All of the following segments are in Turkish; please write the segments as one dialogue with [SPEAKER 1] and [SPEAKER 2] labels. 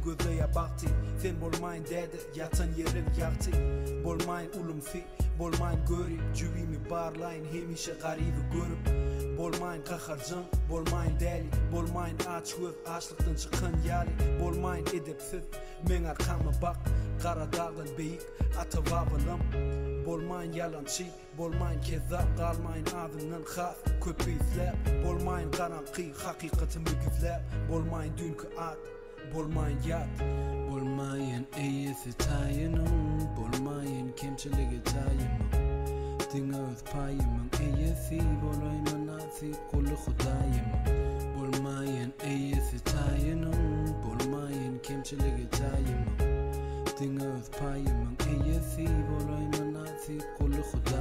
[SPEAKER 1] gözeye baktı. Sen bolmayın dedi yatan yerim yaktı. Bolmayın ulum fi, bolmayın görüp cüvimi barlayın hemişe garibi görüp. Bolmayın kaharcan, bolmayın deli, bolmayın aç göz açlıktan çıkan yali. Bolmayın edepsiz, men arkama bak, kara dağdan beyik atavabalım. Bolmayın yalancı, bolmayın kezzap, kalmayın ağzından khas, köpü izlep. Bolmayın karanqı, hakikatimi güzlep. Bolmayın dünkü at, bolmayın yat. Bolmayın iyisi tayinum, bolmayın kemçiligi tayinum. Dinga öz payımın iyisi, bolayman nasi kullu khudayimum. Bolmayın iyisi tayinum, bolmayın kemçiligi tayinum. Dinga öz payımın iyisi, bolayman nasi kullu khudayimum.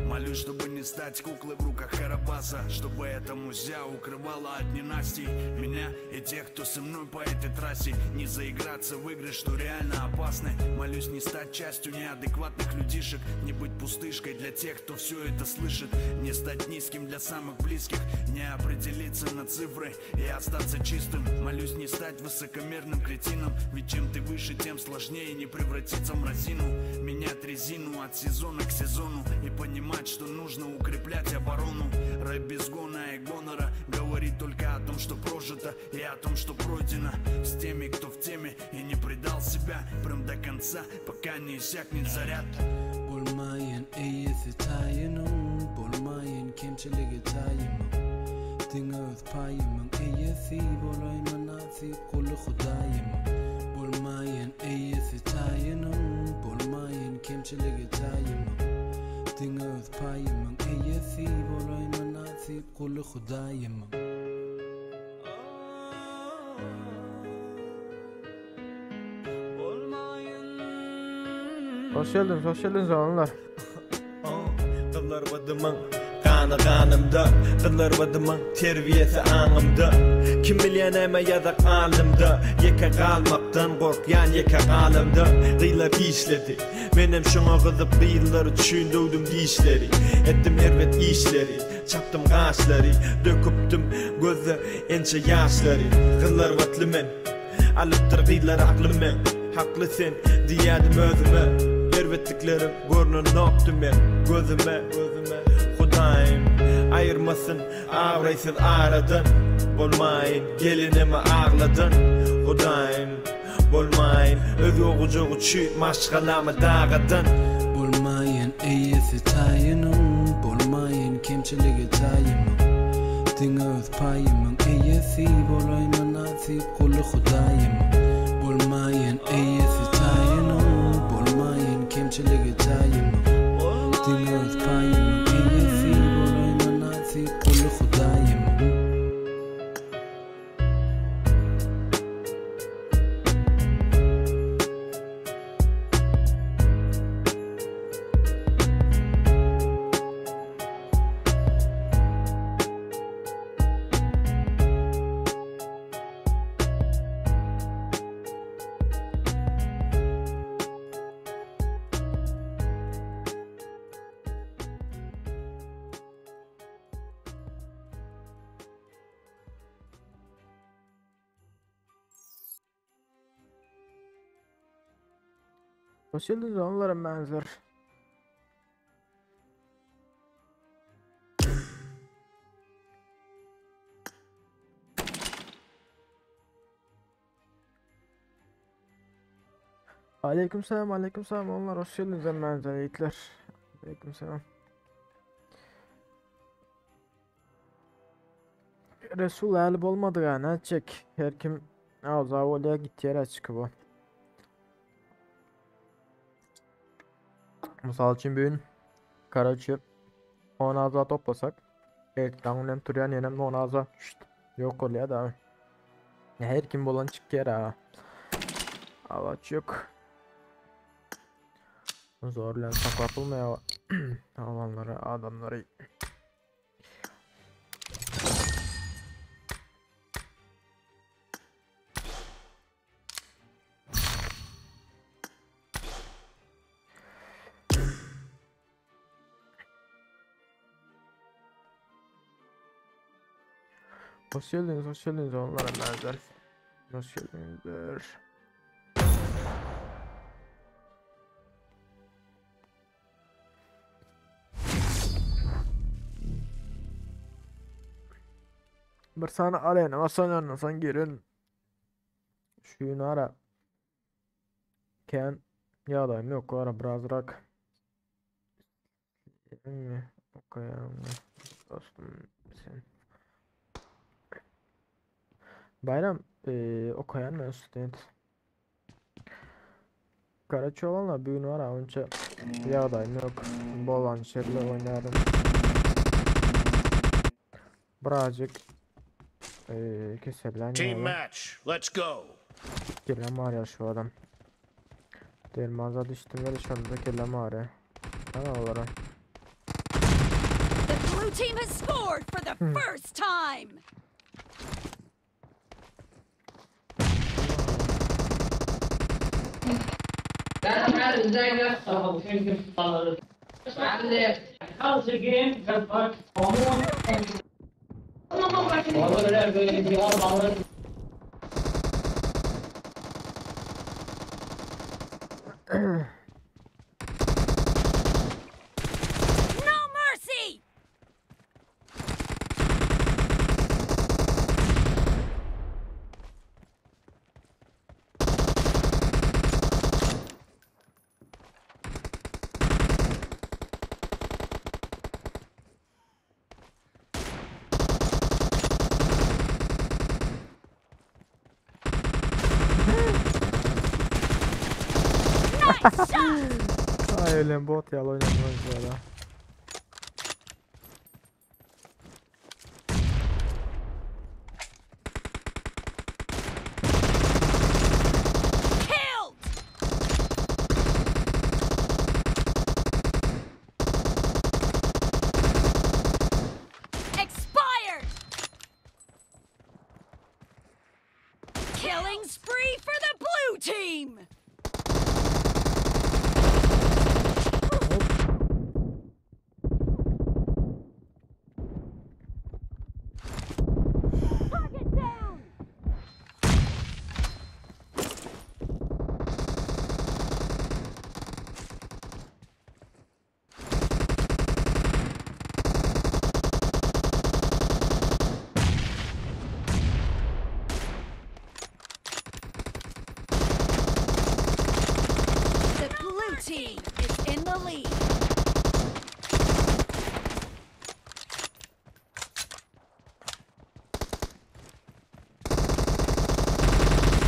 [SPEAKER 2] Молюсь, чтобы не стать куклой в руках Карабаса, чтобы эта музя укрывала от ненастий меня и тех, кто со мной по этой трассе. Не заиграться в игры, что реально опасны. Молюсь не стать частью неадекватных людишек, не быть пустышкой для тех, кто все это слышит, не стать низким для самых близких, не определиться на цифры и остаться чистым. Молюсь не стать высокомерным кретином, ведь чем ты выше, тем сложнее не превратиться в мразину. Менять резину от сезона к сезону и понимать, что нужно укреплять оборону. Рэп без гона и гонора говорит только о том, что прожито, и о том, что пройдено. С теми, кто в теме и не предал себя прям до конца, пока не иссякнет заряд.
[SPEAKER 1] Bolmayın iyisi tayinum, bolmayın kemçiligi tayinum. Dinga öz payımın iyisi, bolayman nasi kullu khudayimum. Bolmayın iyisi tayinum, bolmayın kemçiligi tayinum. Dinga öz payımın iyisi, bolayman nasi kullu khudayimum.
[SPEAKER 3] Hoş geldiniz oğlanlar.
[SPEAKER 4] Kıllar badımın kanı kanımda, kıllar badımın terbiyesi anımda. Kim bilyen eme yazak alımda, yeke kalmaktan korkyan yeke kalımda. Kıylar işledi, menem şuna kızıp kıyılları düşündüydüm dişleri. Ettim hervet işleri, çaptım kaşları, döküptüm gözü ençe yaşları. Kıllar vatlı men, alıptır kıylar aklım men. Haklısın diyedim özüme, hervetliklerim görünür noktu men. Gözüme, Hudayim ayırmasın avraysız aradan. Bolmayın gelinimi ağladın, Hudayim bolmayın öz oğucu çüyt maşgalamı dağıdın.
[SPEAKER 1] Bolmayın iyisi tayinum, bolmayın kemçiligi tayinum. Dinga öz payımın iyisi, bolayman nasi kullu khudayimum. Bolmayın iyisi tayinum, bolmayın kemçiligi tayinum. Dinga öz payımın iyisi, bolayman nasi kullu khudayimum.
[SPEAKER 3] Hoş geldiniz oğlanlar benzer. Aleykümselam oğlanlar, hoş geldiniz benzer yiğitler. Aleykümselam. Resul әлі болмады ғана чек. Әркім заводия gitti yere çıkı bu. Misal için bugün Karaçı 10 aza toplasak ekranın hem türen yenem 10 aza yok oluyor da her kim bolan çık yere ha. Avaç yok. Zorlayan saklatılmıyor alanlara adamları. Hoş geldiniz onlara benzer. Hoş geldinizler. Bir sana aleyna basan sen girin. Şunu ara. Ken yağdayım yok ara biraz rak. Okuyalım. Dostum sen. Bayram okuyan mı student? Karaçı olanla büyüğün var ha önce yağdayım yok. Bolan şerle oynarım. Birazcık keserler
[SPEAKER 5] Team
[SPEAKER 3] ya.
[SPEAKER 5] match. Let's go.
[SPEAKER 3] Kirlem var ya şu adam. Dermaza düştüm ve dışarıda kirlem var ya. Ana olarak.
[SPEAKER 6] The blue team has scored for the first time. No mercy. Nice shot.
[SPEAKER 3] Ay öyle bot ya oynamıyoruz ya.
[SPEAKER 6] Killed. Expired. Killing spree for the blue team. Target down. The blue team is in the lead.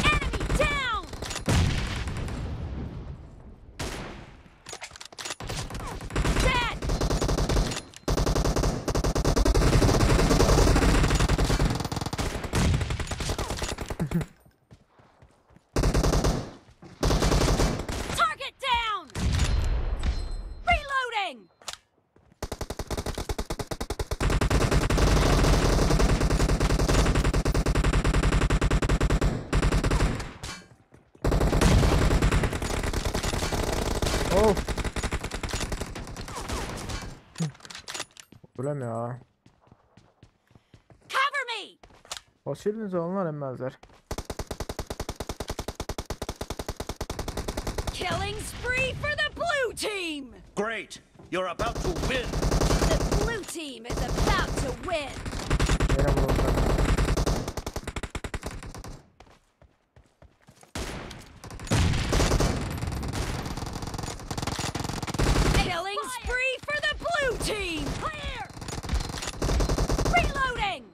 [SPEAKER 6] Enemy down. Dead. Target down. Reloading.
[SPEAKER 3] Of. Ulan ya.
[SPEAKER 6] Cover me.
[SPEAKER 3] Fasuliniz onlar emmezler.
[SPEAKER 6] Killing spree for the blue team.
[SPEAKER 5] Great. You're about to win.
[SPEAKER 6] The blue team is about to win.
[SPEAKER 3] Yine bulundu.
[SPEAKER 6] Killing spree for the blue team. Clear. Reloading.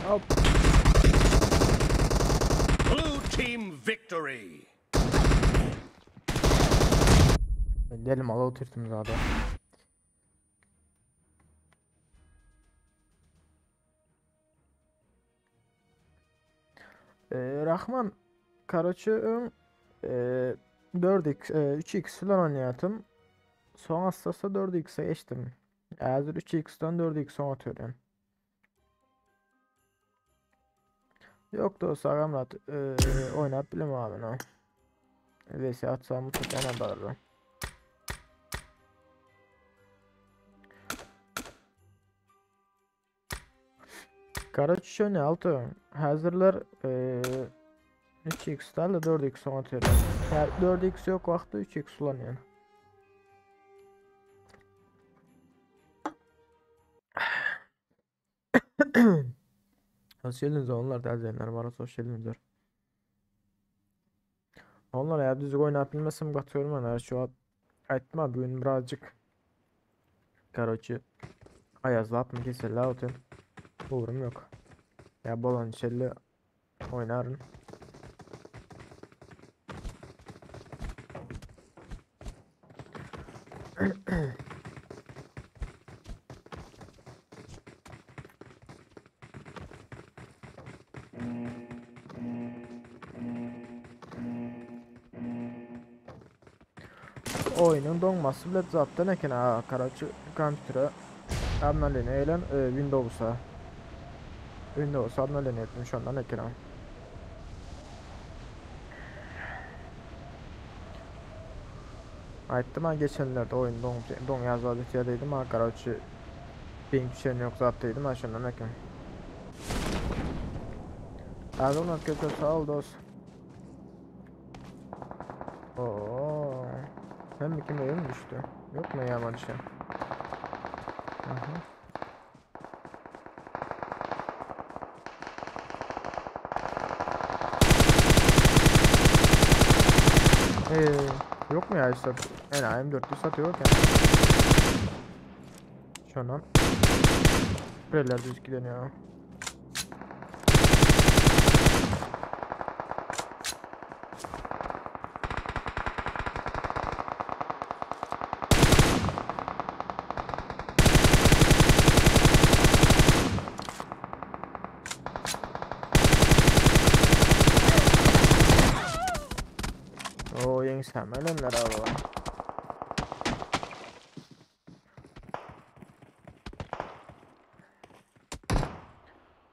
[SPEAKER 3] Hop.
[SPEAKER 5] Blue team victory.
[SPEAKER 3] Gidelim ala oturttum zaten. Rahman Karaçı 4x 3x falan oynayatım. Son hastası 4x'e geçtim. Hazır 3x'ten 4x atıyorum. Yok da olsa rahat oynayıp bilim abi ne. VS atsam mutlaka alırım. Karaçı şöyle altı. Hazırlar 3x'lerle 4x atıyorum. 4x yok vakti 3x kullanıyorum. Hoş geldiniz onlar da izleyenler var. Hoş geldiniz. Onlar ya düzgün oynayıp bilmesem katıyorum ben. Şu an aytma bugün birazcık. Короче ayazlap mı keseler otun. Uğrum yok. Ya bolan şelli oynarım. Oyunun donması bile zaten eken ha. Короче kompütere aboneliğine Windows'a aboneliğine ettim şu andan eken ha. Aytdım ha geçenlerde oyun don yazardı dedim ha. Короче ping bir şey yok zaten dedim ha şundan eken. Hadi onlar kötü sağ ol dost. Oo. Hem kim mi düştü? Yok mu ya şey? Aha. Yok mu ya işte? Yani M4'lü satıyor ya. Şu an Preler düz gideniyor. Oo yeni sevmeyenler abi.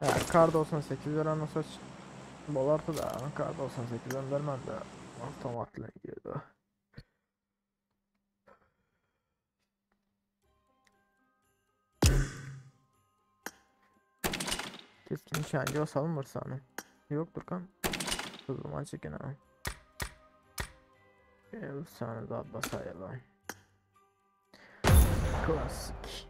[SPEAKER 3] Ya kar 98 lira nasıl bolardı da kar 98'den vermem de otomatla gidiyordu. Keskin nişancı basalım sana. Yoktur kan. Hızlıman çekin ha. Bir sana da basayalım. Klasik.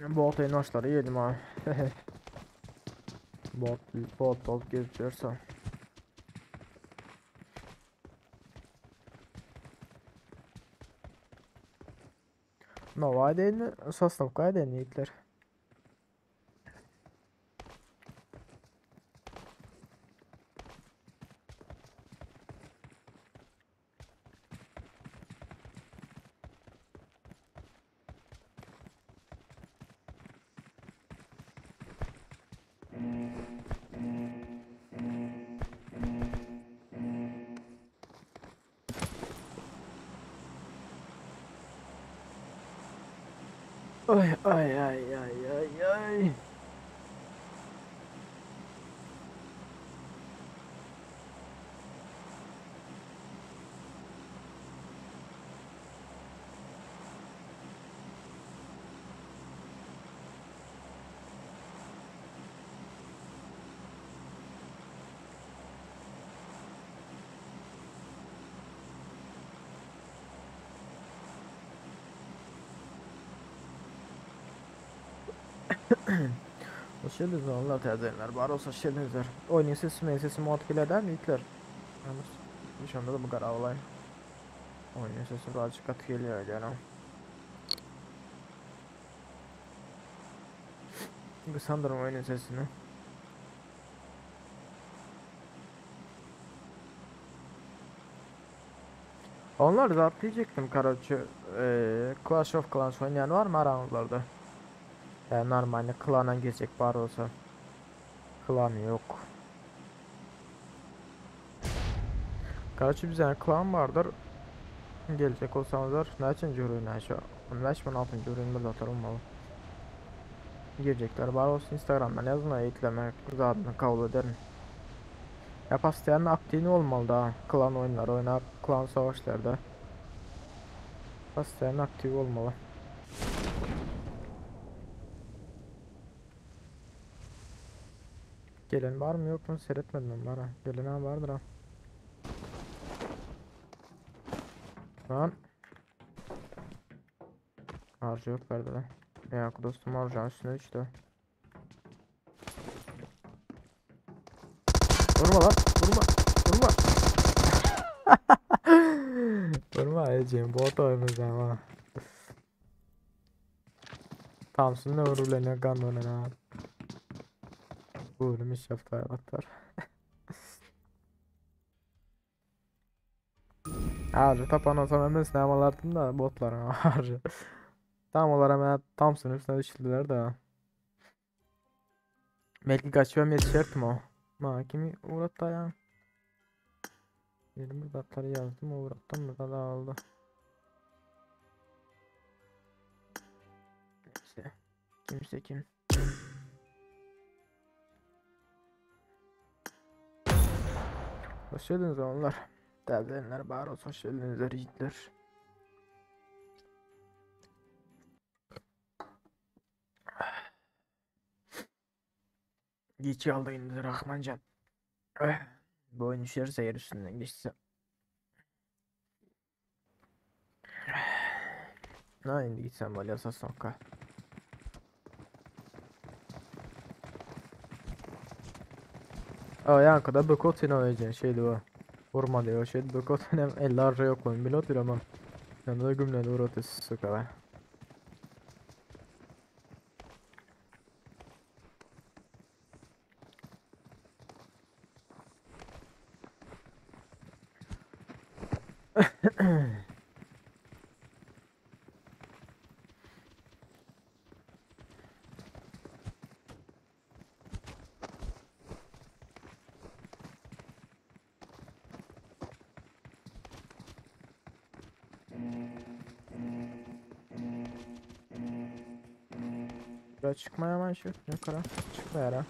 [SPEAKER 3] Bot enoşları yedim ha. bot geziyorsa. Nova değil mi? Sosnovka değil mi Hitler? Ay ay ay ay ay ay. Hoş geldiniz onlar tercihler. Baros hoş geldinizler. Oyunun sesi muhakkil eder mi Hitler? Yalnız nişanda da bu kadar olay. Oyunun sesi birazcık katı geliyor yani. Sanırım oyunun sesini. Onlar da atlayacaktım Karaçı. Clash of Clans oynayan var mı aranızlarda? Yani normalde klana girecek var olsa. Klan yok. Karaçı bir tane klan vardır. Gelecek olsanızlar. Neçinci ürün aşağı? 15 mi 16. ürün bir datar olmalı. girecekler. Var olsun Instagram'dan yazma eklemek zadını kabul ederim. Yap isteyen aktif olmalı da klan oyunları oynar, klan savaşlarda. İsteyen aktif olmalı. Gelen var mı yok mu seyretmedim onları. Gelen ha vardır ha. Lan. Harcı yok verdi lan. Ya dostum harcağın üstüne düştü. Vurma lan. Vurma. Vurma. Vurma Ece'm. Bot oyumuz ama. Thompson ne vurur lan ne kan ona ha. Vurdum iş yaptı hayvatlar. Harcı tapan olsam hemen sinemalardım da botlar harcı. Tam olarak hemen Thompson üstüne düştüler de. Belki kaçıyorum yetişirdim o. Ma kimi uğrattı ya. 20 datları yazdım uğrattım mı da aldı. Neyse. Kimse kim. Hoş geldiniz onlar. Derdilenler bağır olsun hoş geldiniz yiğitler. Geç aldı indi Rahmancan. Bu oyun düşerse yer üstünden geçse. Ha indi gitsen böyle asas sonka. Aa yankıda Bökot'un oynayacaksın şeydi o. Vurma diyor şeydi Bökot'un hem 50 harca yok oyun pilot bir ama. Yanında gümledi uğratısı sıkılar. Buraya çıkmaya hemen şu yukarı çıkma yara.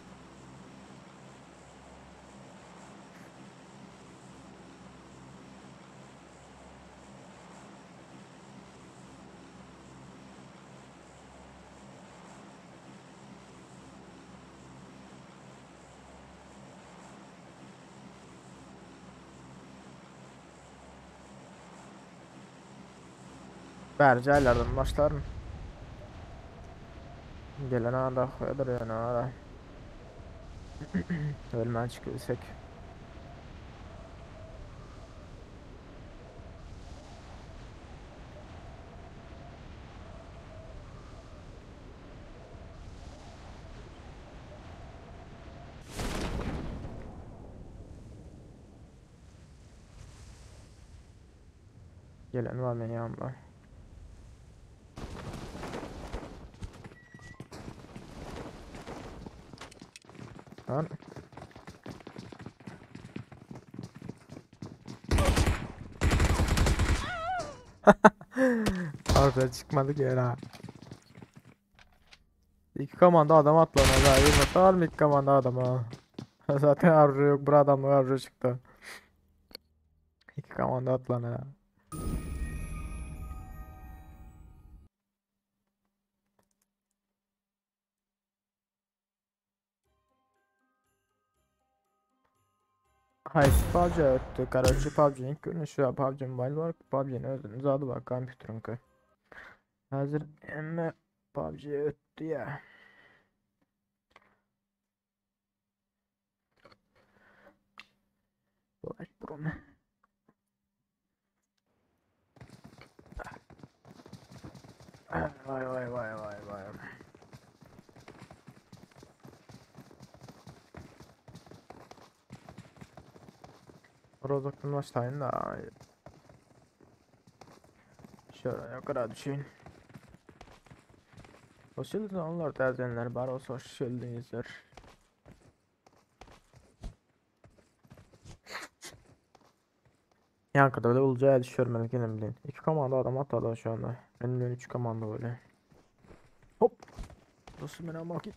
[SPEAKER 3] Bercaylardan başlarım. Gelen anda koyadır yani ara. Ölmen çıkıyorsak. Gelen var mı yanımda? Lan. Orada çıkmadık ya. İki komanda adam atladı daha iyi var mı iki komanda adama? Zaten arzu yok bu adamla arzu çıktı. İki komanda atladı. Hayır PUBG öttü. Karşı PUBG'nin görünüşü var. PUBG Mobile var. PUBG'nin özünüz adı var. Kompütürün ki. Hazır emme PUBG öttü ya. Dolaş bunu. Vay vay vay vay vay. Rozok'tan başlayın da. Şöyle yukarı düşün. Hoş geldiniz onlar terzenler. Baros hoş geldinizler. Yankıda da olacağı düşüyorum ben gene bilin. İki komanda adam atladı şu anda. Benim 3 komanda öyle. Hop. Nasıl menen vakit?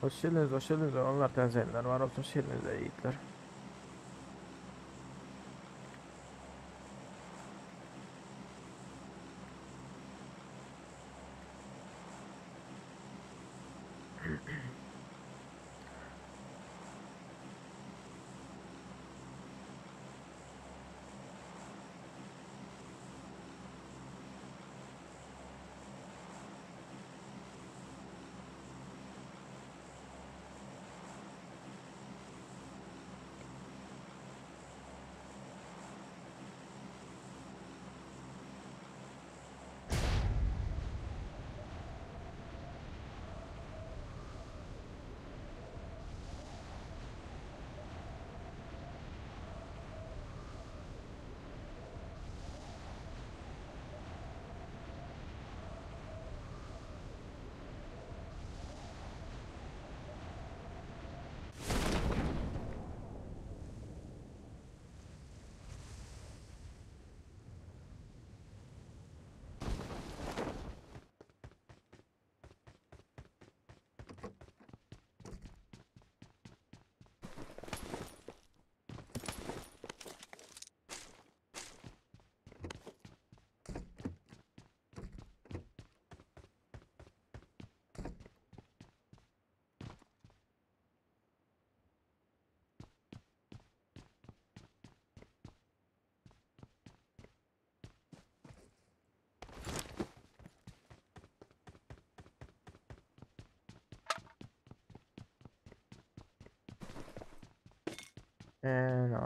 [SPEAKER 3] Hoş geldiniz, hoş geldiniz. Onlar tenzeyler var olsun, hoş geldiniz yiğitler.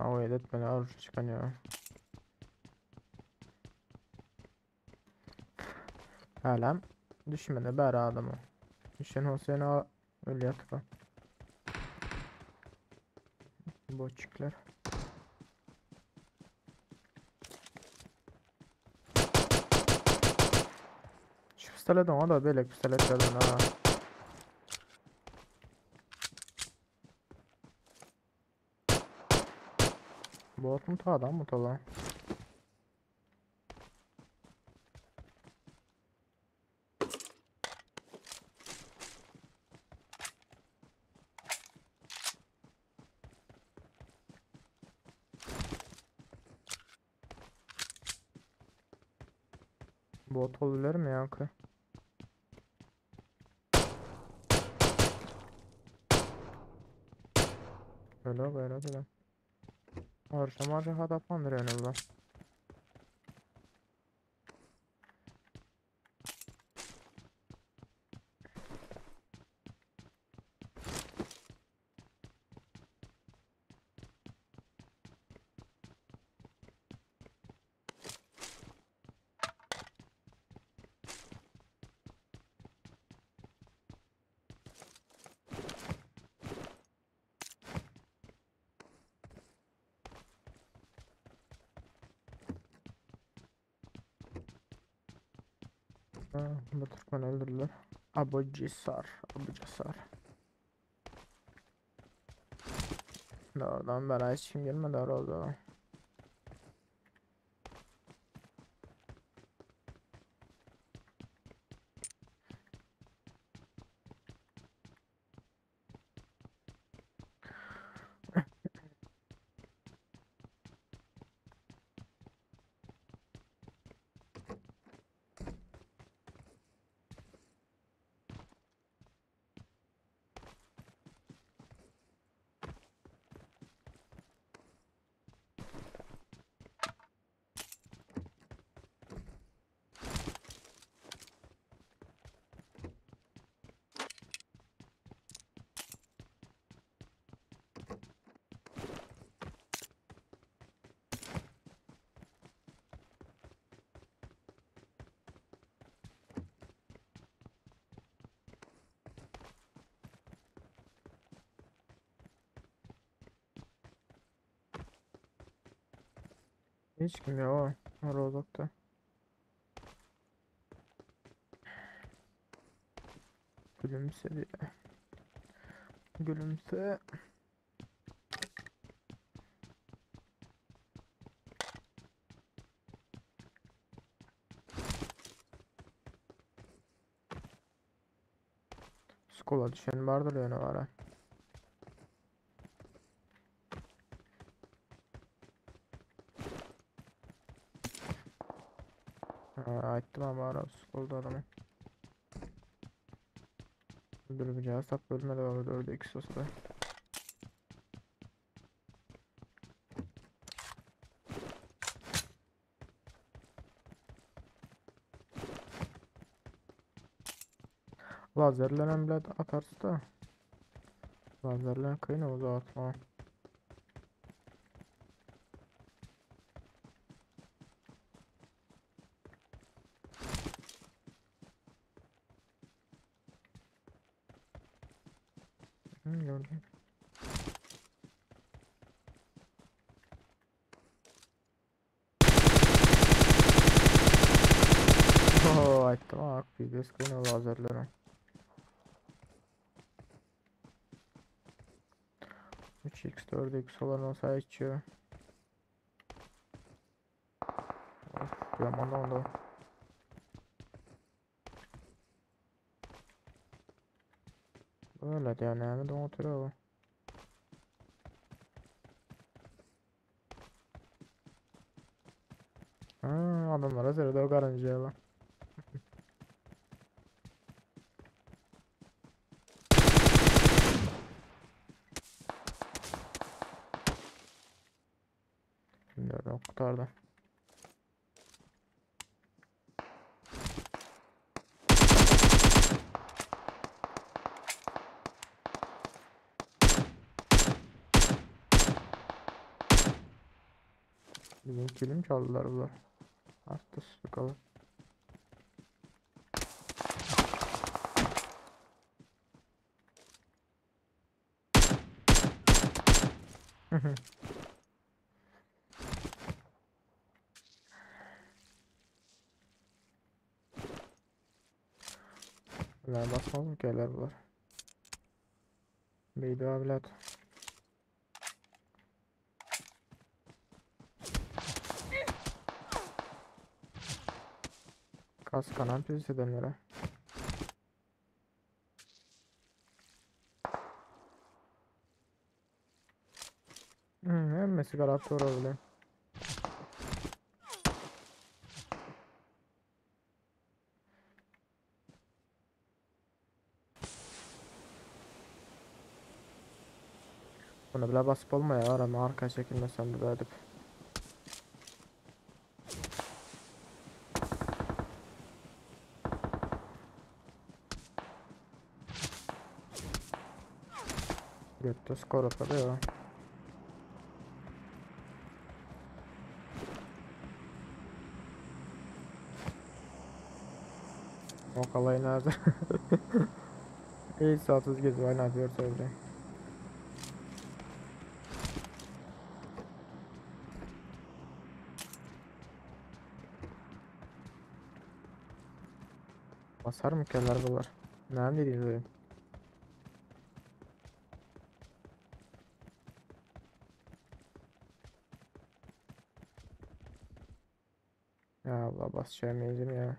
[SPEAKER 3] O edet beni arışı çıkanıyor. Hala düşmedi bari adamı. Düşen Hüseyin öyle yatıp. Boçuklar. Şu pistoletten o da böyle pistoletlerden ha. Bot mu ta adam mı ta lan? Bot olabilir mi yankı? Öyle böyle. Harca hatapandır yani bu. Bu Türkmen öldürdüler. Abu Cisar. Oradan beri hiç kim gelmedi orada. Hiç kim ya o. Rozok'ta. Gülümsedi ya. Gülümse. Skola düşen vardır yani var ha. Ayttim ama ara skolda adamı. Öldürmeyeceğiz. Tap bölmede var. Öldü ikisi olsa da. Lazerlenen bile atarsa da. Lazerlen kıyın uzağa atma. Gördüm. Ooo ayttim bak BBS kıyın o lazerlenen. 3x 4x olan olsa içiyor. Of yaman oldu. Öyle de yani hem de oturuyor. Adamlara zırhda o karıncaya lan. Şimdi öyle kurtardı. Bizim kilim çaldılar bunlar. Hasta bakalım. Bunlar basmaz mı ki bunlar? Beydi abilat. Kas kanan pis edenlere. Emmesi karakter olabilir. Buna bile basıp olmaya var ama arka çekilmesem de verdik. Götte skor atıyor. O kalayı nerede? İyi saatsiz geziyor ne yapıyor öyle. Basar mı keller bunlar? Ne dediğiniz oyun? Ya Allah basacağım yedim ya.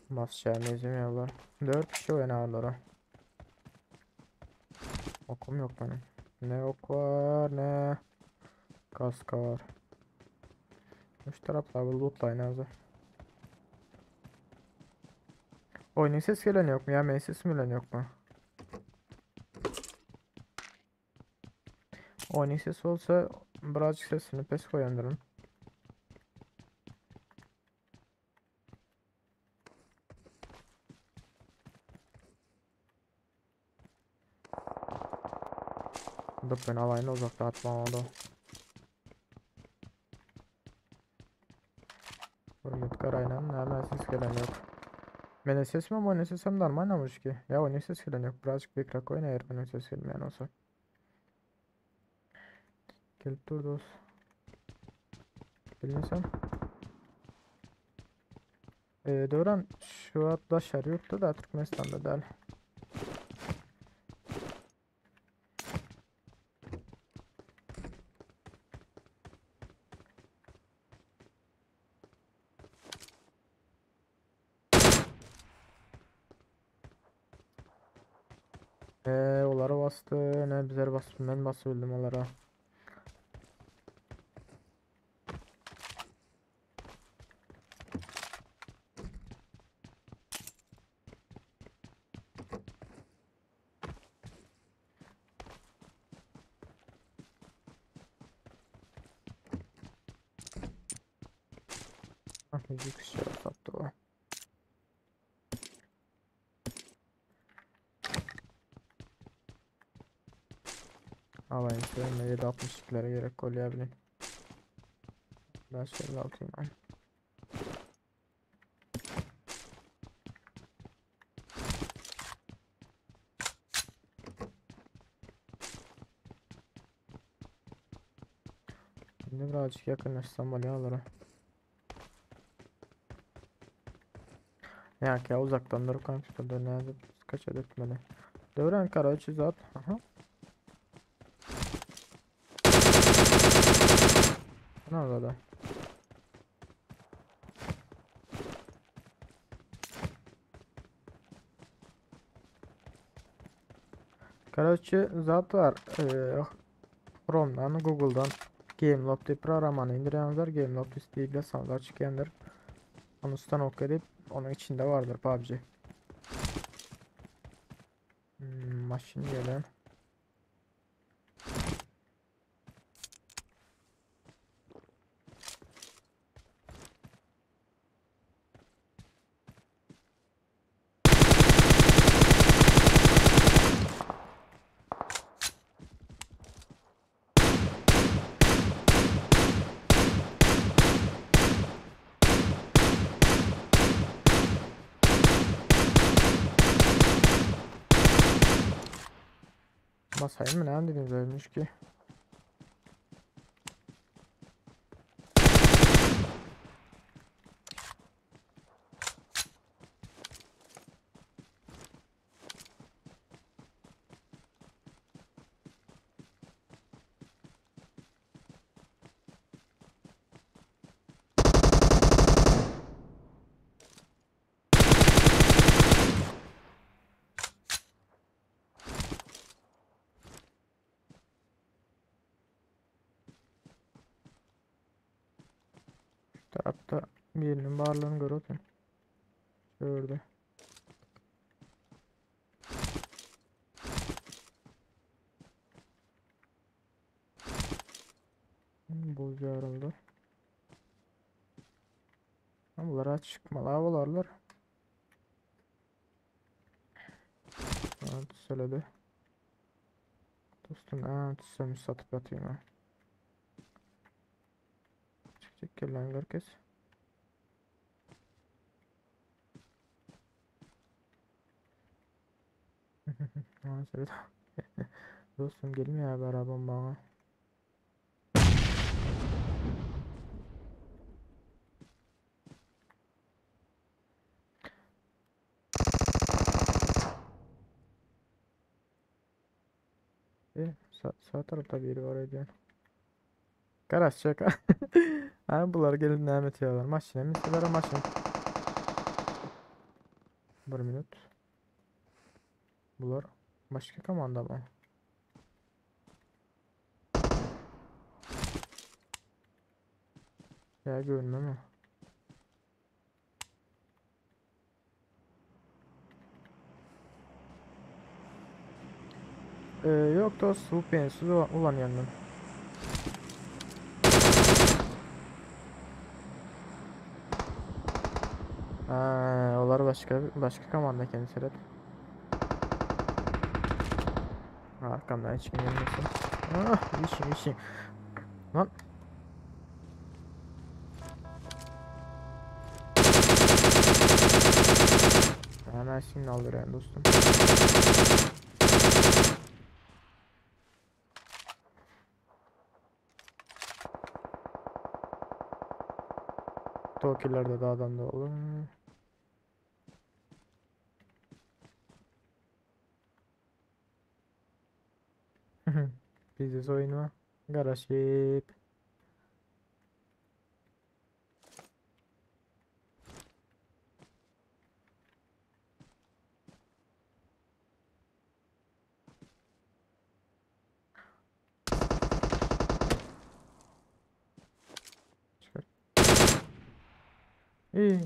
[SPEAKER 3] Basacağım yedim ya Allah. 4 kişi oynadılar. Okum yok benim. Ne ok var ne kask var. Üç taraflar bu lootline hazır. Oyunun ses gelen yok mu ya? Benim sesim gelen yok mu? Oyunun sesi olsa birazcık sesini pes koyandırın. Da ben alayını uzakta atmam oldu. Hürmet karayla hemen ses gelen yok. Benim sesim ama oyunun sesim normal olmuş ki. Ya oyunun ses gelen yok. Birazcık bekrak oynayır benim ses gelmeyen olsa. Gelip dur dost. Bilmesem. Dören şu hatta şariyurtta da Türkmenistan'da değil. Olara bastı. Ne bizler bastı. Ben basabildim olara. Müzik şey sattı o. Alayım şöyle 7.62'lere gerek koyabilirim. Ben şöyle atayım ben. Şimdi birazcık yakınlaşsam alıyorlar. Ya uzaktan dur kanka da nerede kaç adet beni. Dövren karaçı zat. Aha. Ne oldu? Karaçı zat var. Chrome'dan, Google'dan Gameloft diye programını indiriyorlar. Gameloft diye sanatlar çıkanlar. Onu üstten okuyup onun içinde vardır PUBG. Maşın gelen. Masayı mı ne dediniz ölmüş ki? Tarafta birinin varlığını görüyorsun. Şurada. Buz yarıldı. Bunlar açık havalarlar. Evet söyledi. Dostum sen satıp atayım ha. Çıkacak gelen herkes. Söyledi. Dostum gelmiyor ya beraber bana. Sağ tarafta biri var ediyor. Karaş şaka. Ha bunlar gelin devam ediyorlar. Maşine misilere maşin. 1 minut. Bunlar başka komanda mı? Ya görünme mi? Yok da su pensiz olan yandan. Onlar başka komanda kendisi evet. Arkamdan hiç gelmesin. İşim. Lan. Hemen şimdi aldırayım dostum. Tokilerde de adam da olur. Biziz oyunu. Garaship. İyi.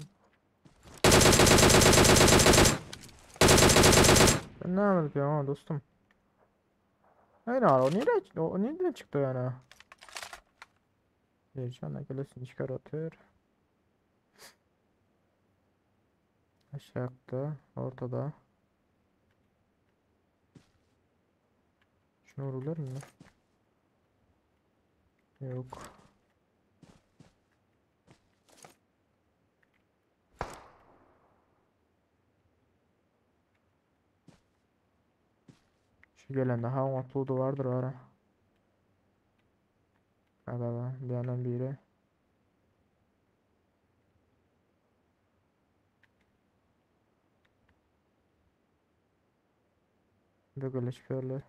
[SPEAKER 3] Ben ne yapıyorum ama dostum? Hayır o nereden çıktı yani? Heyecanla gelesini çıkartıyor. Aşağıda, ortada. Şunu vururlar mı? Yok. Şu gelen daha mutlu vardır o ara. Hadi bir yandan biri. Böyle şöyle.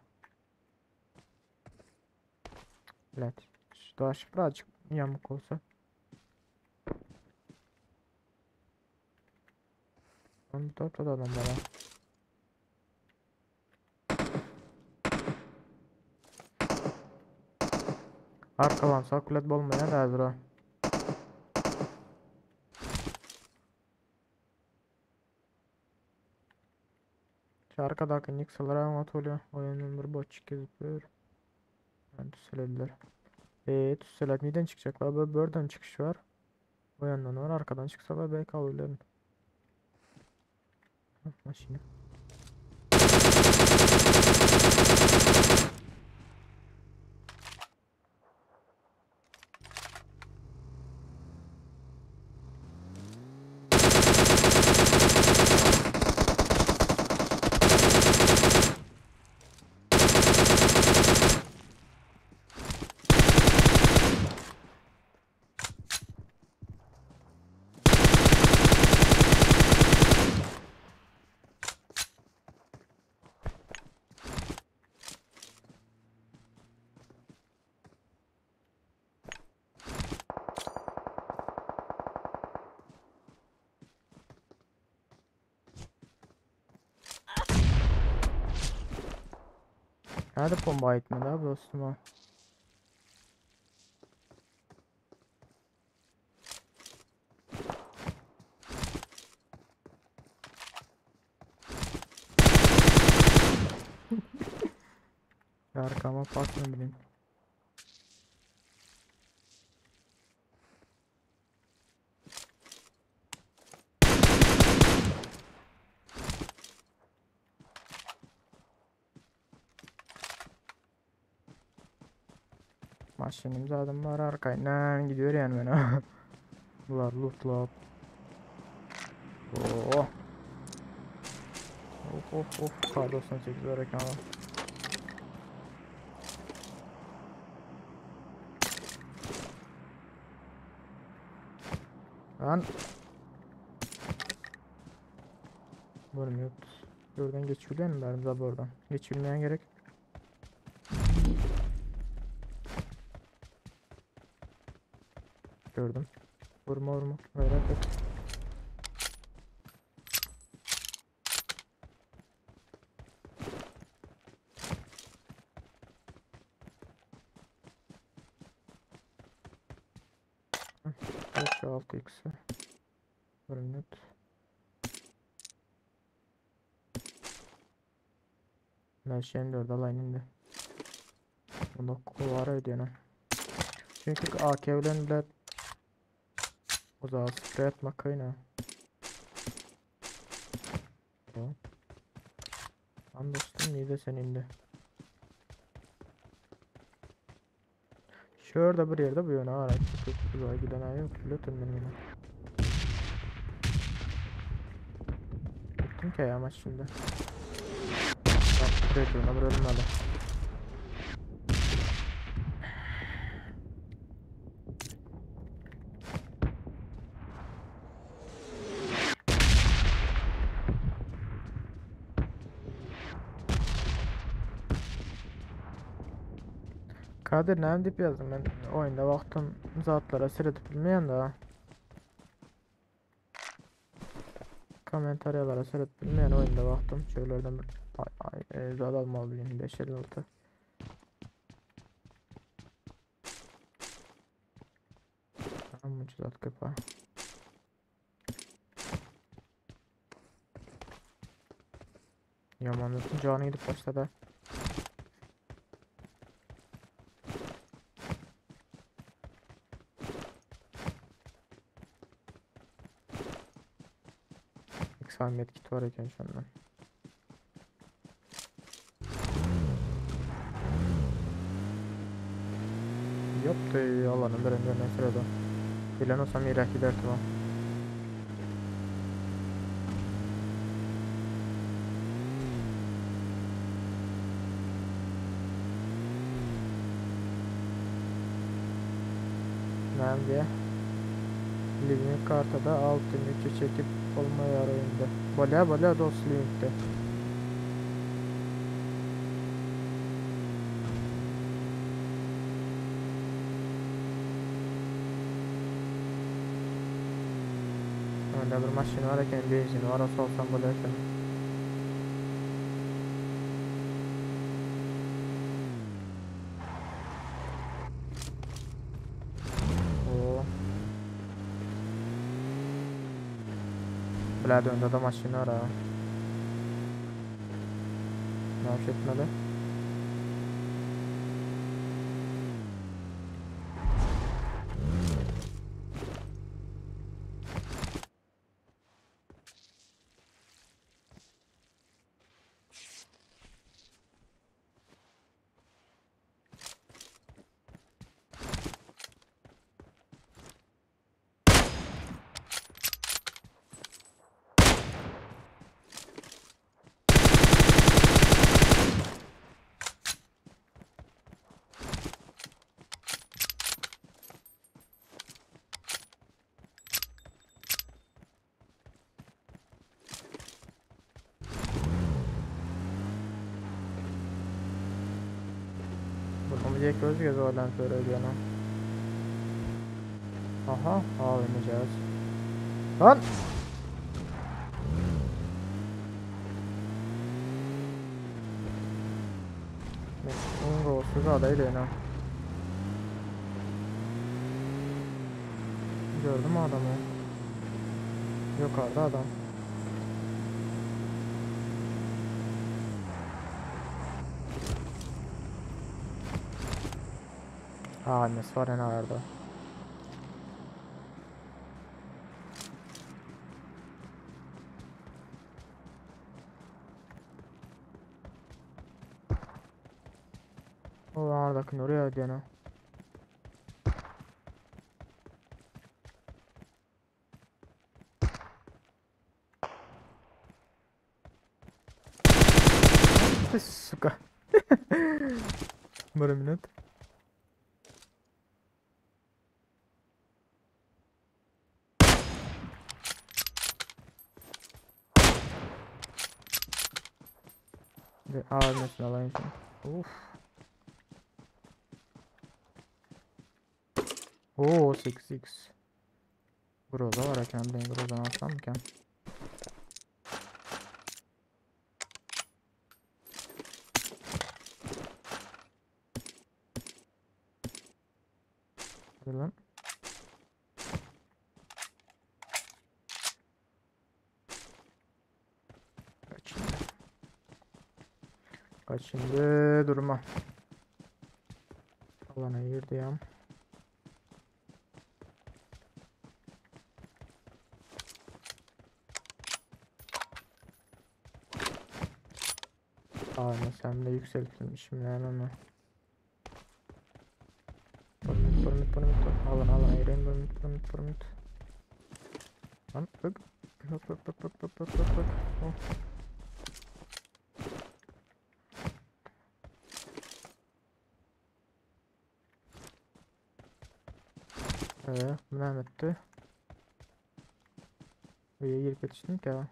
[SPEAKER 3] Evet. Şu taş birazcık yamuk olsa. Ben bu tarafta da adam var ha. Arkadan sakulet olmaya da hazır ha. Şu arkadaki Nixal'lara anlat oluyor. Oyunun bir botçuk gözüküyor. Yani tüselediler. Tüselet neden çıkacaklar? Böyle buradan çıkış var. O yandan var. Arkadan çıksalar belki alırlar. Maşini. Hadi bomba etmedi abi dostum ha. Arkama pas mı bileyim. Maşinimiz adım var arkayından gidiyor yani bana. Bunlar lootla. Oh. Of. Kar 98 reklamı. Lan. Vurmuyor. Buradan geçiliyor mu benim de buradan? Geçilmeyen gerek. Gördüm. Vurma. Merak et. Şu 6x'i. 1 minut. Ben şimdi orada line'inde. Bunda kuvara ödeyene. Çünkü AK'len bile uzağa sprey atmak kaynağı. Lan dostum niye de senin de. Şurada bir yerde bu yana araç. Çok güzel giden ay yok. Lütfen benim yine. Gittim ki ayağıma şimdi. Bak buraya duruna vuralım hadi. Kadir ne dip yazdım ben oyunda baktım zatlara seyredip bilmeyen de komentaryalara seyredip bilmeyen oyunda baktım şeylerden bir zat almalı 25-56 mucizat köpeği. Yamanlıkın canı gidip başladı. X-File medkit var iken şu anda. Yaptı Allah'ın birinci ne sırada. Bilen olsam irak gider tamam. Ne diye? Living kartada altın yükü çekip olmaya arayında. Bala dost linkte. Öyle bir maşin var iken benzin var olsa olsam böyle iken. Blad önde de maşin var ha. Ne yapış etmedi? Bunu diye göz göz oradan söylüyor lan. Aha, oynayacağız. Lan! Ungo, sıra değil yani. Gördün mü adamı? Yukarıda adam. Annesi var en ağırda. O ağırdakini oraya ödeyene. Сука. Bir minut. Bir ağırmasını alayım şimdi. Uf. Oo 6x. Burada var ya ben buradan alsam mı? Hadi lan. Kaç şimdi durma. Alana girdi ya. Sen de yükseltilmişim yani ama. Permit. Alın ayırayım permit. Lan bak. Bak. Oh. Ne etti? İyi girip yetiştim ki ha.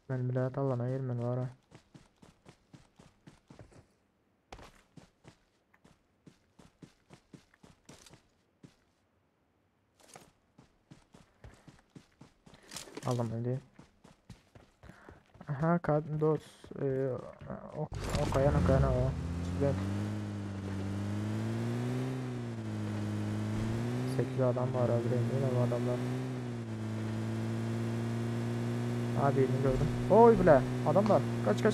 [SPEAKER 3] Ben bile alana girmen var ha. Alamam değil. Aha kadın dost. O kayana o. Ben 8 adam var abi. Yine bu adamlar. Abi birini gördüm. Oy bile. Adamlar. Kaç.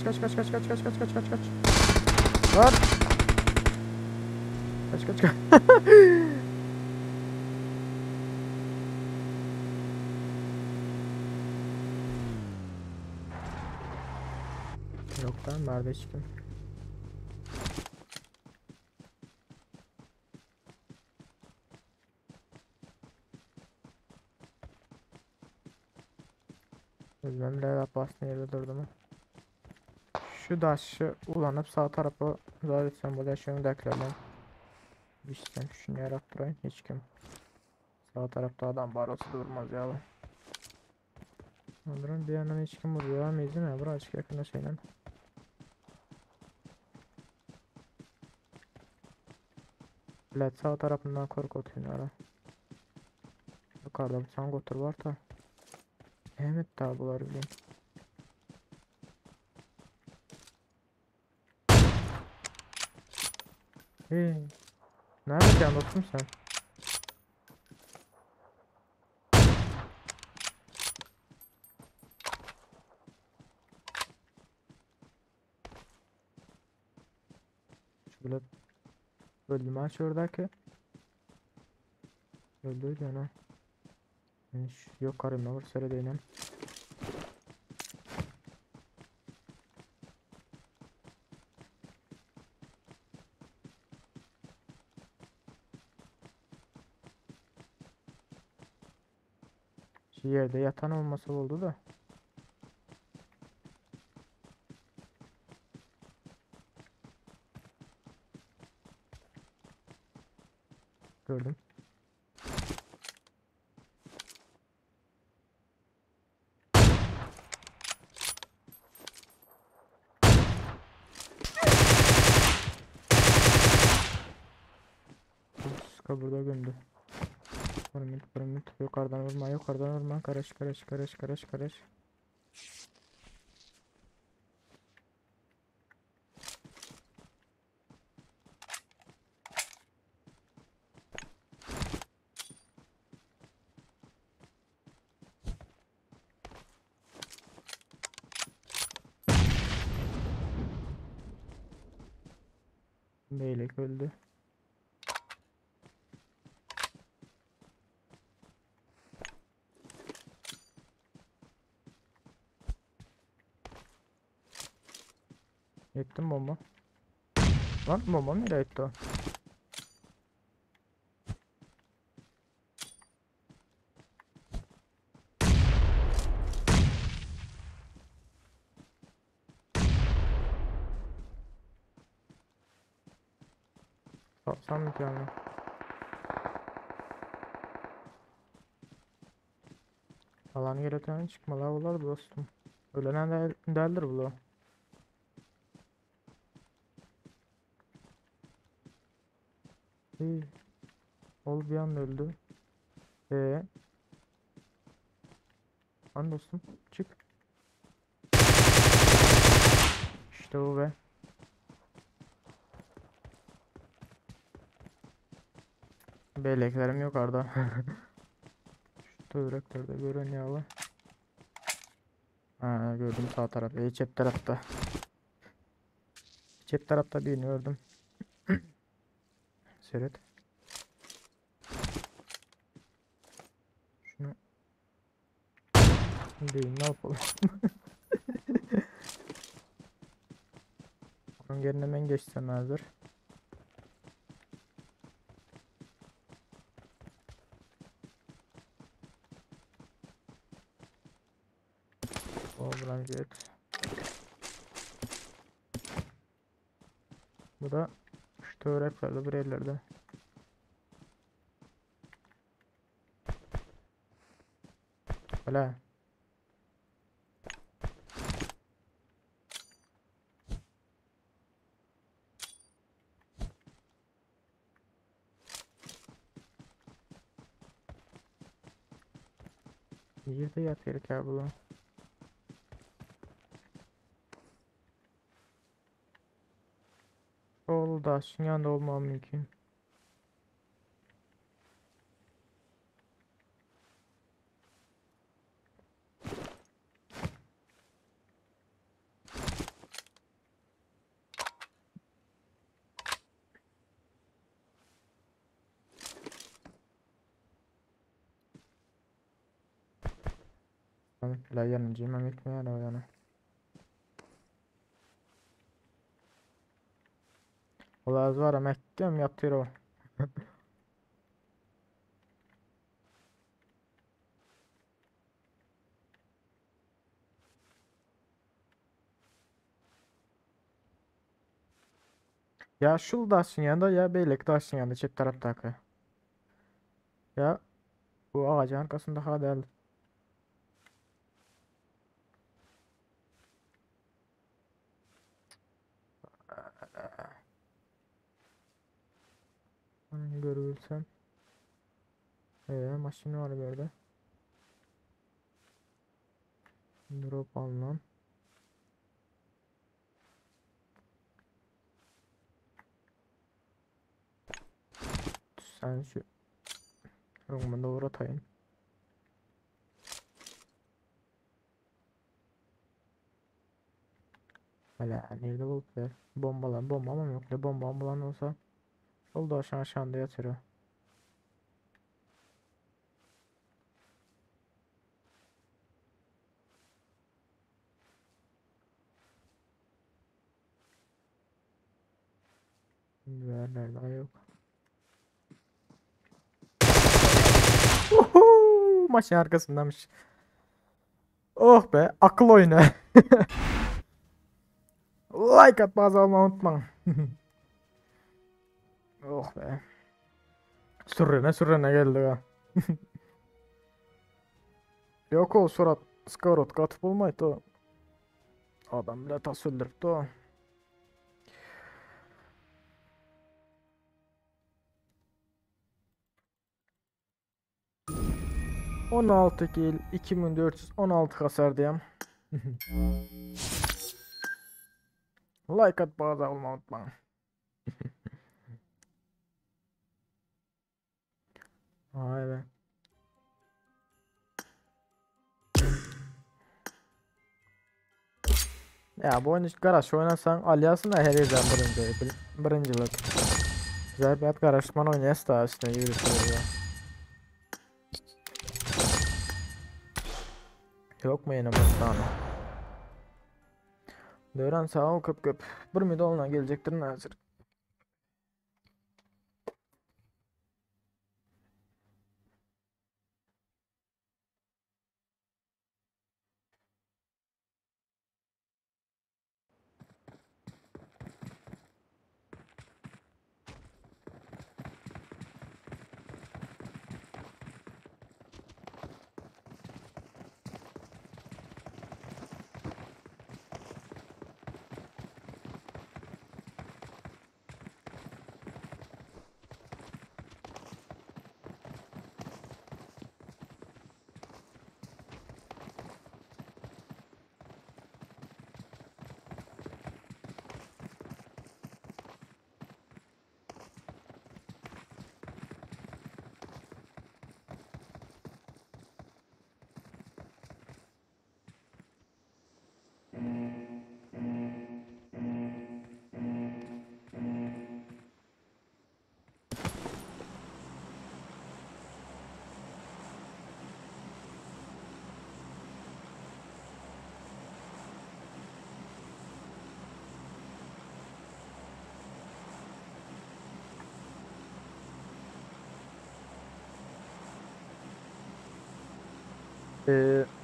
[SPEAKER 3] Var. Kaç. Yok lan nerede çıktım? Bilmem ne basın yerde durdum. Şu daşı ulanıp sağ tarafa zaten bu daşını deklerden. İşte düşünerek durayım hiç kim. Sağ tarafta adam barosu durmaz ya. Onların bir yandan hiç kim vuruyor mıyız değil mi? Buraya açık yakında şeyle. Bilet sağ tarafından korkutuyor ara. Yukarıda bir tane götür var da. Evet daha bular bileyim. Hey. Neredesin dostum sen? Şöyle bölümü aç oradaki. Öldüydü ana. Yok karım ne var söyle değilim. Şu yerde yatan olması oldu da. Gördüm. Sıska burada gömdü. Pırmit. Yukarıdan vurma. Karış. Beylek öldü. Yettim bomba. Lan bomba nereye gitti o? Sen mi yani? Alan gereken çıkmalar olar dostum. Ölen değildir bu. İyi. Ol bir anda öldü. Lan dostum çık. İşte bu be. Beleklerim yok arada. Şu direktörde görünüyor. Ha gördüm sağ tarafta. Cep tarafta. Cep tarafta birini gördüm. Seyret. Şunu değil ne yapalım. Onun yerine hemen geçsem hazır. O blanket. Bu da işte öğretmenli bir yerlerde. Öyle. Nerede yatıyor ki bu? Solda şunun yanında olmam mümkün. La yanıcı mı gitmiyor o yana. Ola var ama ektim yatıyor o. Ya şu taşın yanında ya beylek taşın yanında çift taraftaki. Ya bu ağacın arkasında hala. Görülsen. Maşın var böyle. Drop alınan. Sen şu Rungman'a doğru atayım. Hala nerede bulduk ya? Bomba mı yok? Ne bomba olsa oldu aşağıda yatırıyor. Nerede daha yok. Uhu, maçın arkasındamış. Oh be, akıl oyunu. Like atmazı olmayı unutmayın. Oh be. Sürrene geldi ha. Yok o surat skarot katıp bulmaydı o. Adam bile tas öldürüptü o. ...16 kill, 2416 hasar diyem. Like at bazı olmayı unutmayın. Vay be. Ya bu oyunu garaj oynasan Alias'ın her yerden birincilik. Zerbiat garajman oynayası da üstüne yürütüyor ya. Yok mu yine Mustafa'nın? Dören sağ ol köp. Bir midoluna gelecektir nazır.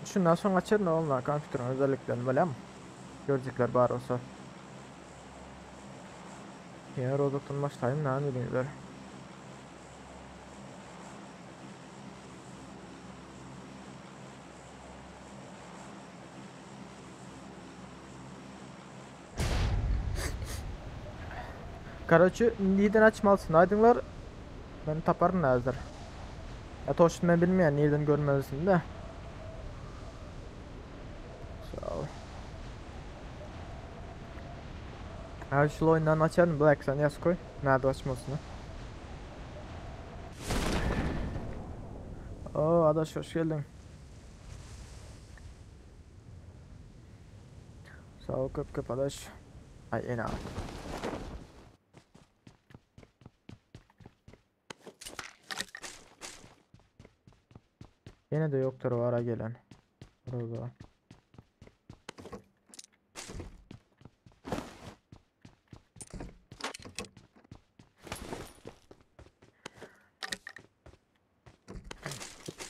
[SPEAKER 3] Şundan sonra açar ne onlar kompütürün özelliklerini böyle mi? Görecekler bari olsa. Ya rodotun başlayayım ne bileyim. Короче, neden açmalısın aydınlar? Ben taparım nazır. Ya toşun ben bilmeyen nereden görmelisin de. Karşılı oyundan açalım. Black sen yaz koy. Nerede açmasını? Oo adaş hoş geldin. Sağ ol köp adaş. Ay en ağır. Yine de yoktur o ara gelen. Burada.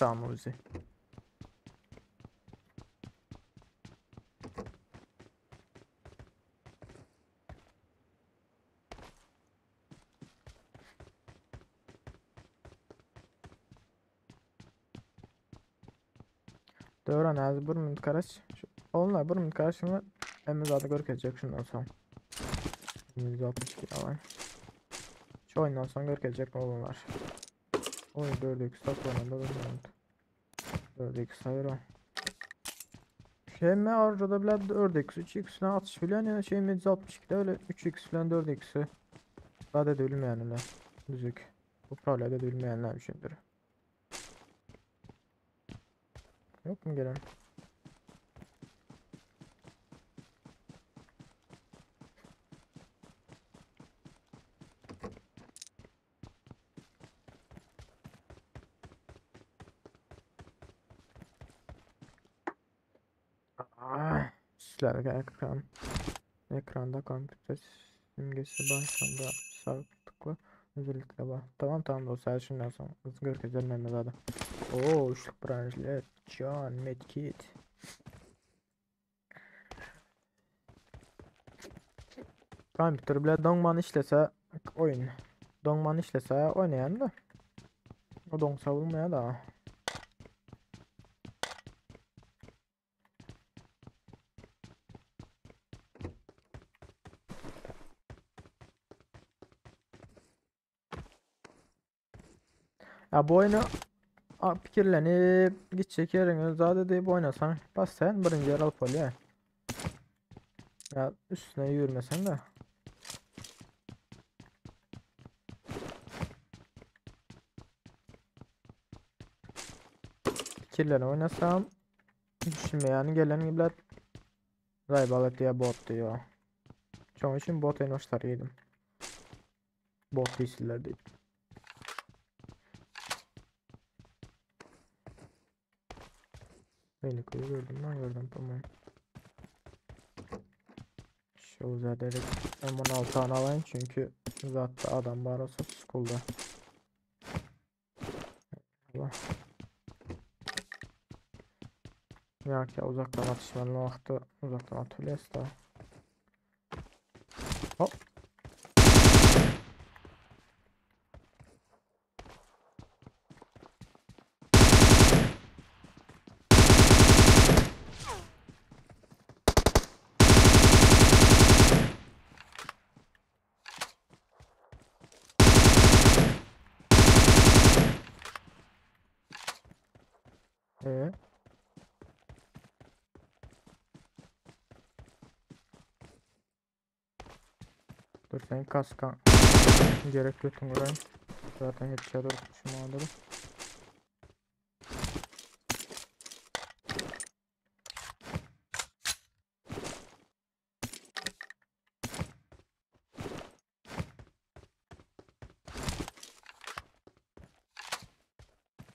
[SPEAKER 3] Tamam Uzi. Doğru az bir minut karaç. Onlar bir minut karşıma emmiz adı görkezecek şundan sonra. 162 alan. Şu oyundan sonra görkezecek mi olanlar. Oy 4x saklananda 1 minut. 4x hayır. Şey mi orada bile 4x 3x falan atış bilen ya şey mi 162'de öyle 3x falan 4x'i. Daha da bilmeyenler. Düzük. Bu problemi de bilmeyenler bir şeydir. Yok mu gelen? Sizler ekran. Ekranda kompüter simgesi başında sağ tıkla özellikle bak. Tamam dostlar şimdiden sonra hızlı görkezler Mehmet adı. Oo ışık branşlı John Medkit. Kompüter bile donman işlese oyun. Donman işlese oynayan da. O don savunmaya da. Ya bu oyunu fikirlenip gidecek yerine zade deyip oynasan bas sen birinci yer alıp ol ya. Ya üstüne yürümesen de. Fikirlerine oynasam düşünmeyen gelen gibi Raybalık diye bot diyor. Çoğun için bot en hoşlar yedim. Bot değiller değil. Beni koyu gördüm lan gördüm tamam. Şu zaten M16 tane alayım çünkü zaten adam varsa school'da. Allah. Ya ki uzaktan atışmanın vakti uzaktan atölyeyiz da. Hop. Dur sen kaskan gerek yok uğrayın. Zaten yetişe doğru tutuşum aldı.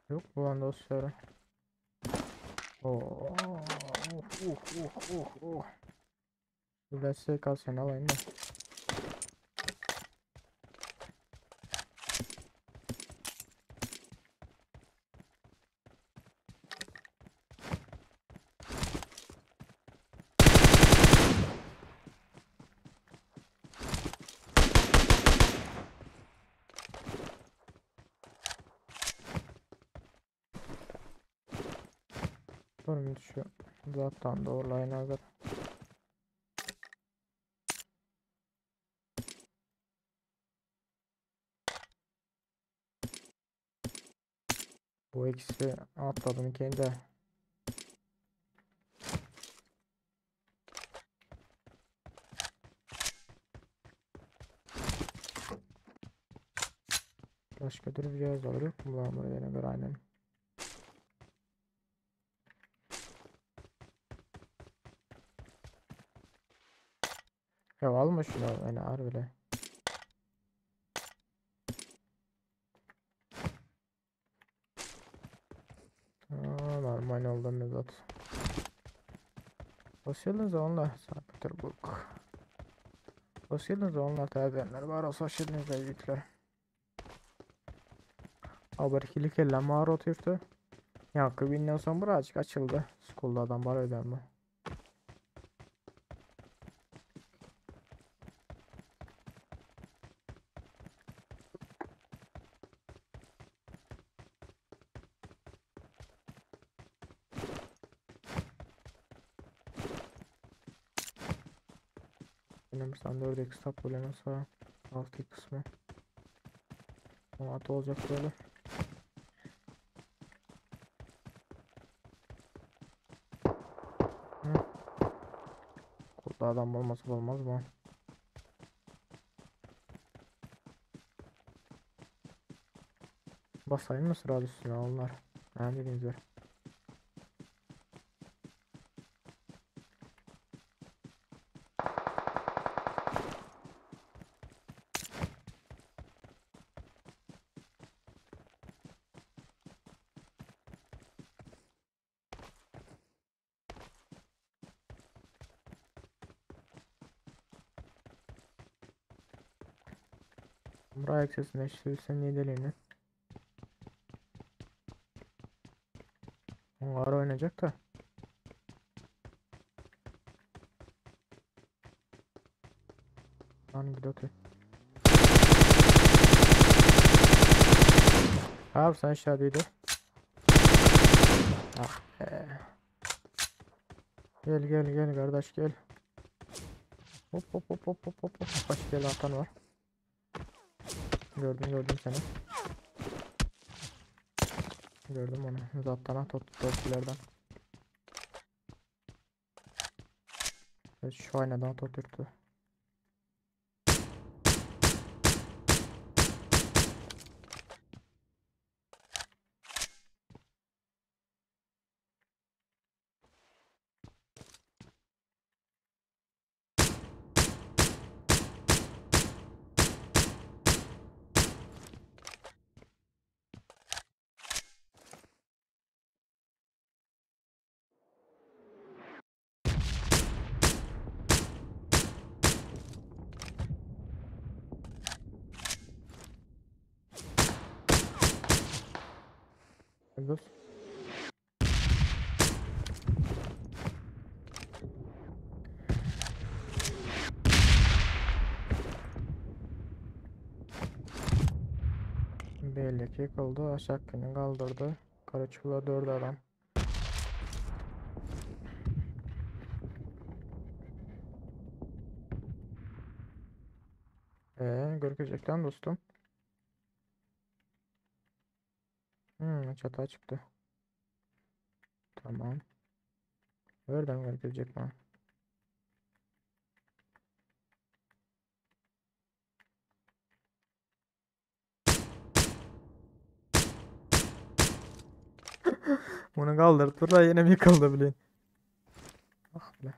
[SPEAKER 3] Yok bu anda o sıra. Oh. Biraz şey kalsın alayım da. Durun şu zaten doğrulayın hazır. Bu ikisi atladım kendi. Başka bir cihaz olur yok mu? Bu buraya göre aynen. Ya alma şunu yani harbiden. Normal oldu Mezat. Hoş geldiniz onlar. Sankt Petersburg. Hoş geldiniz onlar tabiyenler var. Hoş geldiniz sevgililer. Haberkilik elle mağara oturdu. Yankı binden sonra birazcık açıldı. Skulda adam var öyle mi? Benim standart stop böyle sonra alt kısmı. Atı olacak böyle. Kulda adam olmasa olmaz mı? Basayım mı sıra üstüne onlar? Ne dediğiniz var? Buraya aksesine işlevirsen niye deliğini? Onlar oynayacak da. Lan gidiyor. Abi sen aşağıdaydı. Ah be. Gel gel gel kardeş gel. Hop hop hop hop hop hop hop. Kaç gel atan var. Gördüm seni. Gördüm onu. Zaten at oturttulardan. Evet, şu aynadan at oturttu. Dur. Bellek yıkıldı. Aşağı kaldırdı. Karaçula 4 adam. Görkecekten dostum. Çatağa çıktı. Tamam. Nereden görkecek lan? Bunu kaldırdı. Da yine mi kaldı bilin? Ah be.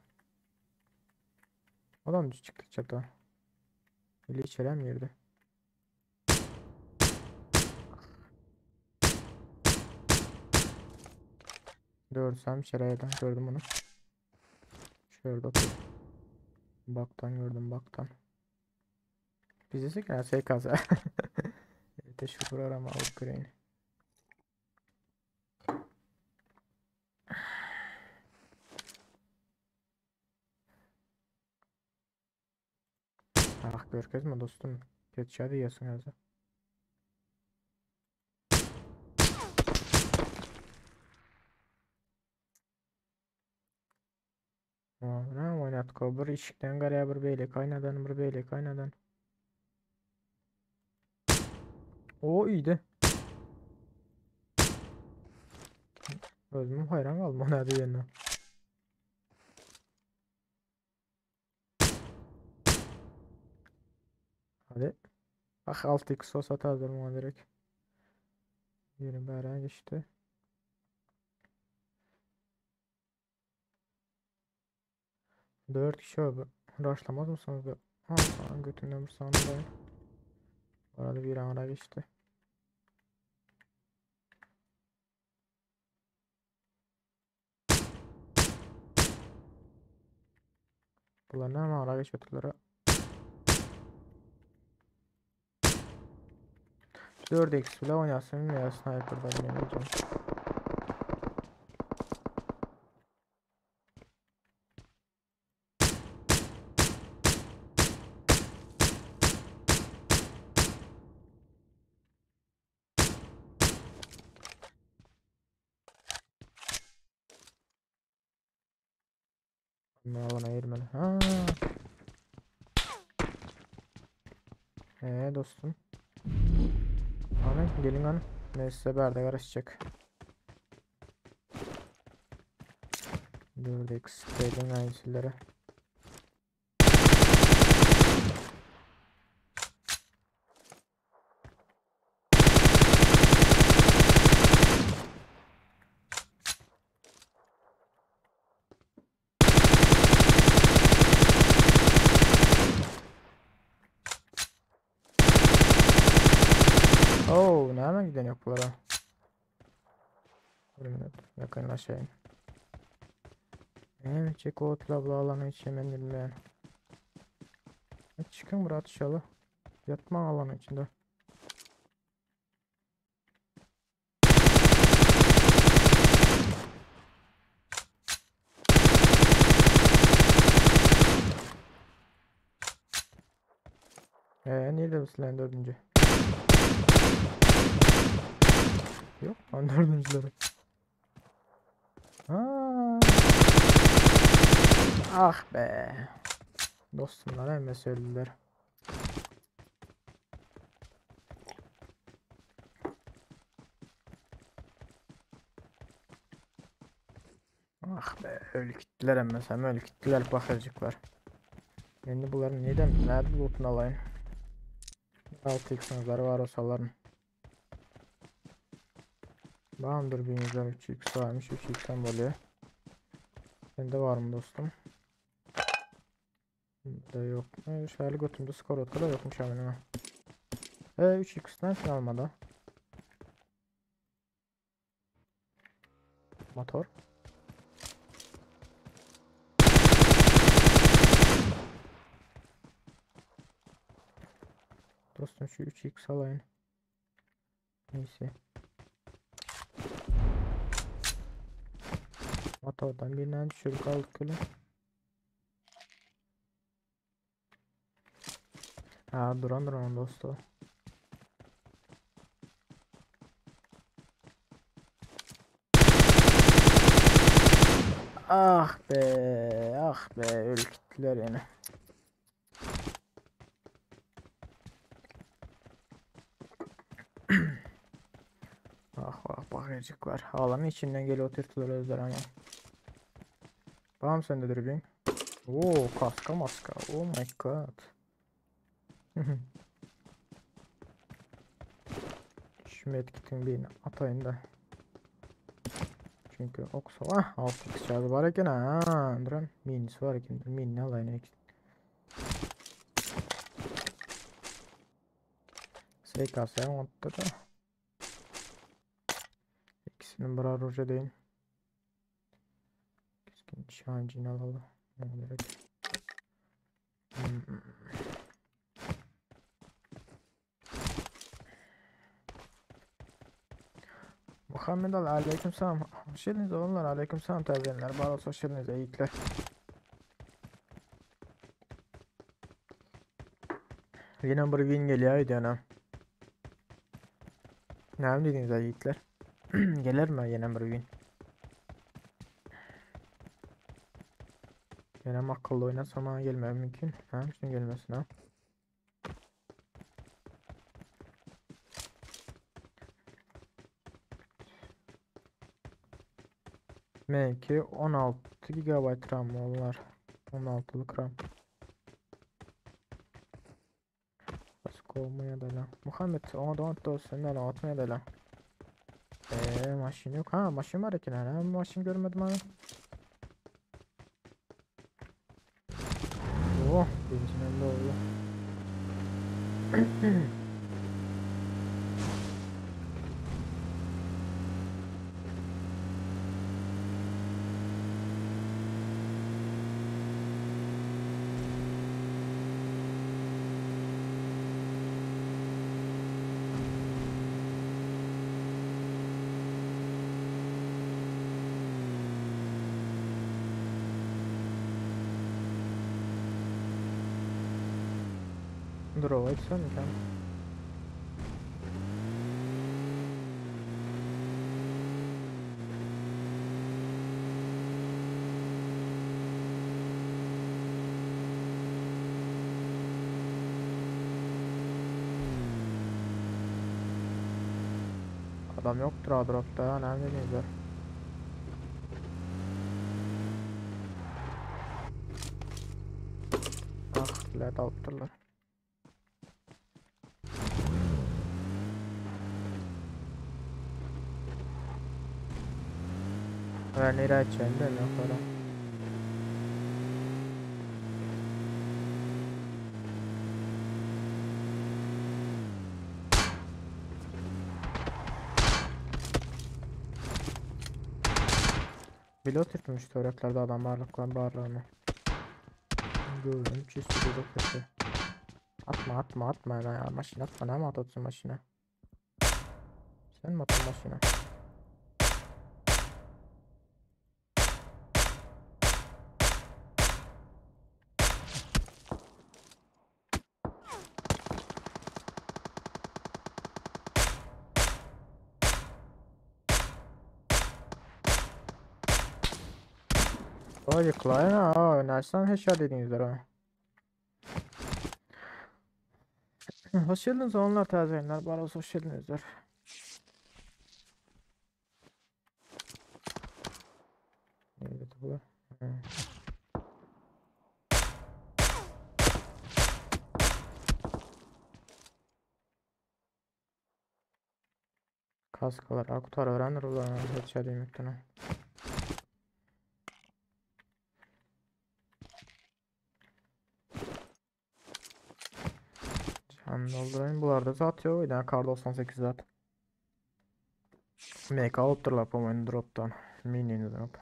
[SPEAKER 3] Adam düz çıktı çatağa. Eli içeri mi girdi? Görsem şerayeden gördüm onu. Şurada otur. Baktan gördüm baktan. Bizi gel SKS. Teşekkür arama Ukrayna. Ah görkez mi dostum? Geç hadi yasın yazı. Ne oynattık o bir işikten garaya bir beyle kaynadan bir beyle kaynadan. O iyiydi. Özümü hayran kaldım ona hadi yerine. Hadi. Bak 6x olsa atardım ona direkt. Yeni beraber geçti. Dört kişi abi. Rushlamaz mısınız da? Ha, sana götünden bir sanırım. Bu arada bir ara geçti. Bunlar ne ama ara geçiyorlar ha. 4x bile oynasın ya sniper'dan yeneceğim. Bunlar bana ayırmalı. Ha. Dostum. Hanım gelin hanım. Neyse berde karışacak. 4x dedim aynısıları. Oo, nereden giden yok bunlara? Yakınlaşayım. Evet, çek o tlabla alanı hiç hemen bilmeyen. Çıkın buraya atışalı. Yatma alanı içinde. Nerede bu silahın dördüncü? Yok lan dördüncüleri. Aa. Ah be. Dostumlar hemen söylediler. Ah be öyle gittiler hemen sen öyle gittiler bakırcıklar. Şimdi bunların nerede loot'unu alayım? 6x'ınızları var olsaların. Bağımdır 1113x varmış 3x'den oluyor. Sende var mı dostum? Da yok. Şöyle götümde skor otu da yokmuş hemen hemen. 3x'ten şey almadı. Motor. Dostum şu 3x alayım. Neyse. Motordan birinden düşürdük aldık öyle. Ha duran dostu. Ah be öyle gittiler yani. Bakıcıklar. Alanın içinden geliyor oturtular özler ama. Tamam sen de dürbün. Oo kaska maska. Oh my god. Şu medkitin birini atayım da. Çünkü oksa var. 6x cihazı var iken ha. Duran minisi var iken. Minini alayım eksik. SKS'ye montta da. İkisinin birer roja değil. Keskin nişancını alalım. Evet. Muhammed Ali aleyküm selam. Hoş geldiniz oğlumlar. Aleyküm selam terbiyenler. Bağlı hoş geldiniz eğitler. Yine bir win geliyor videona. Ne mi dediniz eğitler? Gelir mi yine bir win? Yine akıllı oynasam bana gelmem mümkün. Ha, şimdi gelmesin ha. M2 16 GB RAM onlar. 16'lık RAM. Kovmaya da lan. Muhammed ona da olsun lan atmaya da lan. Maşin yok. Ha maşin var ki lan. Maşin görmedim abi. Oh benzin elde oldu. Dur o açsana sen. Adam yoktur adropta. Nerede neydi? Ah led alttırlar. Ben nereye açacağım değil mi? Yukarı. Pilot etmiş töreklerde adam varlıklar bağırlarını. Gördüm çizgi de kötü. Atma ya maşine atma ne mi atıyorsun maşine? Sen mi atın maşine? O yıklayın ha oynarsan heşer dediğinizler ha. Hoş geldiniz onlar taze yayınlar. Bana hoş geldinizler. Neydi bu? Kaskalar akutar öğrenir ulan heşer yemekten. Can doldurayım. Bu arada zaten o yüzden kar 98 zaten. MK alıptırlar bu oyunu drop'tan. Mini drop.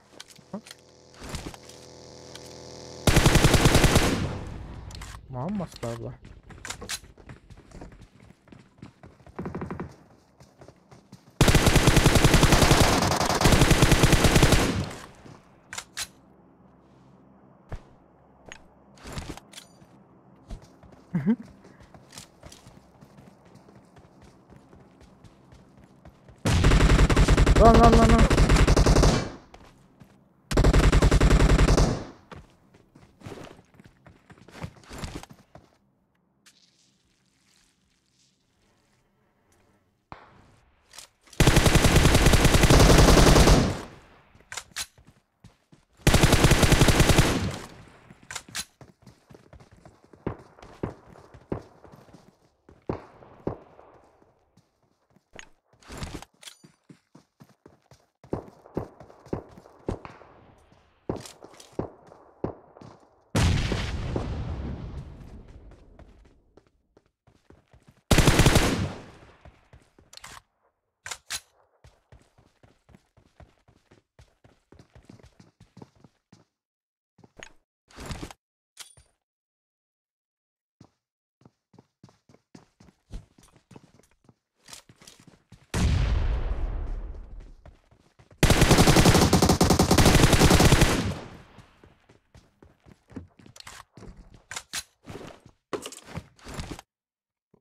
[SPEAKER 3] Muhammaslarla. Lan.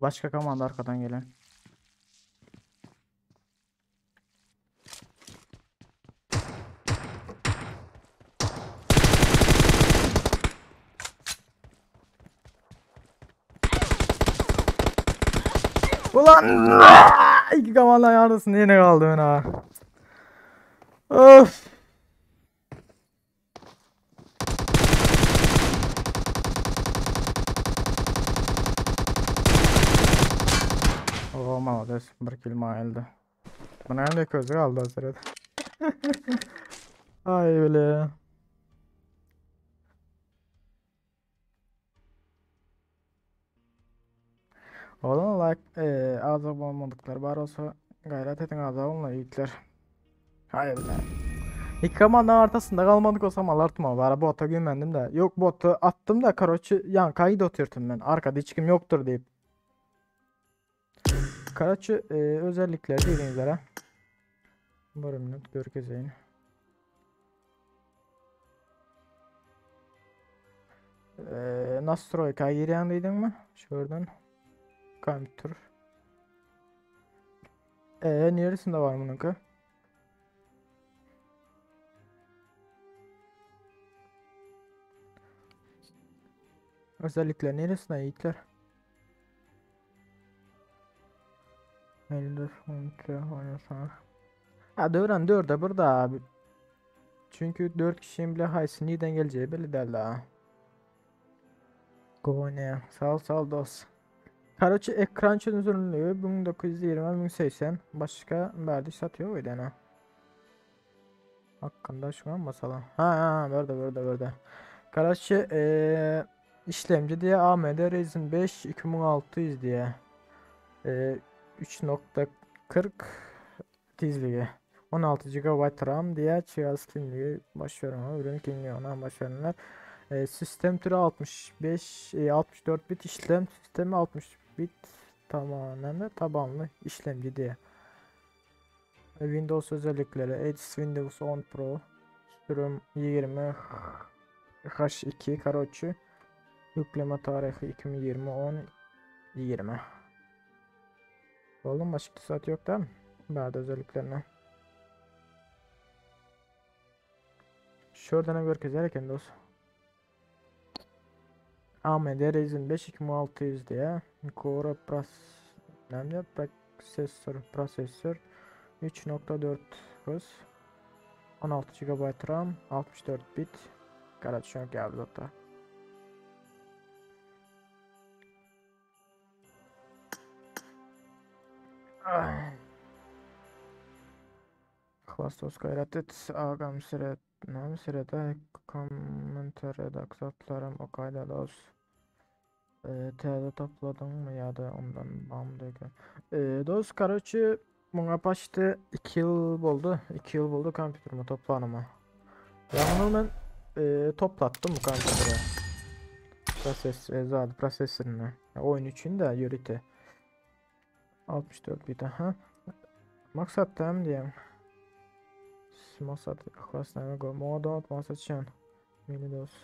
[SPEAKER 3] Başka komanda arkadan gelen. Ulan! İki komanda yarısında yine kaldı ben ha. Of! Moldes 1 kill mayıldı. Buna ne közü kaldı o sırada. Ay öyle. Oğlum like azab olmadıkları var olsa gayret edin azab olma yiğitler. Hayır be. İki komandanın ortasında kalmadık olsam alartma var bota güvendim de. Yok botu attım da karoçu yan kaydı oturttum ben. Arkada hiç kim yoktur deyip. Karoçu özellikleri dediğiniz üzere. Bölümünü görkezeyim. Nastroyka girýändiýdiň mi? Şuradan. Kompüter. Neresinde var bununki? Özellikler neresine yiğitler? Elinde fonte oynasana. Ha dören 4'e burada abi. Çünkü 4 kişinin bile haysi neden geleceği belli değil daha. Gonya. Sağ ol dost. Karoçi ekran çözünürlüğü 1920-1080 başka verdi satıyor muydu yani? Hakkında şu an masala. Ha burada. Karoçi işlemci diye AMD Ryzen 5 2600 diye 3.40 tizliği 16 GB RAM diye cihaz kimliği başlıyorum ürün kimliği ona başlarlar. Sistem türü 64 bit işlem sistemi 60 bit tamamen de tabanlı işlemci diye. Windows özellikleri Edge Windows 10 Pro sürüm 20 H2 karoçu yükleme tarihi 2020 10 20. Oğlum başka saat yok değil mi? Bazı özelliklerine. Şuradan görkezerken dost. AMD Ryzen 5 2600 diye Core prosesör 3.4 hız 16 GB RAM 64 bit karat şu an geldi hatta. Хвастос gayret agam siret nam sirete komentar redaksatlarım o kayda dost. Teyze topladın mı ya da ondan bağımdayken. Dost karoçu buna başta 2 yıl oldu. 2 yıl oldu kompüterimi toplanıma. Yani ben toplattım bu kompüteri. Prosesörünü. Oyun için de Unity. 64 bit aha. Maksat tam diyeyim. Maksat klaslarına go. Moda maksat şan. Mini dost.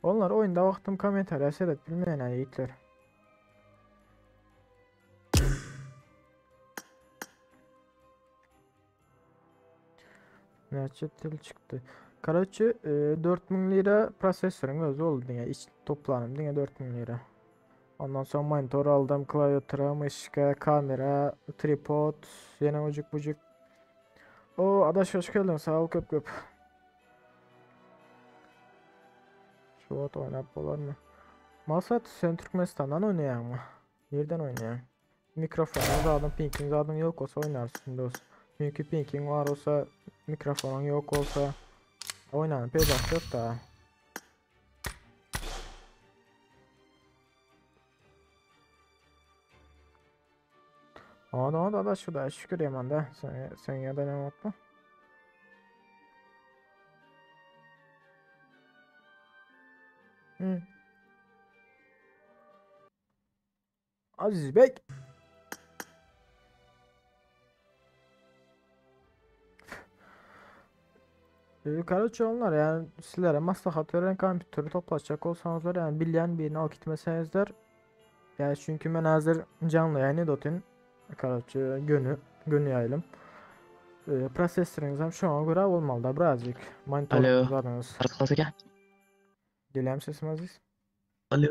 [SPEAKER 3] Onlar oyunda vaxtım komentar seyret bilmeyen yiğitler. Neçe tel çıktı. Karaçı 4000 lira prosesörün özü oldu diye iç toplanım diye 4000 lira. Ondan sonra monitor aldım, klavyatüre, mışka, kamera, tripod, yine ucuk bucuk. O adaş hoş geldin sağ ol köp. Şu ot oynap olar mı? Maksat sen Türkmenistan'dan oynayan mı? Yerden oynayan. Mikrofonu zaten pinkin zaten yok olsa oynarsın dost. Çünkü pinkin var olsa mikrofonun yok olsa oynanın peydah yok da. Ona da şurada şükür yaman da sen ya da ne mutlu. Aziz Bey. Karaçı onlar yani sizlere maslahat veren kompütörü toplayacak olsanızlar yani bilen birini al gitmesenizler yani çünkü ben hazır canlı yayını dotin karaçı günü yayılım prosesörünüzden şu an göre olmalı da birazcık monitörünüz adınız geliyorum sesim Aziz.
[SPEAKER 7] Alo.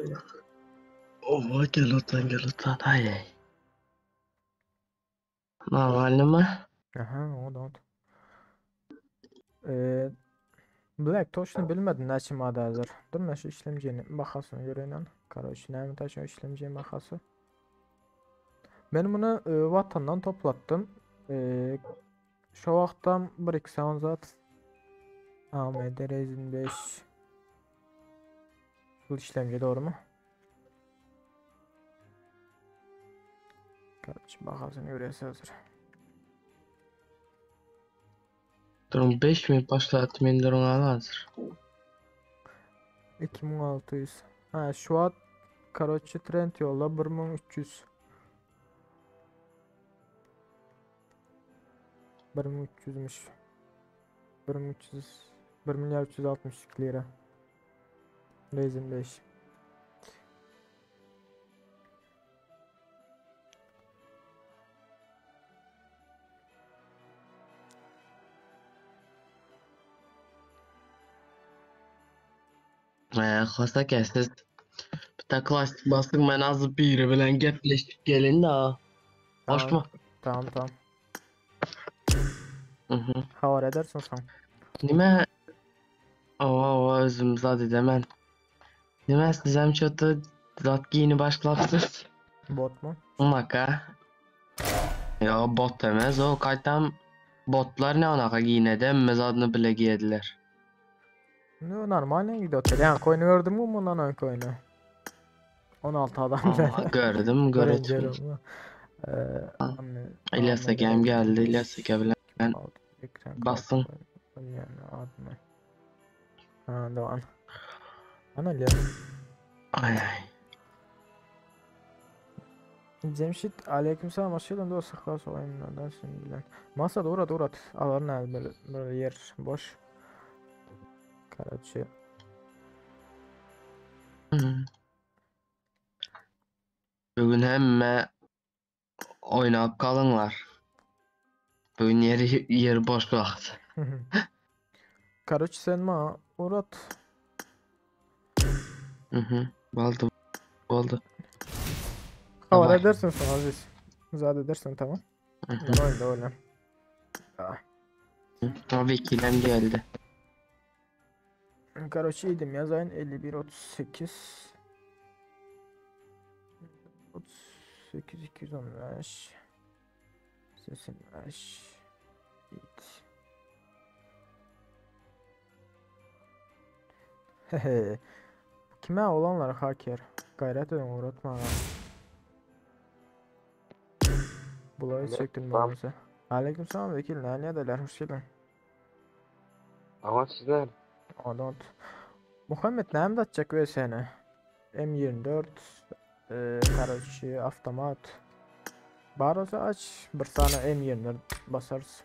[SPEAKER 7] Oh gel lütfen hayır. Normal mi?
[SPEAKER 3] Aha o da. Black Touch'unu bilmedin neçim adı hazır. Dur ben şu işlemcinin bakasını göreyim. Karaçı neymi taşıyor işlemcinin bakası. Ben bunu vatandan toplattım. Şu vaktan 1-2 saniye zat. AMD Ryzen 5 bu işlemci doğru mu? Kardeşim bakarsın göresi hazır.
[SPEAKER 7] Durum 5 mi başlattım indirim hazır.
[SPEAKER 3] 2600. Ha şu an Karoçi trend yolla 1300. 1300'müş. 1300 1 milyar 362 lira. Ryzen 5.
[SPEAKER 7] Xo'sa siz bitta klasik bastık men azı biri bilen gepleşip gelin de. Hoş mu?
[SPEAKER 3] Tamam tamam.
[SPEAKER 7] Hı.
[SPEAKER 3] Havar edersin sen.
[SPEAKER 7] Nime? Oo özüm zat edemen. Nime siz hem çatı zat giyini başlattınız.
[SPEAKER 3] Bot mu?
[SPEAKER 7] Maka. Ya bot demez o kaytam botlar ne onaka giyinede emmez adını bile giyediler.
[SPEAKER 3] Ne normal ne gidiyor? Yani coin'i gördün mü bundan ön coin'i? 16 adam
[SPEAKER 7] Aa, gördüm gördüm. İlyas Ekem geldi. İlyas Ekem ben bastım.
[SPEAKER 3] Yani adını. Ha Doğan. Ana ya.
[SPEAKER 7] Ay.
[SPEAKER 3] Cemşit aleykümselam hoş geldin dostlar klas oyunlardan şimdiden. Masa doğru doğru at. Alan ne böyle yer boş. Karaçı.
[SPEAKER 7] Bugün hemme oynayıp kalınlar. Bugün yeri boş vakt.
[SPEAKER 3] Karaçı sen ma uğrat.
[SPEAKER 7] Oldu.
[SPEAKER 3] Havar
[SPEAKER 7] Tamam.
[SPEAKER 3] edersin sen Aziz. Müsaade edersen tamam. Ben oyunda oynayayım.
[SPEAKER 7] O vekilem geldi.
[SPEAKER 3] Karaçı yedim yaz ayın 51 38 38 215 85 Hehe. Kime olanlar hacker? Gayret edin uğratma lan. Bulayı çektim ben size. Aleykümselam vekil ne neredeler hoş geldin.
[SPEAKER 8] Ama sizler
[SPEAKER 3] Adam. Muhammed ne atacak ve seni? M24 Karaçı avtomat. Baroz'u aç bir tane M24 basarız.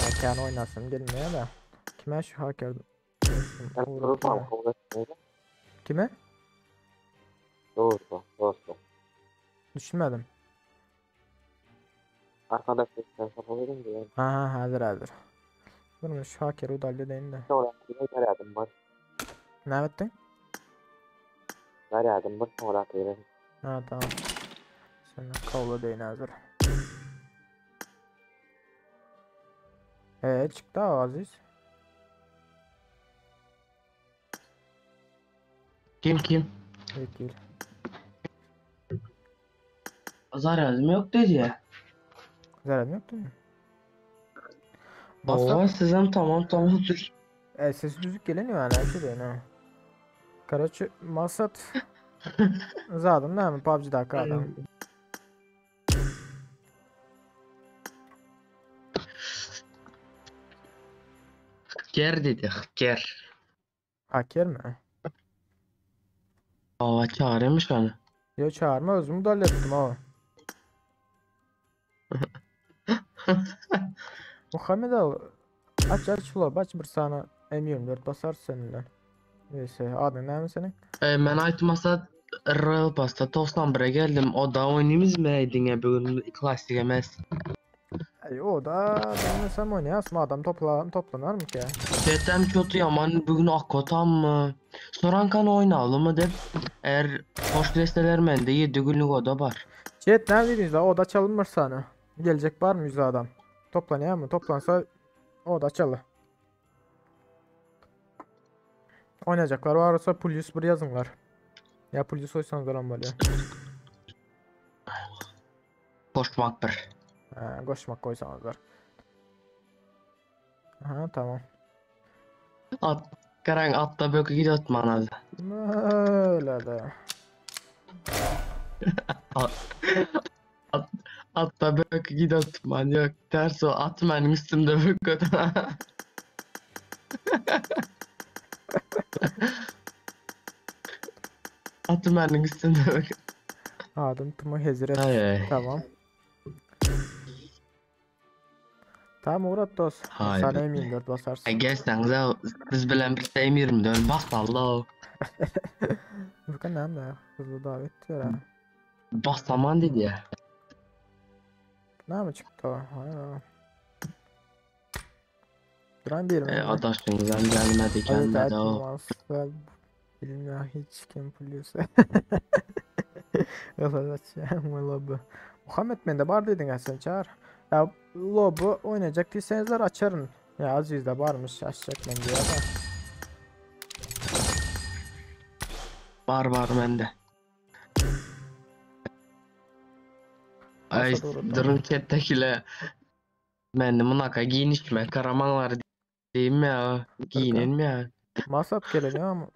[SPEAKER 3] Hakan oynasın gelmeye de. Kime şu hacker?
[SPEAKER 8] ben sorulmam kabul etmeyelim.
[SPEAKER 3] Kime?
[SPEAKER 8] Doğru.
[SPEAKER 3] Düşünmedim.
[SPEAKER 8] Arkadaşlar sen kabul edin diye.
[SPEAKER 3] Ha hazır. Bunun şu hacker udalya deyin de.
[SPEAKER 8] Sonra verdim var.
[SPEAKER 3] Ne yaptın?
[SPEAKER 8] Verdim var sonra verin.
[SPEAKER 3] Ha tamam. Sen kavla deyin hazır. Çıktı Aziz.
[SPEAKER 7] Kim?
[SPEAKER 3] Vekil.
[SPEAKER 7] Azar yazım yok dedi ya.
[SPEAKER 3] Zarar yoktu mu?
[SPEAKER 7] Oo sizin tamam dur.
[SPEAKER 3] Sesi düzük geleniyor yani her şey değil ha. Karaçı Masat. Zaten değil mi? PUBG'daki adam.
[SPEAKER 7] Ger dedi ger.
[SPEAKER 3] Hacker mi?
[SPEAKER 7] Aa çağırmış onu.
[SPEAKER 3] Yo çağırma özümü müdahale ettim ama. Muhammed al. Aç ula aç bir sana M24 basar seninle. Neyse adın ne mi senin?
[SPEAKER 7] Men aytmasa Royal Pass'ta 91'e geldim. O da oynayımız mı edin bugün klasik emez.
[SPEAKER 3] O da ben sen oynayasın adam toplanar mı ki ya?
[SPEAKER 7] Detem kötü yaman bugün akkotam mı? Sorankan oynayalım mı dep. Eğer hoş desteler mende 7 günlük oda var.
[SPEAKER 3] Jet neredeydiniz la? O da çalınmış sana. Gelecek var mı yüzü adam? Toplanıyor mu? Toplansa o da çalı. Oynayacaklar varsa Pulius bir yazın var. Ya Pulius oysanız falan böyle.
[SPEAKER 7] Koşmak bir.
[SPEAKER 3] Koşmak koysanız var. Ha tamam.
[SPEAKER 7] At. Karan atta bökü gidiyor manada.
[SPEAKER 3] Öyle de.
[SPEAKER 7] At, atta bökü gidiyor man yok. Ters o at benim üstümde bökü. At benim üstümde bökü.
[SPEAKER 3] Adım Timo Hezret.
[SPEAKER 7] Ay.
[SPEAKER 3] Tamam. Tamam Murat dost.
[SPEAKER 7] Haydi.
[SPEAKER 3] Sana emin 4 basarsın.
[SPEAKER 7] Gelsen de siz bilen bir şeyim 24 bas Allah.
[SPEAKER 3] Furkan nem de hızlı davet diyor ha.
[SPEAKER 7] Bas zaman dedi ya.
[SPEAKER 3] Ne mi çıktı o? Hayır. Duran bir mi?
[SPEAKER 7] Adaşınızdan gelmedi gelmedi o.
[SPEAKER 3] Bilmiyorum hiç kim biliyorsa. Kısaca lobu. Muhammed ben de var dedin ya sen çağır. Ya lobu oynayacak değilseniz açarım. Ya Aziz de varmış açacak ben diye de.
[SPEAKER 7] Var bende. Ay
[SPEAKER 3] Masa doğru,
[SPEAKER 7] durum chat'tekile. Ben de bunaka giyinişme karamanlar diyeyim mi ya? Giyinin mi ya?
[SPEAKER 3] Masat geliyor ama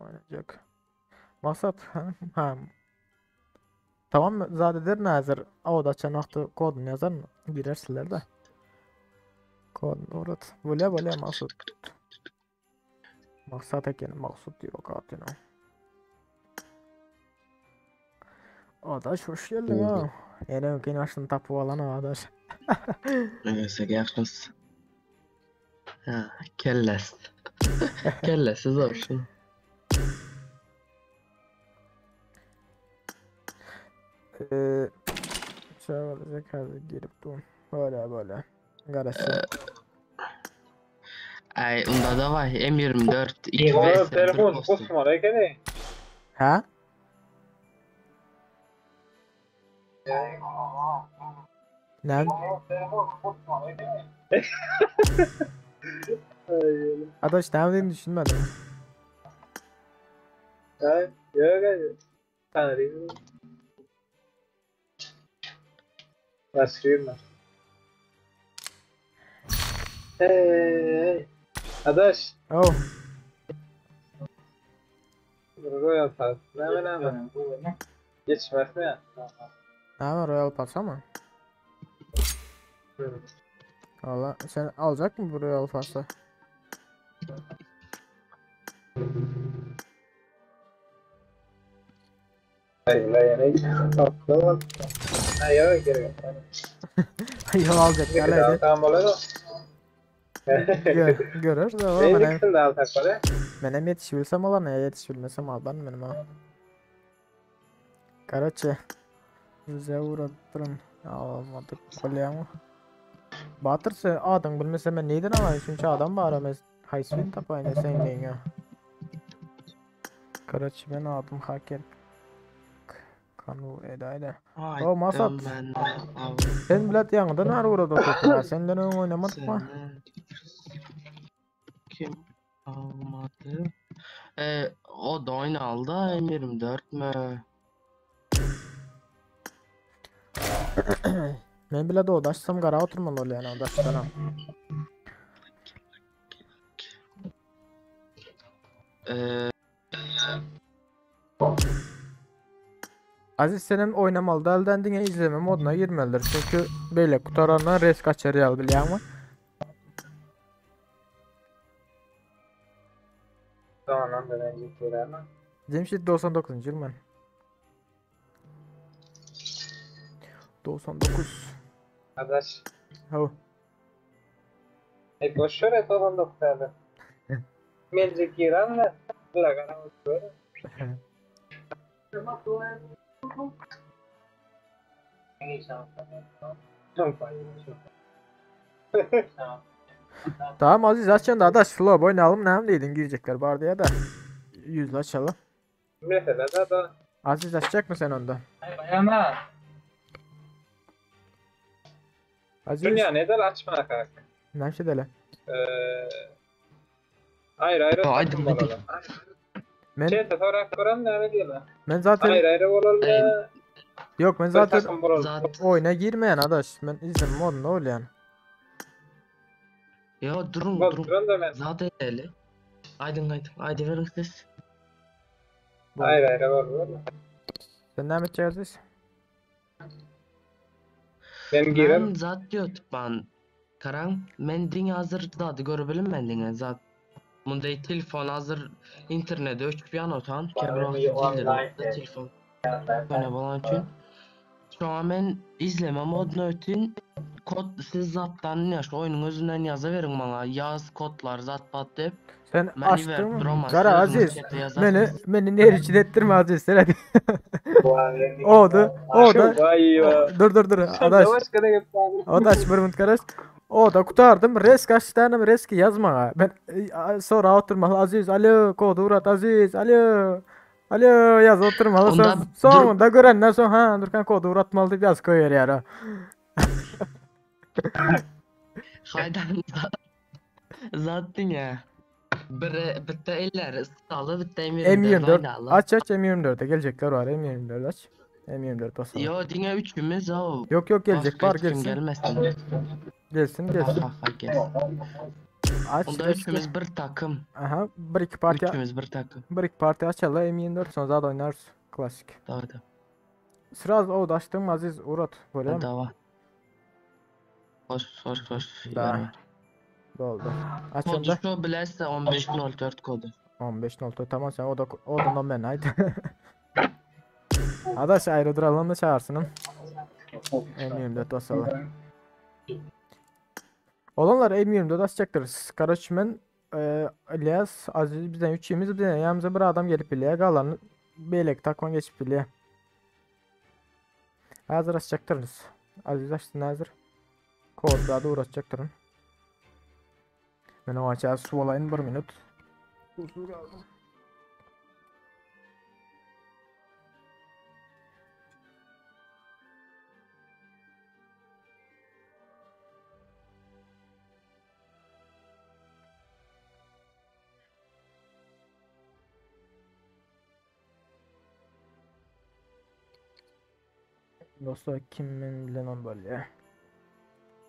[SPEAKER 3] oynayacak. Masat ha. Tamam mı? Zaten nazır. O da çanaktı kodunu yazar mı? Girersiler de. Kodunu uğrat. Böyle Masut. Maksat ekeni Maksut diyor katına. Adaş hoş geldin ha. Yine mümkün yaşını tapı olan adaş.
[SPEAKER 7] Neyse gelsin. Ha kelles. Kellesi zor şu.
[SPEAKER 3] Şey olacak hadi girip dur. Böyle. Garası.
[SPEAKER 7] Ay onda da var M24 2
[SPEAKER 9] Igual
[SPEAKER 7] vs
[SPEAKER 9] telefon kusma rekene.
[SPEAKER 3] Ha? Ne? Adaş ne yaptığını düşünmedim.
[SPEAKER 9] Ha, yok. Tanrım. Başlıyorum ben. Hey. Adaş.
[SPEAKER 3] Oh.
[SPEAKER 9] Royal Pass. Ne? Geçmez mi ya?
[SPEAKER 3] Ne var Royal Pass ama? Valla sen alacak mı bu Royal Pass'ı?
[SPEAKER 9] Hayır, yani tatlı. Ha, yok gerek.
[SPEAKER 3] Yok alacak gel hadi.
[SPEAKER 9] Tamam bolado.
[SPEAKER 3] Görür de o
[SPEAKER 9] Ne
[SPEAKER 3] benim.
[SPEAKER 9] diksin de alsak para?
[SPEAKER 3] Benim yetişebilsem olur ne yetişebilmesem al benim ha. Karaçı. Bize uğrattırım. Almadık kolyamı. Batırsa adam bilmesem ben neyden ama çünkü adam var ama haysvin tapayına sen deyin ya. Karaçı ben aldım haker. Kanu edayla. O Masat. Sen bilet yanında var orada topla. Senden ön oynamadık mı?
[SPEAKER 7] Kim almadı? O da oyun aldı M24 mü?
[SPEAKER 3] Ben bile de odaşsam gara oturmalı oluyor yani odaşlara. Aziz senin oynamalı da elden dine izleme moduna girmelidir. Çünkü böyle kutaranlar res kaçar yal biliyor musun?
[SPEAKER 9] Tamam ben gidiyorum.
[SPEAKER 3] Cemşit 99. yıl ben. 99.
[SPEAKER 9] Adaş.
[SPEAKER 3] Oh.
[SPEAKER 9] Boş ver et olan doktorda. Mezci giren ne? Lagana otur.
[SPEAKER 3] Tamam Aziz açın da adaş slow oynayalım ne hem değildin girecekler barda ya da. Yüzle açalım.
[SPEAKER 9] Mesela da
[SPEAKER 3] Aziz açacak mı sen onda?
[SPEAKER 9] Ayağına.
[SPEAKER 3] Aziz.
[SPEAKER 9] Dünya neden açma kanka?
[SPEAKER 3] Ne şey dele.
[SPEAKER 9] Hayır.
[SPEAKER 7] Haydi.
[SPEAKER 3] Ben,
[SPEAKER 9] Şey de sonra kuran ne diyorlar?
[SPEAKER 3] ben zaten
[SPEAKER 9] Hayır olalım.
[SPEAKER 3] Yok ben
[SPEAKER 9] Bir
[SPEAKER 3] zaten
[SPEAKER 9] takım vuralım.
[SPEAKER 7] Zat.
[SPEAKER 3] oyuna girmeyen adaş. Ben izin modunda oynayan.
[SPEAKER 7] Yo durun
[SPEAKER 9] Bak
[SPEAKER 7] durun.
[SPEAKER 9] duran da ben.
[SPEAKER 7] Zat eli. Aydın aydın. Aydın verin siz.
[SPEAKER 9] Hayır hayır var.
[SPEAKER 3] Sen ne yapacağız?
[SPEAKER 9] Ben
[SPEAKER 7] Ben
[SPEAKER 9] girem.
[SPEAKER 7] zat diyor ben. Karan men din hazır zatı görebilim ben dine zat. Munday telefon hazır internete öçüp yan otan. Kebroğlu dildir. Telefon. Öne bolan için. Şu an ben izleme moduna ötün. Kod siz zattan ne oyunun özünden yazıverin bana. Yaz kodlar zat pat dep.
[SPEAKER 3] Sen
[SPEAKER 7] Məni
[SPEAKER 3] açtın
[SPEAKER 7] ver,
[SPEAKER 3] mı?
[SPEAKER 7] duramaz.
[SPEAKER 3] Kara
[SPEAKER 7] Sözünü
[SPEAKER 3] Aziz.
[SPEAKER 7] chat'e yazarsınız.
[SPEAKER 3] Beni neriçin ettirme Aziz. Sen hadi. O da.
[SPEAKER 9] Vay ya.
[SPEAKER 3] Dur adaş.
[SPEAKER 9] Başka ne yaptın?
[SPEAKER 3] Adaş bir minut karış. O da kurtardım. Resk kaç tane reski yazma. Ben sonra oturma Aziz. Alo kodu uğrat Aziz. Alo. Alo yaz oturma.
[SPEAKER 7] Onda
[SPEAKER 3] Sonunda görenler son ha Durkan kodu uğratmalı deyip yaz koyuyor ya.
[SPEAKER 7] Haydan zaten ya. Bitti eller ıstalı bitti
[SPEAKER 3] M24 aç M24'e gelecekler var M24 aç. M24 basalım.
[SPEAKER 7] Yo dine üçümüz o.
[SPEAKER 3] Yok gelecek
[SPEAKER 7] Başka
[SPEAKER 3] var
[SPEAKER 7] hiç kim
[SPEAKER 3] gelsin.
[SPEAKER 7] gelmesin.
[SPEAKER 3] Gelsin.
[SPEAKER 7] Ha gelsin.
[SPEAKER 3] Aç
[SPEAKER 7] Onda
[SPEAKER 3] reski.
[SPEAKER 7] üçümüz bir takım.
[SPEAKER 3] Aha bir iki parti.
[SPEAKER 7] Üçümüz bir takım.
[SPEAKER 3] Bir iki parti açalım M24 sonra zaten oynarız. Klasik.
[SPEAKER 7] Doğru.
[SPEAKER 3] Sıraz o da açtım Aziz Uğrat. Böyle mi?
[SPEAKER 7] Dava. Hoş.
[SPEAKER 3] Da. Doldu. Aç
[SPEAKER 7] Kodu
[SPEAKER 3] onda.
[SPEAKER 7] şu bilirse 1504 kodu.
[SPEAKER 3] 15.0 tamam sen odan ben haydi. Adaş ayrı duralım da çağırsın. M24 basalım. Olanlar M24 açacaktır. Karaçmen İlyas Aziz bizden üçümüz bizden yanımıza bir adam gelip bile kalanı belek takma geçip bile. Hazır açacaktırız. Aziz açtın hazır. Kodla da uğraşacaktırın. Ben o açığa su olayın 1 minut. Su kaldı. Dostlar kimin bilen böyle.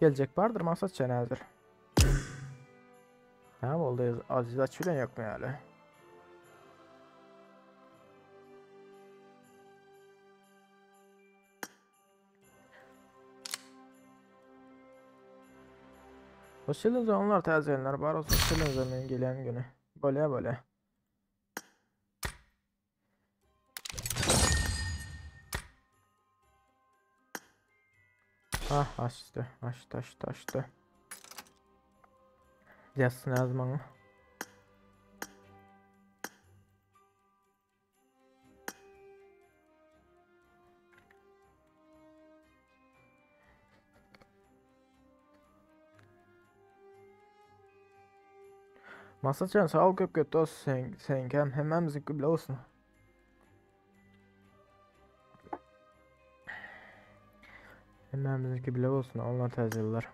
[SPEAKER 3] Gelecek vardır masa çenedir. Ne oldu Aziz açılan yok mu yani? Sosyal zamanlar tazelenler var o sosyal zamanın gelen günü. Böyle. Ah açtı. Yazsın yazmanı. Masacan sağ ol köpköt olsun sen hemen müzik bile olsun. Hemen müzik bile olsun Allah tazeler.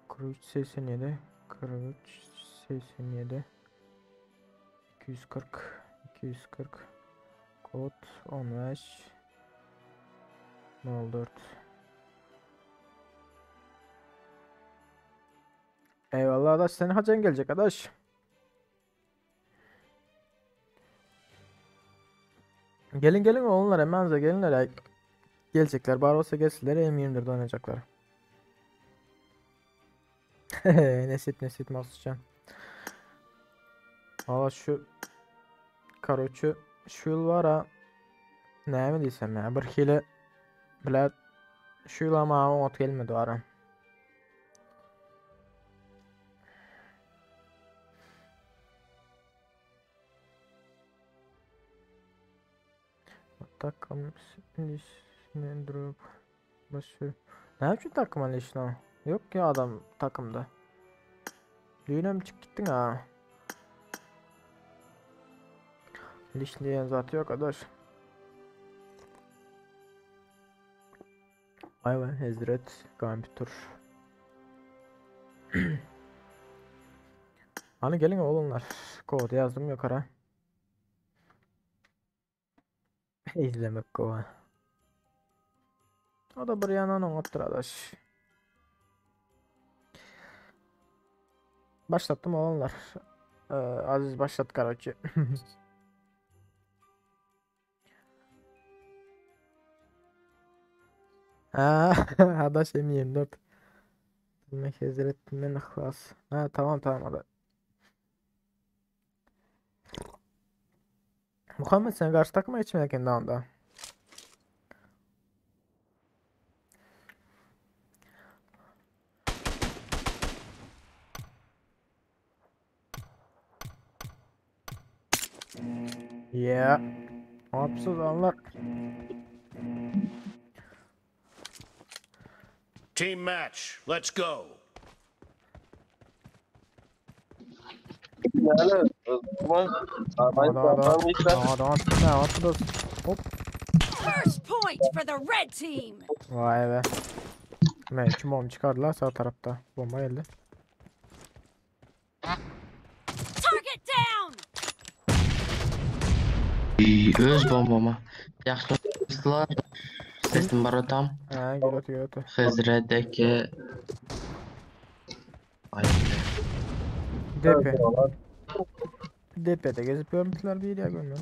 [SPEAKER 3] Kırıç 87 240 kod 15 04 Eyvallah adaş senin hacen gelecek adaş. Gelin oğlunlar hemen de gelinler gelecekler Barbaros'a gelsinler M24'de oynayacaklar. Nesit Mascan. Valla şu karoçu şu yıl var ha. Ne mi desem ya bir hile bile şu yıl ama ot gelmedi ara. Takım listesine drop başı. Ne yapıyorsun takım listesine? Yok ya adam takımda. Düğüne mi çık gittin ha? Listeye zaten yok arkadaş. Vay Hazret Computer. Hani gelin oğlumlar. Kodu yazdım yukarı. İzlemek kova. O da bir yandan otur adaş. Başlattım oğlumlar. Aziz başlat karaoke. Adaş M24. Bilmek ezrettiğinden ihlas. Ha tamam hadi. Muhammed sen karşı takıma geçmeyken daha onda. Yeah. Hapsız anlar.
[SPEAKER 5] Team match. Let's go.
[SPEAKER 3] Hadi. Hop.
[SPEAKER 6] First point for the red team.
[SPEAKER 3] Vay be. Kim bomba çıkardılar sağ tarafta. Bomba geldi.
[SPEAKER 6] Target down.
[SPEAKER 7] Öz bombama. Yaxşılar. Sesim var atam.
[SPEAKER 3] Ha geliyor.
[SPEAKER 7] Hızredeki.
[SPEAKER 3] DP. DP'de gezip görmüşler bir ya gönlüm.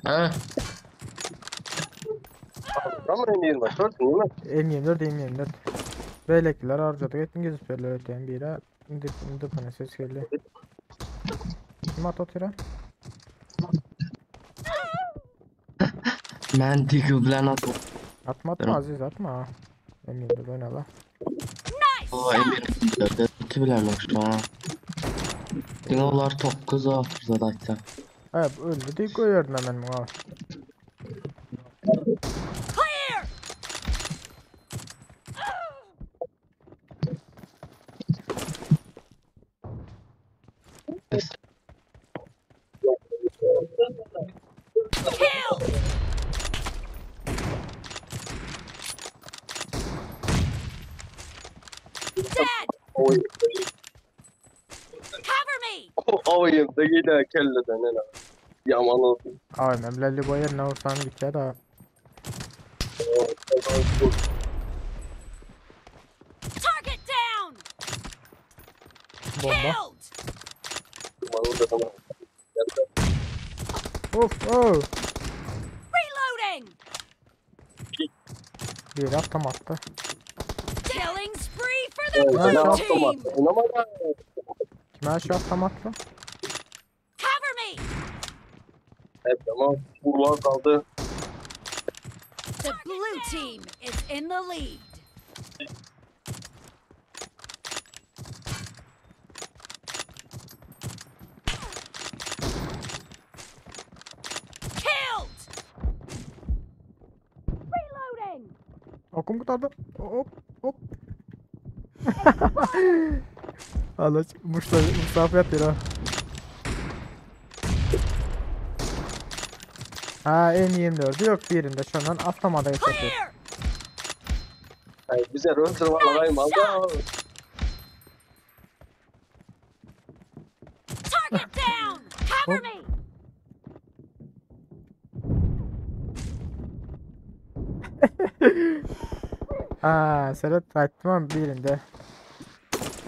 [SPEAKER 7] Ha.
[SPEAKER 3] M24. Belekliler harcadık ettim gezip böyle öteyen bir yere. İndip hani ses geldi. Kim atıyor?
[SPEAKER 7] Ben Diggle bilen atım.
[SPEAKER 3] Atma Aziz atma. M24 oyna la.
[SPEAKER 7] O M24'de bilenmiş şu an. Dingolar 9 hafızada açsa.
[SPEAKER 3] Evet öldü diye koyuyordum hemen buna.
[SPEAKER 6] Clear. Kill. Dead. Cover me.
[SPEAKER 10] Oyunda gider kelleden hele. Yaman olsun.
[SPEAKER 3] Abi memlelli koyar ne olsan git ya da.
[SPEAKER 6] Target down.
[SPEAKER 3] Bomba.
[SPEAKER 6] Killed.
[SPEAKER 3] Of.
[SPEAKER 6] Reloading.
[SPEAKER 3] Bir attım attı.
[SPEAKER 6] Killing spree for the blue team.
[SPEAKER 3] Kime aşağı attım attı?
[SPEAKER 6] Cover me.
[SPEAKER 10] Evet tamam. Kurban kaldı.
[SPEAKER 6] The blue team is in the lead. Killed. Reloading.
[SPEAKER 3] Okum kurtardı. Hop. Allah Mustafa yatıyor ha. Ha M24 yok birinde şu an atlamada yapıyor.
[SPEAKER 6] Clear.
[SPEAKER 10] Yani bize röntgen alayım ama.
[SPEAKER 6] Target down. Cover me.
[SPEAKER 3] Ha Serhat Taktman birinde.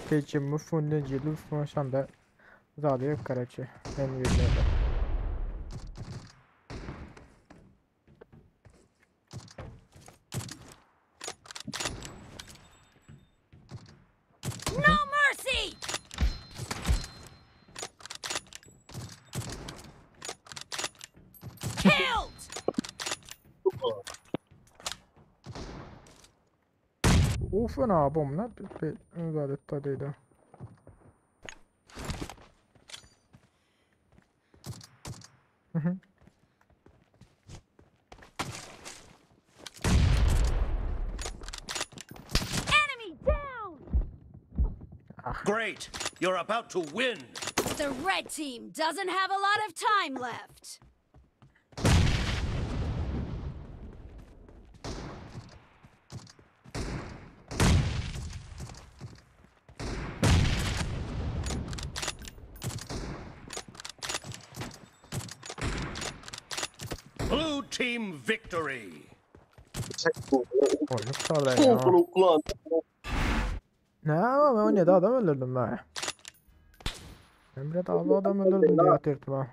[SPEAKER 3] Keçim mi funduncu lütfen şu anda zaten yok Karaçi. M24'de.
[SPEAKER 6] No mercy. Killed.
[SPEAKER 3] Fena bomba ibadet tadıydı.
[SPEAKER 6] Enemy down.
[SPEAKER 5] Great. You're about to win.
[SPEAKER 6] The red team doesn't have a lot of time left.
[SPEAKER 5] team victory.
[SPEAKER 3] Oyunu tutarlar ya.
[SPEAKER 10] Ulan.
[SPEAKER 3] Ne ama ben 17 adam öldürdüm be. Ben biraz az adam öldürdüm diye atırdım ha.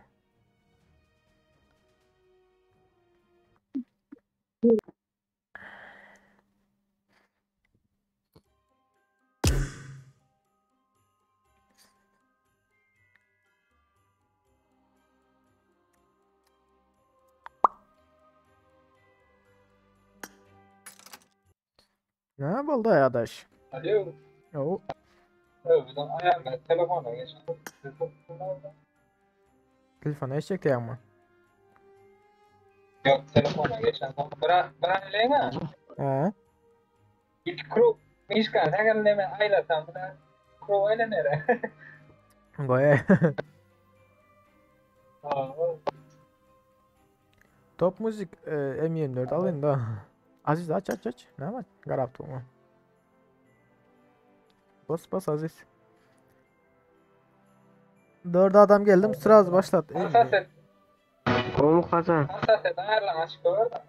[SPEAKER 3] Ne oldu ya adaş?
[SPEAKER 9] Alo.
[SPEAKER 3] Yo,
[SPEAKER 9] Bizden ayağımda telefona geçen.
[SPEAKER 3] telefona eşek diye ama.
[SPEAKER 9] Yok telefona geçen. Bırak leme.
[SPEAKER 3] He.
[SPEAKER 9] Git kuru. Mişkan sen leme aylasam bırak. Kuru ayla nere?
[SPEAKER 3] Goya. Top müzik M24 alayım da. Aziz aç. Ne var? Garap mı? Bas Aziz. 4 adam geldim. Sıra başlat.
[SPEAKER 9] Hassasiyet.
[SPEAKER 8] Komuk Hasan.
[SPEAKER 9] Hassasiyet ayarlan açık olur da.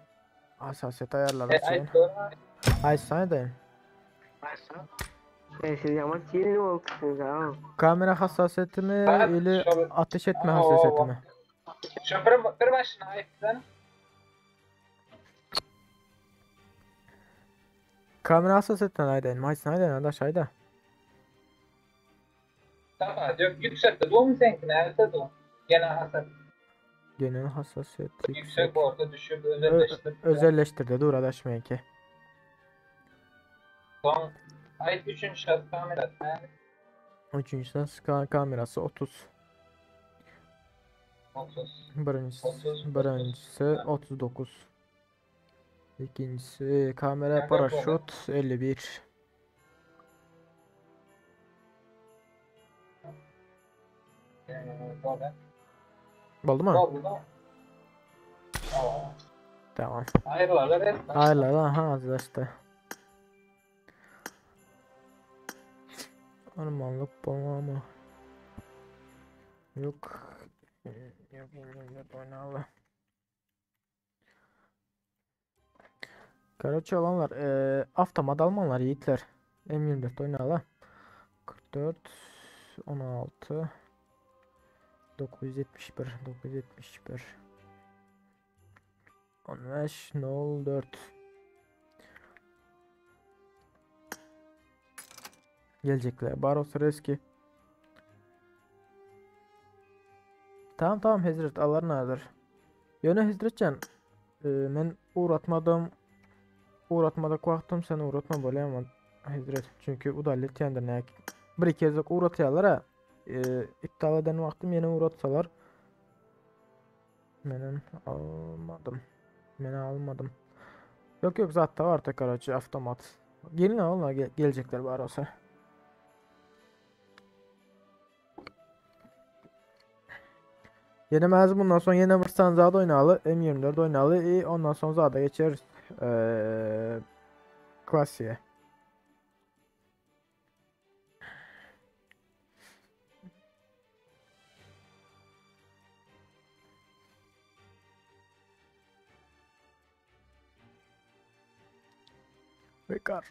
[SPEAKER 3] Hassasiyet ayarlar
[SPEAKER 9] Ay
[SPEAKER 3] açayım.
[SPEAKER 9] doğru.
[SPEAKER 3] Ay sana da.
[SPEAKER 8] Siz ama çiğli olmuşsunuz ha.
[SPEAKER 3] Kamera hassasiyeti mi
[SPEAKER 9] Ben
[SPEAKER 3] ile
[SPEAKER 9] şöyle-
[SPEAKER 3] ateş etme
[SPEAKER 9] Oo.
[SPEAKER 3] hassasiyeti mi?
[SPEAKER 9] Şu bir başına ayıptan.
[SPEAKER 3] Kamera hassasiyetinden aydın. Maç aydın adaş ayda.
[SPEAKER 9] Tamam yok yüksekte doğum seninki nerede doğum? Gene hassas.
[SPEAKER 3] Genel hassasiyet yüksek.
[SPEAKER 9] Yüksek orta düşük özelleştir.
[SPEAKER 3] Özelleştirdi. Dur adaş menki.
[SPEAKER 9] Son ay 3. şart kamerası.
[SPEAKER 3] Üçüncüden kamerası 30.
[SPEAKER 9] 30.
[SPEAKER 3] Birincisi 39. İkincisi kamera
[SPEAKER 9] Nerede
[SPEAKER 3] paraşüt 51.
[SPEAKER 9] Böyle.
[SPEAKER 3] Oldu mu?
[SPEAKER 9] Oldu da.
[SPEAKER 3] Tamam.
[SPEAKER 9] Ayrılarlar resmen.
[SPEAKER 3] Hayırlar aha arkadaşlar. Ormanlık bana mı? Yok. Yok M24 oynalı. Karaçı olanlar avtomat Almanlar yiğitler. M24 oynalı. 44 16 971 15 04 Gelecekler. Baros Reski. Tamam Hezret Allah nadir. Yöne Hezretcan men uğratmada korktum seni uğratma böyle ama Hezret çünkü bu da letyendir ne bir kez uğratıyorlar ha iptal eden vaktim yine uğratsalar menen almadım yok zaten var tekrar açı avtomat gelin onlar gelecekler Baros'a. Yenemez bundan sonra yenemezsen Zada oynalı M24 oynalı ondan sonra Zada geçer klasiğe. Bekar.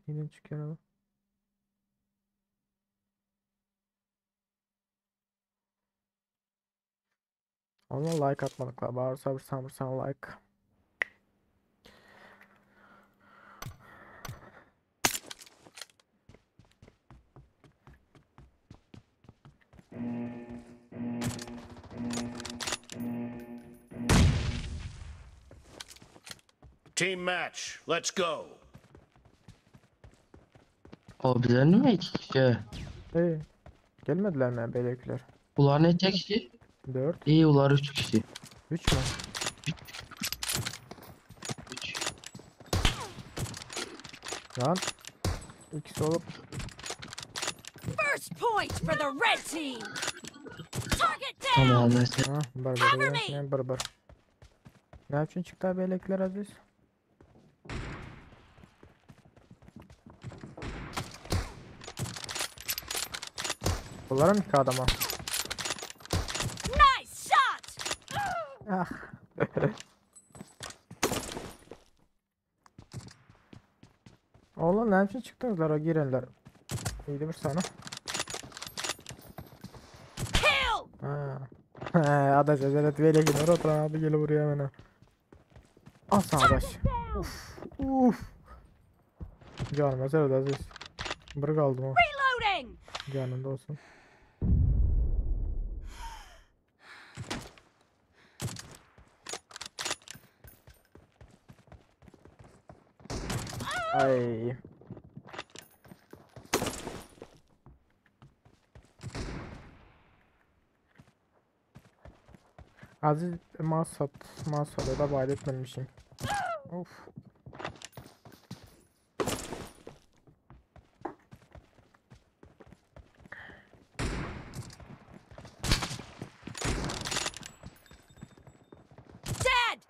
[SPEAKER 3] Neden çıkıyor abi? Ama like atmadıklar. Bağır sabır like.
[SPEAKER 5] Team match. Let's go.
[SPEAKER 7] O bizler mi iki kişi?
[SPEAKER 3] Gelmediler mi belirtiler?
[SPEAKER 7] Ular ne tek kişi?
[SPEAKER 3] 4
[SPEAKER 7] İyi ular 3 kişi.
[SPEAKER 3] 3 mü?
[SPEAKER 7] 3.
[SPEAKER 3] Lan ikisi olup
[SPEAKER 6] First point for the red team. Target down.
[SPEAKER 7] Tamam mesela.
[SPEAKER 3] barbar. Ne için çıktı belirtiler Aziz? Kullanırım ki adama.
[SPEAKER 6] Nice shot!
[SPEAKER 3] Ah. Oğlum ne için çıktınızlar o girenler? İyiydi bir sana.
[SPEAKER 6] Kill!
[SPEAKER 3] Ha. Adaş evet böyle gider oturan abi gel buraya hemen. Al sana adaş. Uf. Uf. Canım mesela Aziz. Bir kaldım o.
[SPEAKER 6] Reloading!
[SPEAKER 3] Canında olsun. Ay. Aziz masat da bayat etmemişim. Of.
[SPEAKER 6] Dead!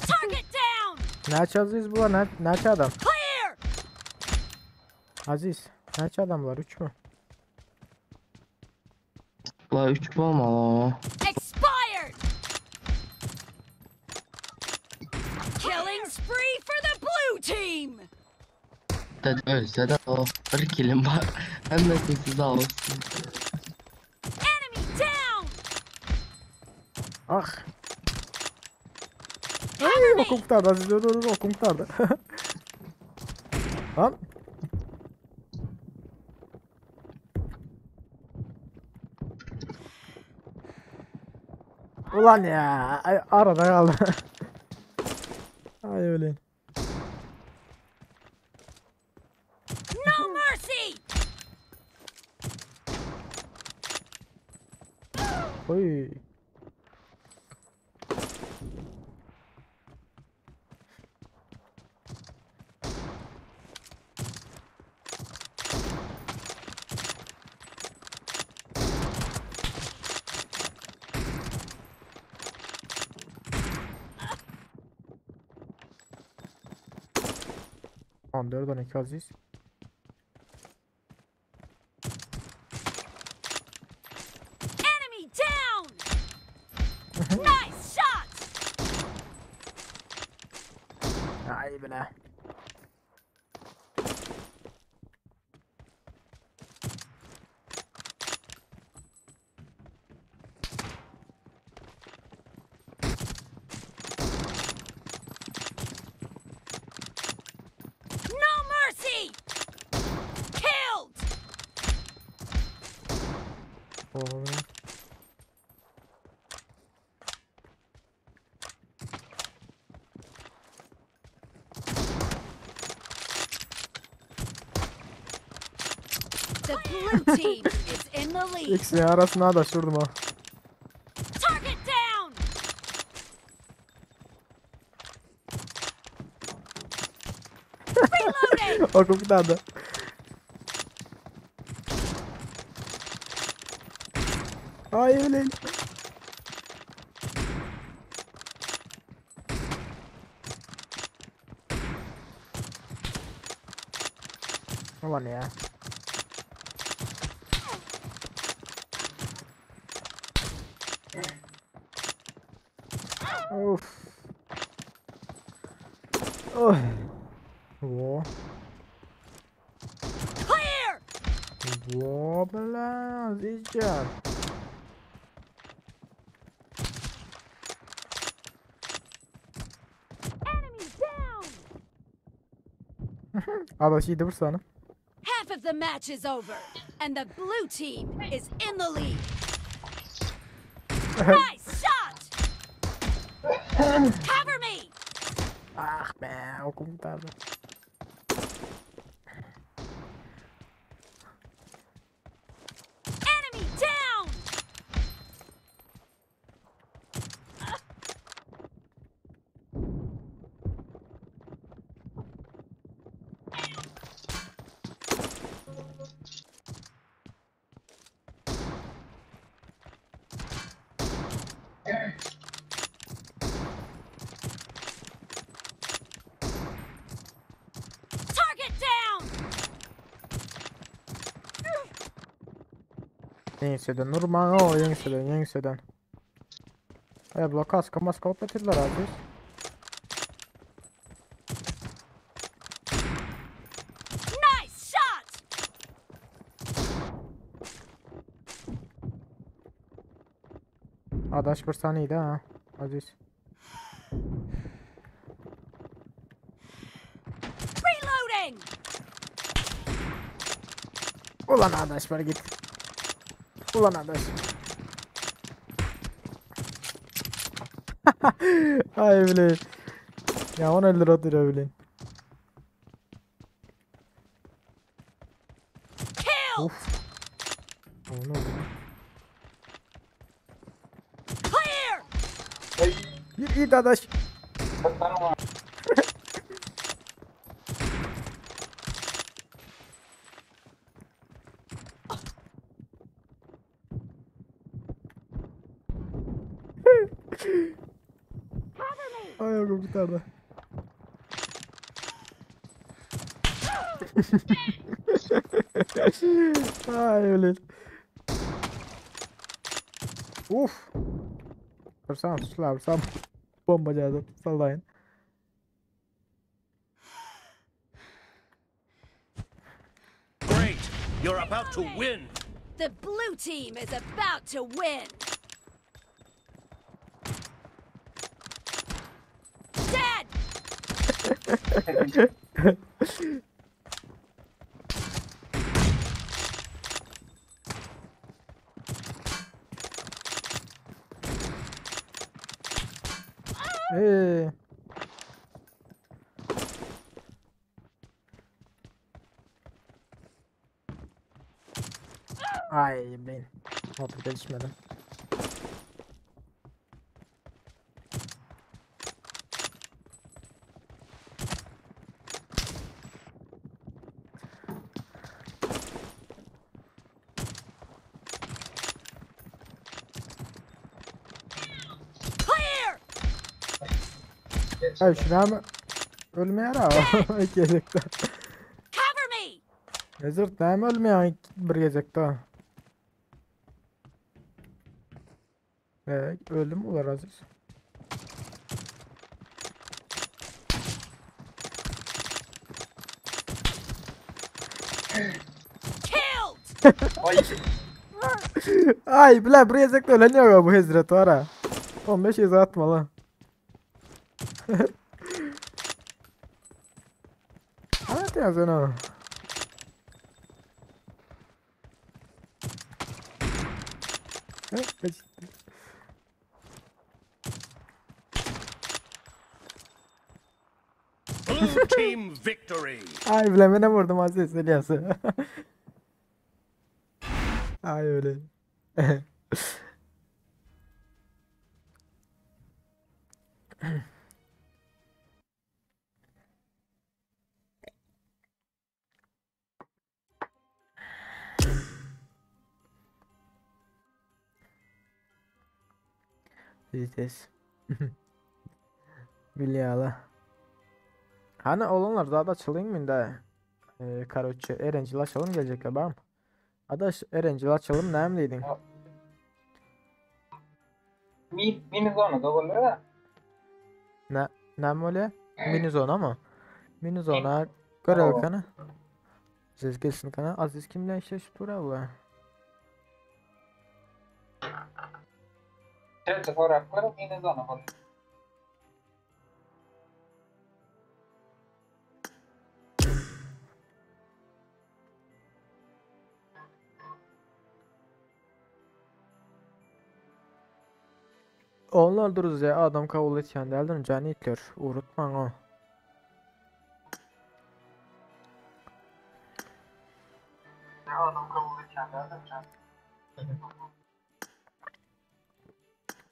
[SPEAKER 6] Target down!
[SPEAKER 3] Ne Aziz bu var? Ne adam?
[SPEAKER 6] Clear!
[SPEAKER 3] Aziz. Ne adamlar 3 mü?
[SPEAKER 7] La 3 olmalı.
[SPEAKER 6] Expired! Killing spree for the blue team!
[SPEAKER 7] Dedi ölse de o. Bir kilim var. Hem de sessiz olsun.
[SPEAKER 6] Enemy down!
[SPEAKER 3] Ah. Ay okum kurtardı Aziz. Dur okum kurtardı. Lan. Ulan ya. Ay, arada kaldı. Ay öyle.
[SPEAKER 6] No mercy!
[SPEAKER 3] Oy. Dört 12 Aziz.
[SPEAKER 6] Enemy down! Nice shot!
[SPEAKER 3] Ay bile.
[SPEAKER 6] No mercy! Killed!
[SPEAKER 3] Oh.
[SPEAKER 6] The blue team is in the lead.
[SPEAKER 3] İkisini arasına da sürdüm ha.
[SPEAKER 6] Target down! Reloading!
[SPEAKER 3] Okum kurtardı. Ay öyle. Ulan ya. Of. Oh. Wo.
[SPEAKER 6] Clear!
[SPEAKER 3] Wo bela Azizcan.
[SPEAKER 6] Enemy down!
[SPEAKER 3] Adaş iyiydi sana.
[SPEAKER 6] Half of the match is over, and the blue team is in the lead. Nice shot! Cover me!
[SPEAKER 3] Ah be okum kurtardı.
[SPEAKER 6] Enemy down!
[SPEAKER 3] Enseden Nurman o enseden. Bu kaska maska oplatırlar abi.
[SPEAKER 6] Nice shot!
[SPEAKER 3] Adaş bir saniydi ha. Aziz.
[SPEAKER 6] Reloading!
[SPEAKER 3] Ulan adaş var git. Ulan adaş. Ay bile. Ya 10 lira atıyor bile.
[SPEAKER 6] Kill!
[SPEAKER 3] Uf. O ne oldu?
[SPEAKER 6] Clear!
[SPEAKER 3] İyi adaş. Ay yok kurtardı. Ay öyle. Uf. Vursam suçlar vursam. Bombacı sallayın.
[SPEAKER 5] Great! You're about to win!
[SPEAKER 6] The blue team is about to win! Dead!
[SPEAKER 3] Eee. Ay ben. Motor gelişmedi.
[SPEAKER 6] Clear!
[SPEAKER 3] Ay şuna mı? Ölmeye ara. Gezekte.
[SPEAKER 6] Cover me!
[SPEAKER 3] Nezir tam ölmeye bir gezekte. Öldü mü ular Aziz?
[SPEAKER 6] Killed!
[SPEAKER 3] Ay bile bir gezekte ölen yok bu hezret var ha. 15 hezret atma lan. Evet ya sen o.
[SPEAKER 5] Blue team victory!
[SPEAKER 3] Ay bilemene vurdum Aziz Elias'ı. Ay öyle. Vites. Bilyalı. Hani olanlar daha da çalayım mı da? Karoçı Erencil açalım gelecekler bana. Adaş Erencil açalım ne emliydin?
[SPEAKER 9] Mini zona dogollera.
[SPEAKER 3] Ne öyle? Mini zona mı? Mini zona görev kana. Aziz gelsin kana. Aziz kimle eşleşip dura bu?
[SPEAKER 9] Certo foraklar mini zona bol.
[SPEAKER 3] Onlar duruz ya adam kabul etken derden canı itler. Unutman o.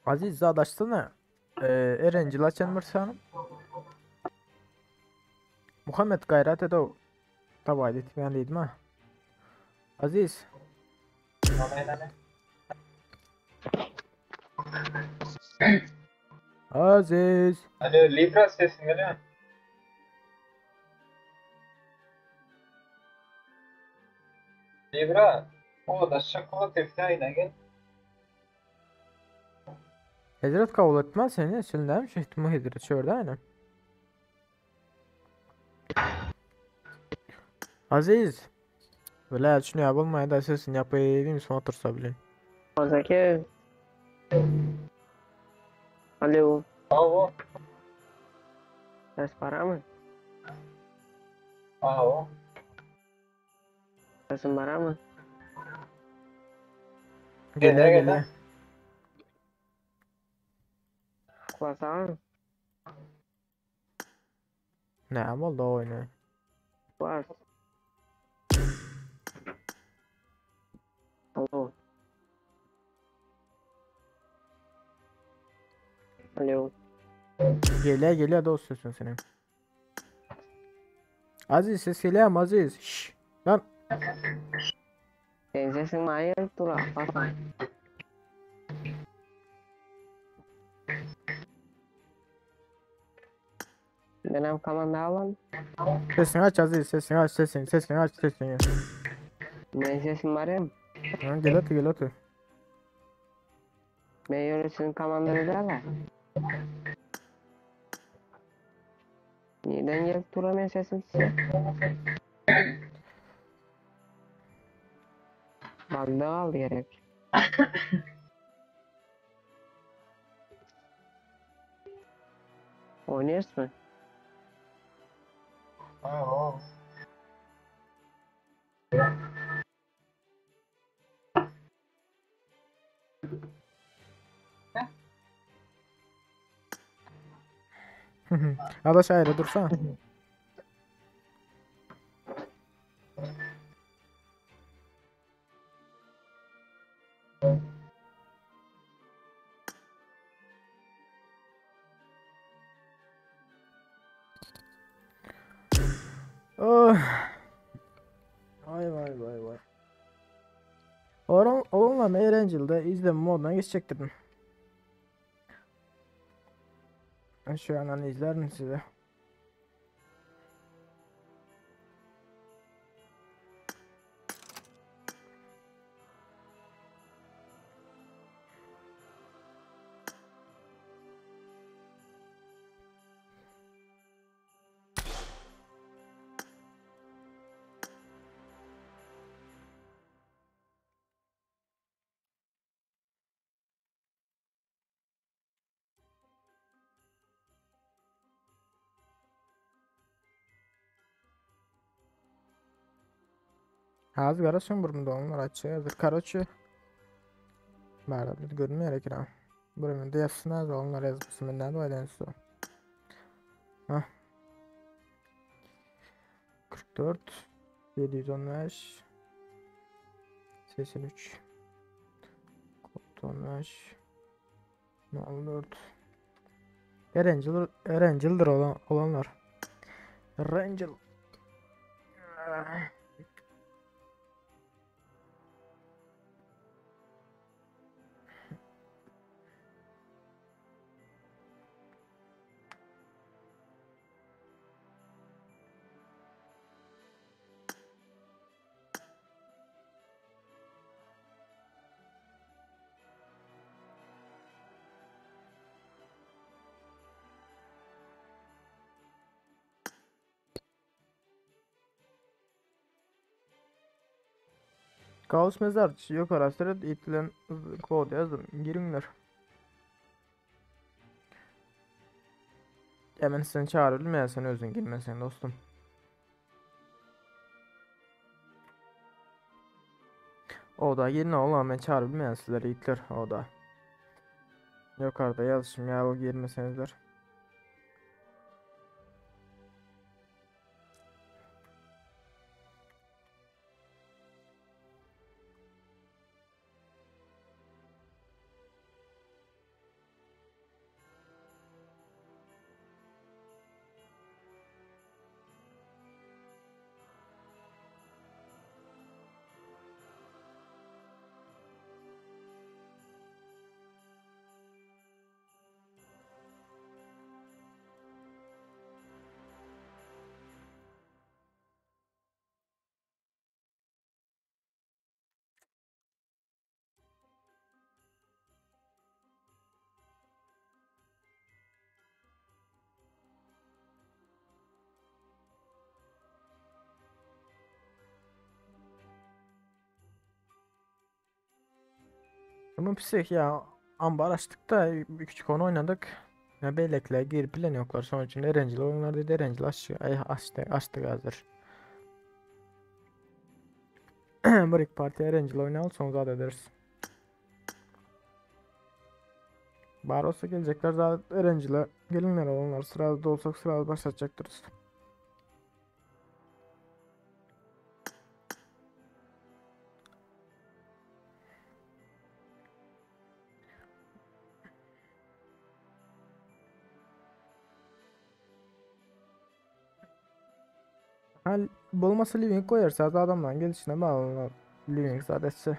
[SPEAKER 3] Aziz zadaşsana. Erencil açan bir sanım. Muhammed gayret edo. Tabaydı etmeyen değildim ha. Aziz. Aziz.
[SPEAKER 9] Alo Libra sesin geliyor mu? Libra. O da şokolu tepsayına gel.
[SPEAKER 3] Hicret kabul etmez seni. Silinem şu ihtimal hicret şöyle aynen. Aziz. Böyle şunu yapılmaya da sesin yapayım sonra otursa bilin.
[SPEAKER 8] Zeki. Alo.
[SPEAKER 9] Alo.
[SPEAKER 8] Ses para mı?
[SPEAKER 9] Alo.
[SPEAKER 8] Sesin para mı?
[SPEAKER 3] Geliyor
[SPEAKER 9] Gel,
[SPEAKER 3] geliyor.
[SPEAKER 8] Kuasa.
[SPEAKER 3] Ne oldu o oyunu?
[SPEAKER 8] Kuas. Alo. Alo.
[SPEAKER 3] Geliyor dost sesin senin. Aziz ses geliyor mu Aziz? Şşş. Lan.
[SPEAKER 8] Senin sesin maya tura. Kuasa. Benim kamanda alan.
[SPEAKER 3] Sesini aç Aziz sesini aç sesini aç sesini.
[SPEAKER 8] Benim sesim var ya.
[SPEAKER 3] Ha, geliyor.
[SPEAKER 8] Ben yönetimin kamanları da var. Neden gelip duramıyor sesim size? Balda al gerek. Oynuyorsun mu?
[SPEAKER 9] Alo.
[SPEAKER 3] Adaş ayrı dursana. Oh. Vay. Oğlumla Eğlencel'de izleme moduna geçecektim. Şu an hani izlerim size. Hazır garasın burunda onlar açıyor. Karoçu. Bana bir görünmüyor ekran. Buranın da yazsınlar da onlar yazmasın. Ben nerede oynayınsı. Hah. 44 715 83 15 14 Erencil'dir olanlar. Erencil. Kaos mezar yok araştırıp itilen kod yazdım. Girinler. Hemen seni çağırırım ya sen özün girmesen dostum. O da girin oğlum ben çağırırım ya sizleri itler o da. Yukarıda yazışım ya o girmesenizler. Tamam pislik ya. Ambar açtık da bir küçük onu oynadık. Ya beylekle gir plan yoklar. Sonuç için Erencil oyunlar dedi. Erencil açtık hazır. Brick Party Erencil oynayalım sonra zaten ederiz. Baros'a gelecekler zaten Erencil'e gelinler onlar sırada olsak sırada başlatacaktırız. Hal bulması living koyarsa adamdan gelişine bağlı living sadece.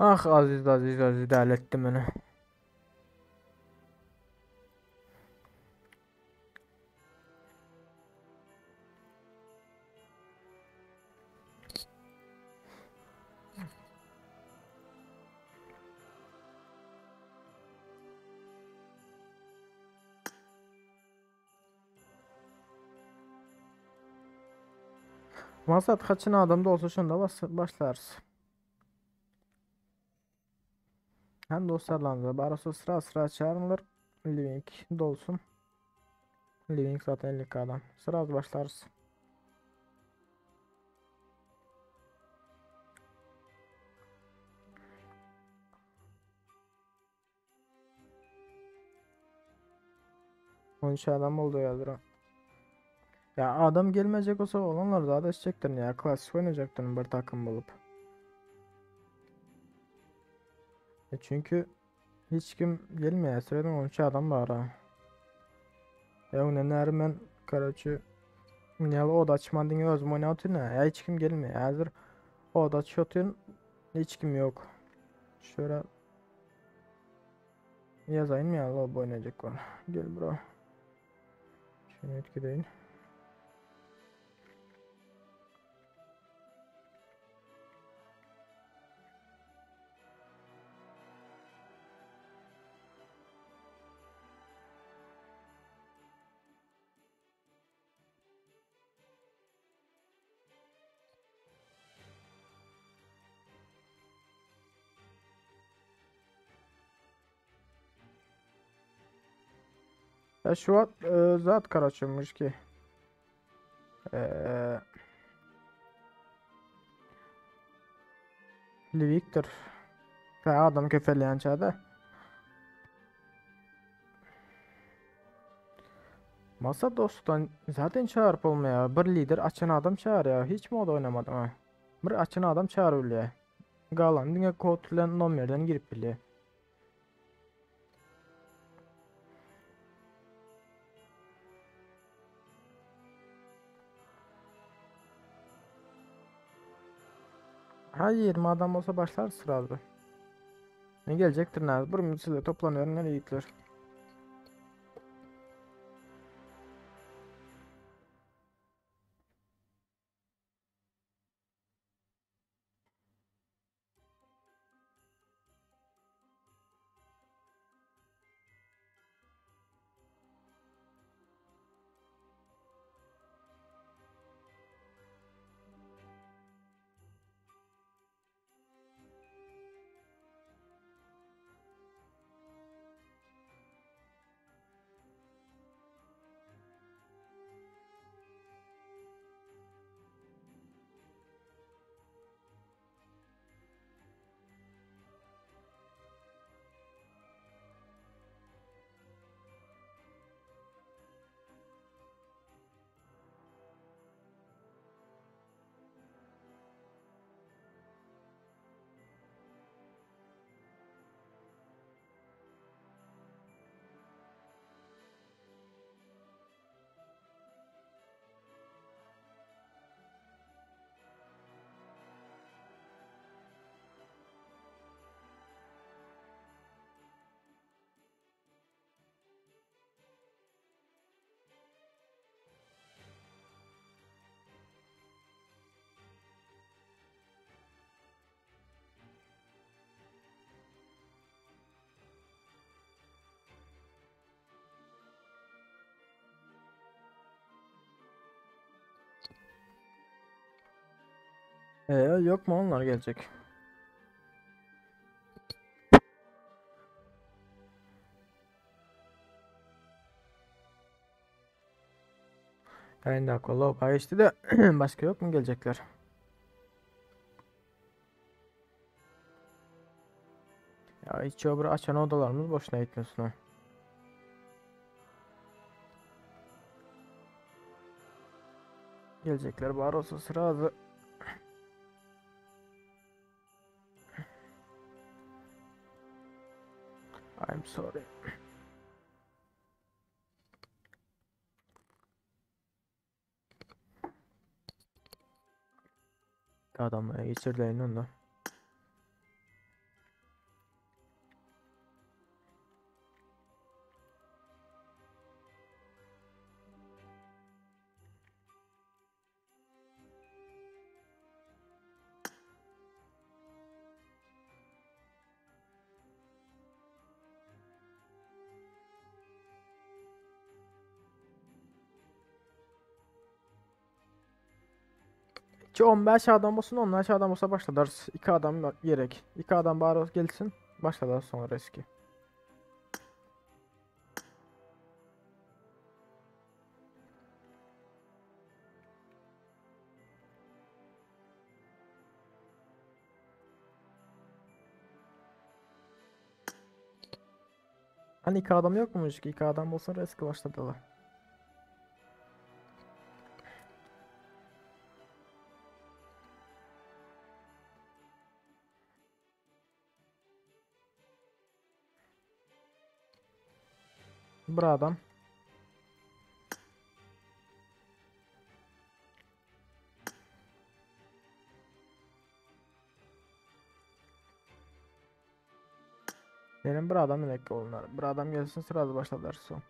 [SPEAKER 3] Ah Aziz hallettim beni. Masat kaçına adamda olsa şunda başlarız. Hem dostlarla Baros'a sıra çağırılır. Living dolsun. Living zaten 50 adam. Sıra başlarız. On adam oldu ya. Ya adam gelmeyecek olsa olanlar daha da içecektir ya. Klasik oynayacaktır bir takım bulup. Çünkü hiç kim gelmiyor. Sıradan 13 adam var ha. Ya onun hemen karıcı Minyalı oda açmadın özüm oynatın ya hiç kim gelmiyor. Hazır oda açıyordun hiç kim yok. Şöyle yazayım ya lob oynayacak var. Gel bro. Şunu etkileyin. Ya şu an zat karaçılmış ki. E, Livik'tir. Ha adam köfeleyen çağda. Masa dosttan zaten çağırıp olmaya. Bir lider açan adam çağır ya. Hiç mi o da oynamadım ha. Bir açan adam çağır öyle. Galan dinle kodla numardan girip bile. Ha 20 adam olsa başlar sırada. Ne gelecektir ne? Bir müdüsüyle toplanıyor nereye gittiler? Yok mu onlar gelecek? Aynen kolla pay geçti de başka yok mu gelecekler? Ya hiç öbür açan odalarımız boşuna gitmesin ha. Gelecekler bari olsa sıra azı. I'm sorry. Adamlara geçirdiğin onda. Ki 15 adam olsun 15 adam olsa başlarız. 2 adam gerek. 2 adam bari gelsin. Başlarız sonra eski. Hani 2 adam yok mu? 2 adam olsun eski başladılar. Bir adam. Benim bir adam melek onlar. Bir adam gelsin sırada başladılar son.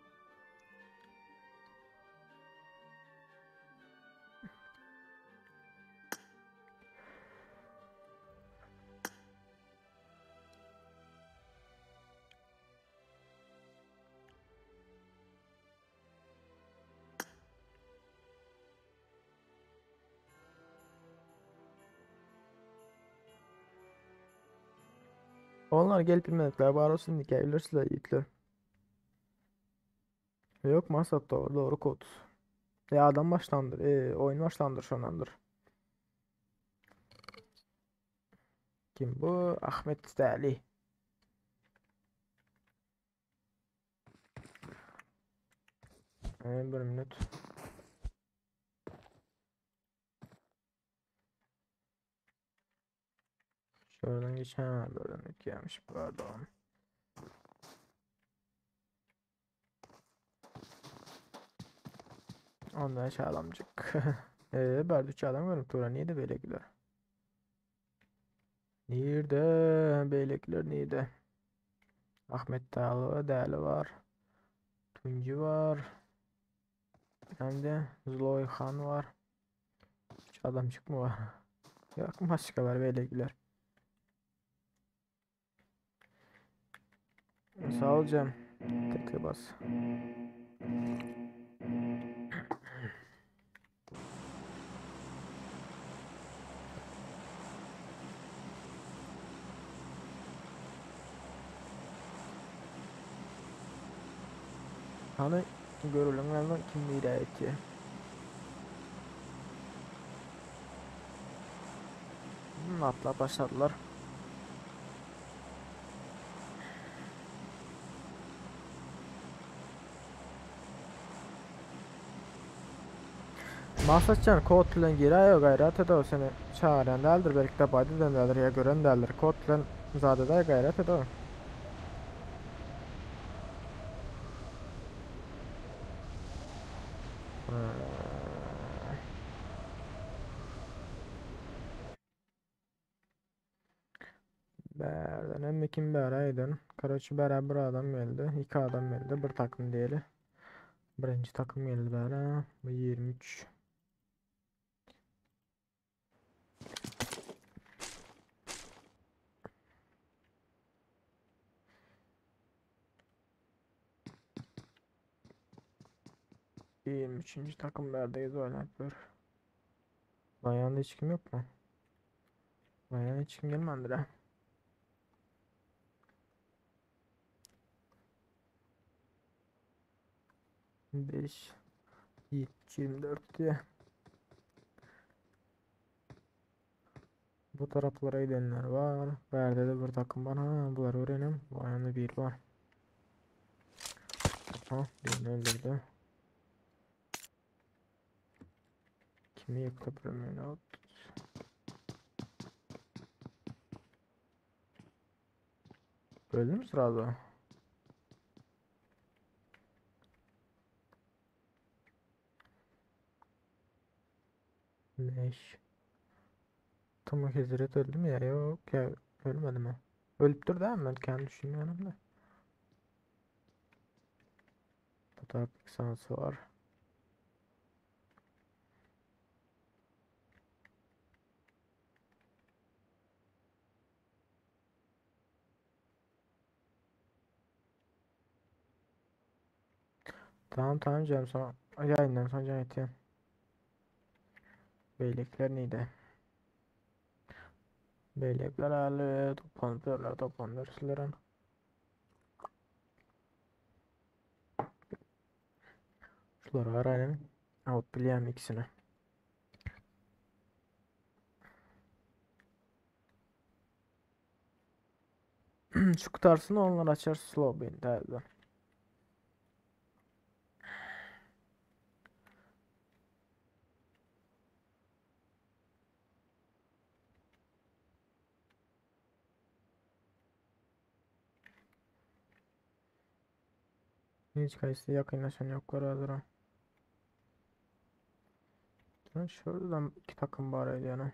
[SPEAKER 3] Onlar gelip bilmedikler var olsun dikebilirler yiğitler. Yok masat doğru kod. Adam başlandır. Oyun başlandır şonandır. Kim bu? Ahmet Stali. Bir minut. Şuradan geçen buradan gelmiş pardon. Ondan şalamcık. Berdüç adam görüp tura niye de böyle güler? Nerede? Beylikler nerede? Ahmet Dağlı, Dağlı var. Tuncu var. Hem de Zloyhan var. Hiç adamcık mı var? Yok başkalar beylikler. Sağ ol Cem. Tekli bas. Hani görülenlerden kim hidayetçi? Atla başladılar. Masascan kod bilen giriyor gayret eder seni çağıran değildir belki de body değildir ya gören değildir kod bilen zade da gayret eder. Berden hem kim beraydın. Karaçı beraber adam geldi. 2 adam geldi. Bir takım diyelim. Birinci takım geldi bera. Bu 23. Üçüncü takım berdeyiz oynatıyor. Lan yanında hiç kim yok mu? Buraya hiç kim gelmedi ha. Beş, 24 diye. Bu taraflara gidenler var. Berde de bir takım var. Ha, bunları öğrenim. Bu ayağında bir var. Ha, birini öldürdü. Kimi yıktı bilmiyorum. Öldü mü sırada? Leş. Tam o Hizret öldü mü ya? Yok ya, ölmedi mi? Ölüp dur değil mi? Ben kendi düşünüyorum da. Bu tarafta sanatı var. Tamam canım, sonra yayından sonra can eteyim. Beylikler neydi? Beylikler hali toplanırlar sizlerin. Şuları arayın. Alıp bileyim ikisini. Şu kutarsını onlar açar slow bean derdi. Hiç kayısı yakınlaşan yoklar hazır. Şuradan iki takım bari yani.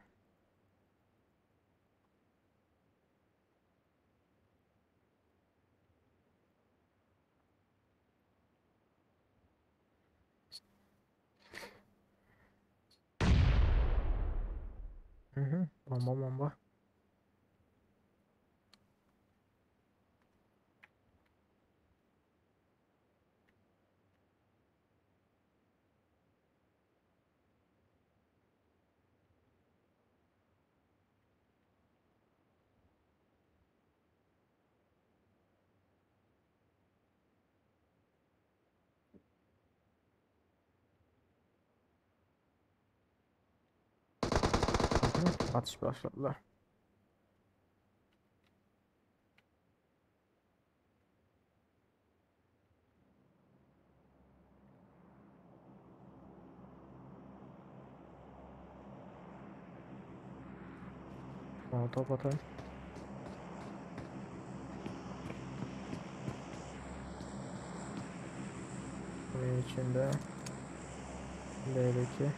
[SPEAKER 3] Bomba. Atış başladılar. Top atayım. Buraya içinde B'deki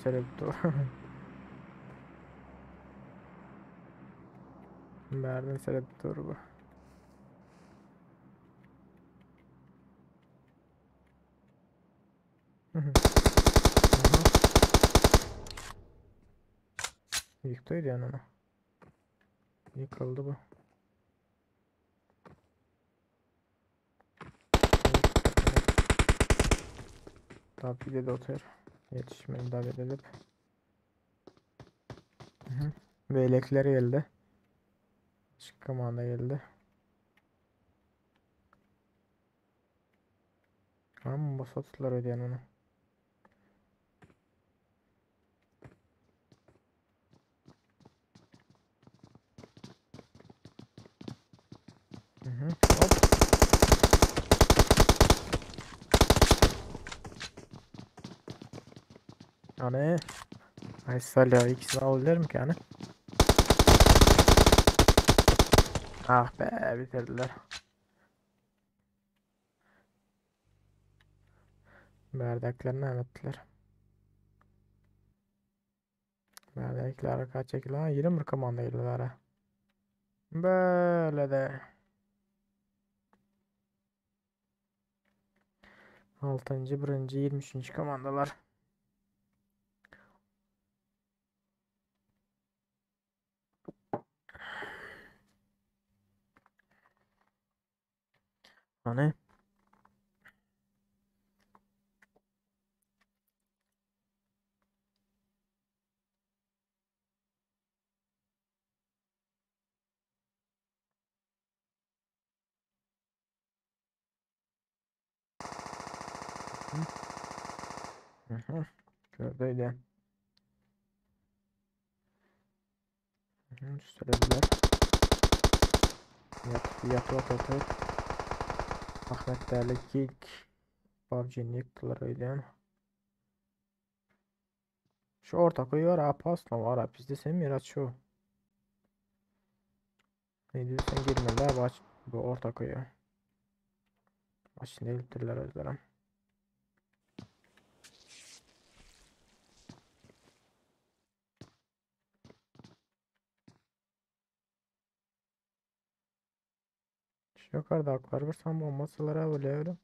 [SPEAKER 3] selektör. Berden selektör bu. Yıktıydı yani onu. Yıkıldı bu. Tabii de otur. Yetişmeyi davet edip. Beylekler geldi. Çıkkamanda geldi. Ama bu satışlar ödeyen onu. Hop. Hani Aysel ya, ikisini alabilirim ki yani. Ah be, bitirdiler. Bardaklarını emettiler. Bardaklar kaç çekil ha? 20 komanda girdiler ha. Böyle de. 6. 1. 23. komandalar. Hani Hı. Şuradaydı. Üstelediler. Yat. Ahmet değerli ilk PUBG'ni yıktılar öyle. Şu orta koyu var. Pasla var. Bizde sen Miraç şu. Ne diyorsan girmeler baş. Bu orta koyu. Başını iltirler özlerim. Şu yukarıda aklar bir san bombasılara böyle öyle.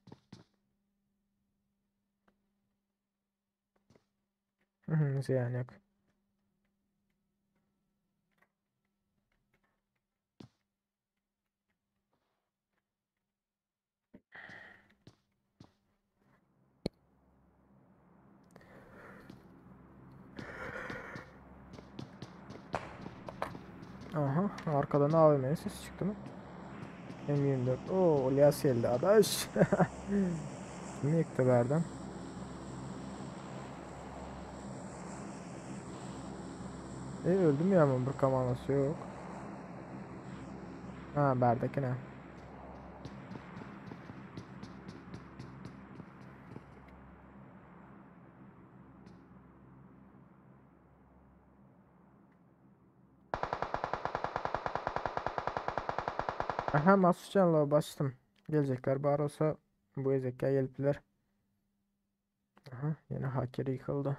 [SPEAKER 3] Ziyan yok. Aha arkadan AVM'ye ses çıktı mı? M24. Oo Lyas geldi adaş. Kimi yıktı verdim. Öldüm ya ama bir kamanası yok. Ha Berdeki ne? Aha Masucan'la bastım. Gelecekler bari olsa bu ezekler gelipler. Aha yine hacker yıkıldı.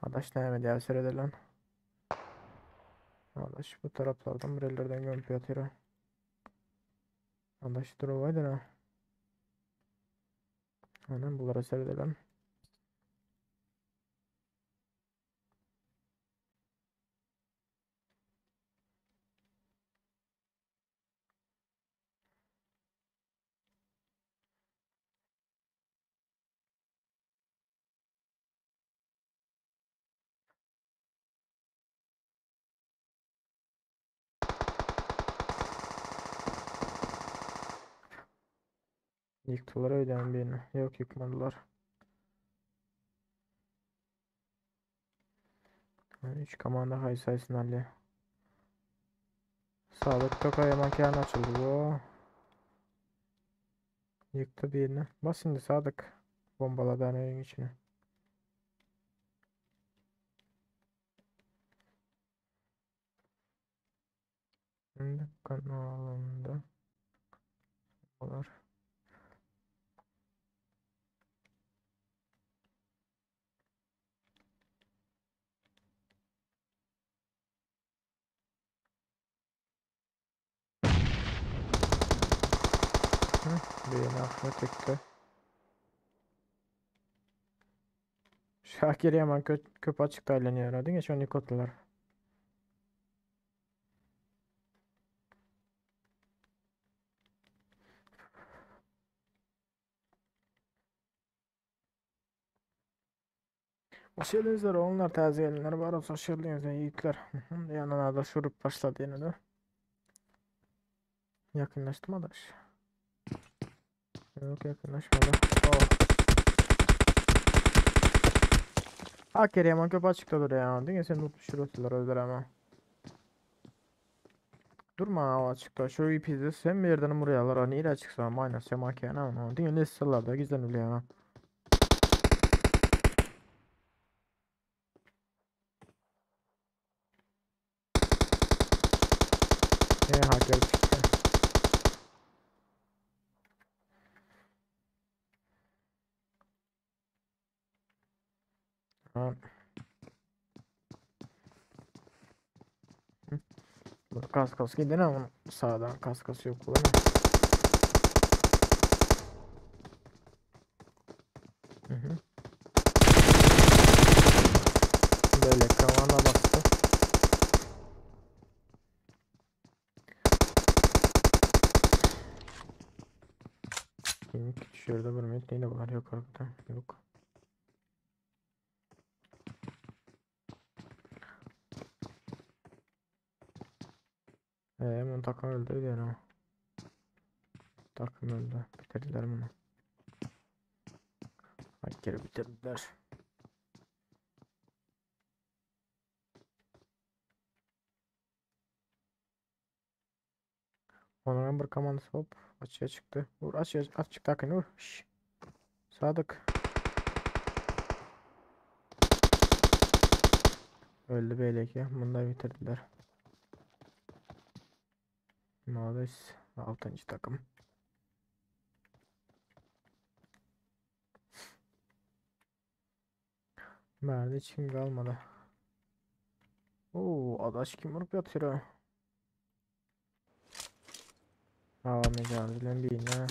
[SPEAKER 3] Adaş ne yemedi ya sırada lan. Adaş bu taraflardan bireylerden gömüp yatıyor. Adaş durovaydı ha. Anam bunlara sırada lan. Yıktılar öyle birini. Yok yıkmadılar. Yani 3 komanda hay sayısın Ali. Sağlık Tokaya makiyen açıldı bu. Yıktı birini. Bas şimdi Sadık. Bombaladı evin içine. Şimdi kanalında. Olur. Birini Ahmet yıktı. Şakir Yaman köp açıkta eğleniyor herhalde. Geç onu yıkattılar. Şöylezler onlar taze gelinler var olsa şöylezler yiğitler. Yanına da şurup başladı yine de. Yakınlaştırma da. Yok yakınlaşmadı. Oh. Haker Yaman köp açıkta dur ya. Değil mi sen mutlu şurasılar özler ama. Durma hava açıkta. Şu ipizde sen bir yerden buraya alır. Hani ile açıksa ama aynen semaken ama. Değil mi ne sırlarda gizlen öyle ya. Haker çıktı. Ha. Kas gidin ama sağdan kas yok bu. Hı. Böyle kavana bastı. İlk şurada bir met neydi var yok orada yok. Hemen takım öldü yani. Takım öldü. Bitirdiler bunu. Hakkeri bitirdiler. Onların bir komandası hop açığa çıktı. Vur açıkta akın vur. Şş. Sadık. Öldü beylek ya. Bunu da bitirdiler. Maalesef 6. takım. Nerede hiç kim kalmadı. Oo, adaş kim vurup yatıyor? Hava mecazıyla bir yine.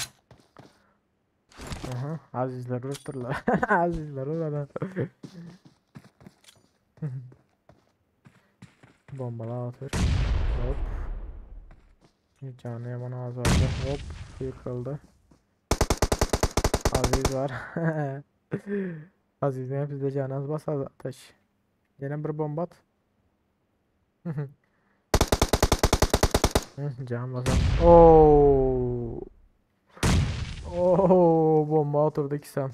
[SPEAKER 3] Aha, azizler vururlar. Azizler orada. Bombalar atır. Hop. Canı yaman az vardı. Hop. Yıkıldı. Aziz var. Aziz'in hepsi de canı az basar ateş. Yine bir bomba at. Can basar. Oo. Oo, bomba oturdu ki sen.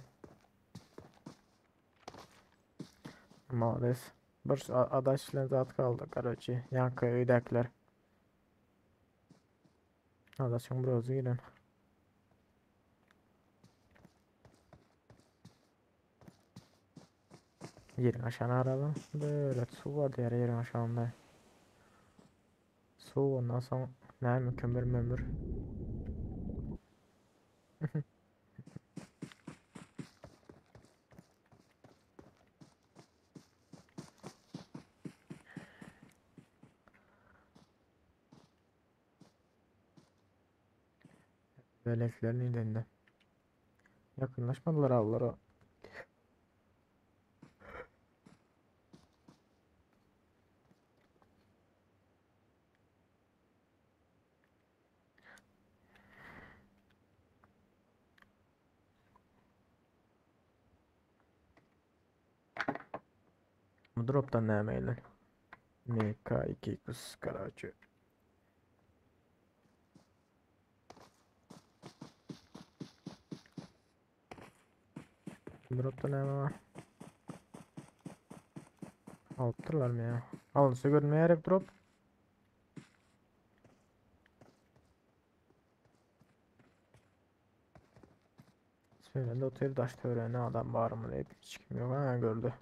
[SPEAKER 3] Maalesef. Bir adaşla zat kaldı. Karoçi. Yankı öydekler. Adaşın biraz girin. Yerin aşağına aralım. Böyle su var diğer yerin aşağında. Su ondan sonra ne kömür. Veleklerin elinde. Yakınlaşmadılar avlara. Bu drop'tan ne yemeyle? MK2 kız Karaçı. Drop'tan ne var? Alttırlar mı ya? Alınsa görünmeyerek drop. Söyledi otel taşta öğrene adam var mı deyip hiç kim yok ha gördü.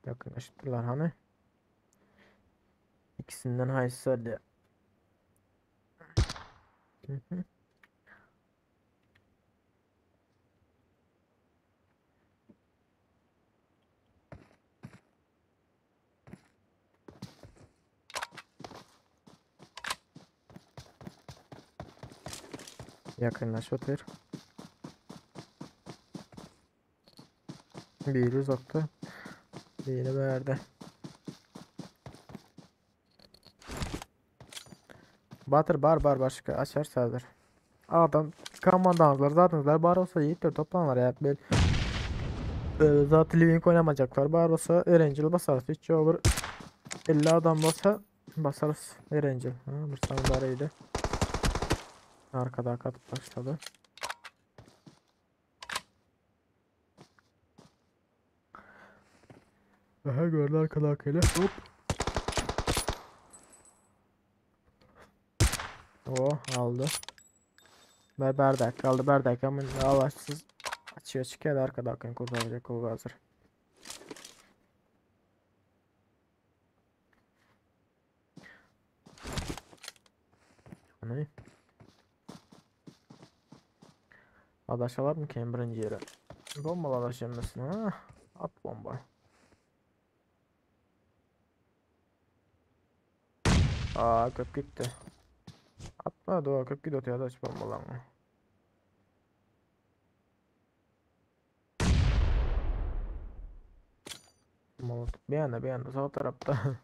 [SPEAKER 3] Yakınlaştılar hani. İkisinden hayırlısı hadi. Yakınlaş otel. Biri uzakta. Biri verdi. Batır bar başka açar sağdır. Adam komandanlar zaten bar olsa yiğitler toplanlar ya böyle. Zaten living oynamayacaklar. Bar olsa Erencil basarız. Hiç over 50 adam olsa basarız Erencil. Bir sandarıydı. Arkada kat başladı. Aha gördü arkada akıyla. Hop. Aldı. Berdak kaldı berdak ama avaçsız açıyor çıkıyor arkada akın kurtaracak o hazır. Hani? Adaşa var mı Cambridge yere? Bombalı adaş yemesin ha? At bomba. Köp gitti. Atmadı o köp gidiyor ya adaş bombalanma. Molotof bir yanda sağ tarafta.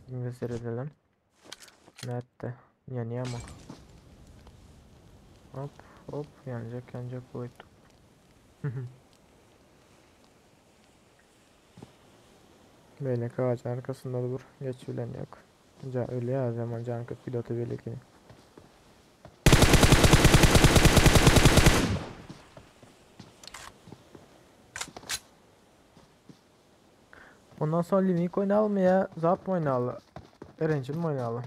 [SPEAKER 3] Şimdi seyredelim. Nerede? Yanıyor ama. Hop yanacak boyutu. Böyle ağacın arkasında dur. Geç ölen yok. Öyle ya zaman can kıt pilotu belki. Ondan sonra Living oynayalım ya Zat mı oynayalım? Erencil mi oynayalım?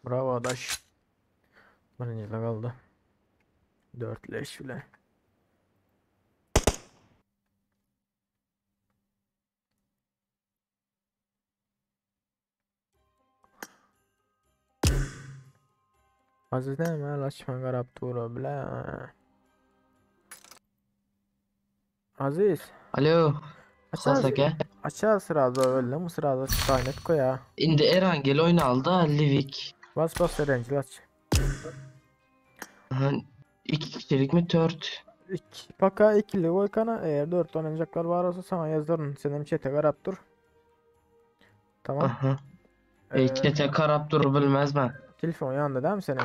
[SPEAKER 3] Bravo adaş. Birinciyle kaldı. 4 leş bile. Aziz değil mi? Laçman garap tuğra bile. Aziz.
[SPEAKER 7] Alo.
[SPEAKER 3] Açar,
[SPEAKER 7] Sasake.
[SPEAKER 3] açar sırada öyle mi sırada kaynet koya.
[SPEAKER 7] Indi Erangel oynaldı Livik.
[SPEAKER 3] Bas Erencil aç.
[SPEAKER 7] Aha, 2 kişilik mi 4?
[SPEAKER 3] Paka ikili koykana eğer 4 oynayacaklar varsa sana yazarım. Senin chat'e garap dur. Tamam.
[SPEAKER 7] Aha.
[SPEAKER 3] Ee,
[SPEAKER 7] Çete karap durur bilmez ben.
[SPEAKER 3] Telefon yanında değil mi senin?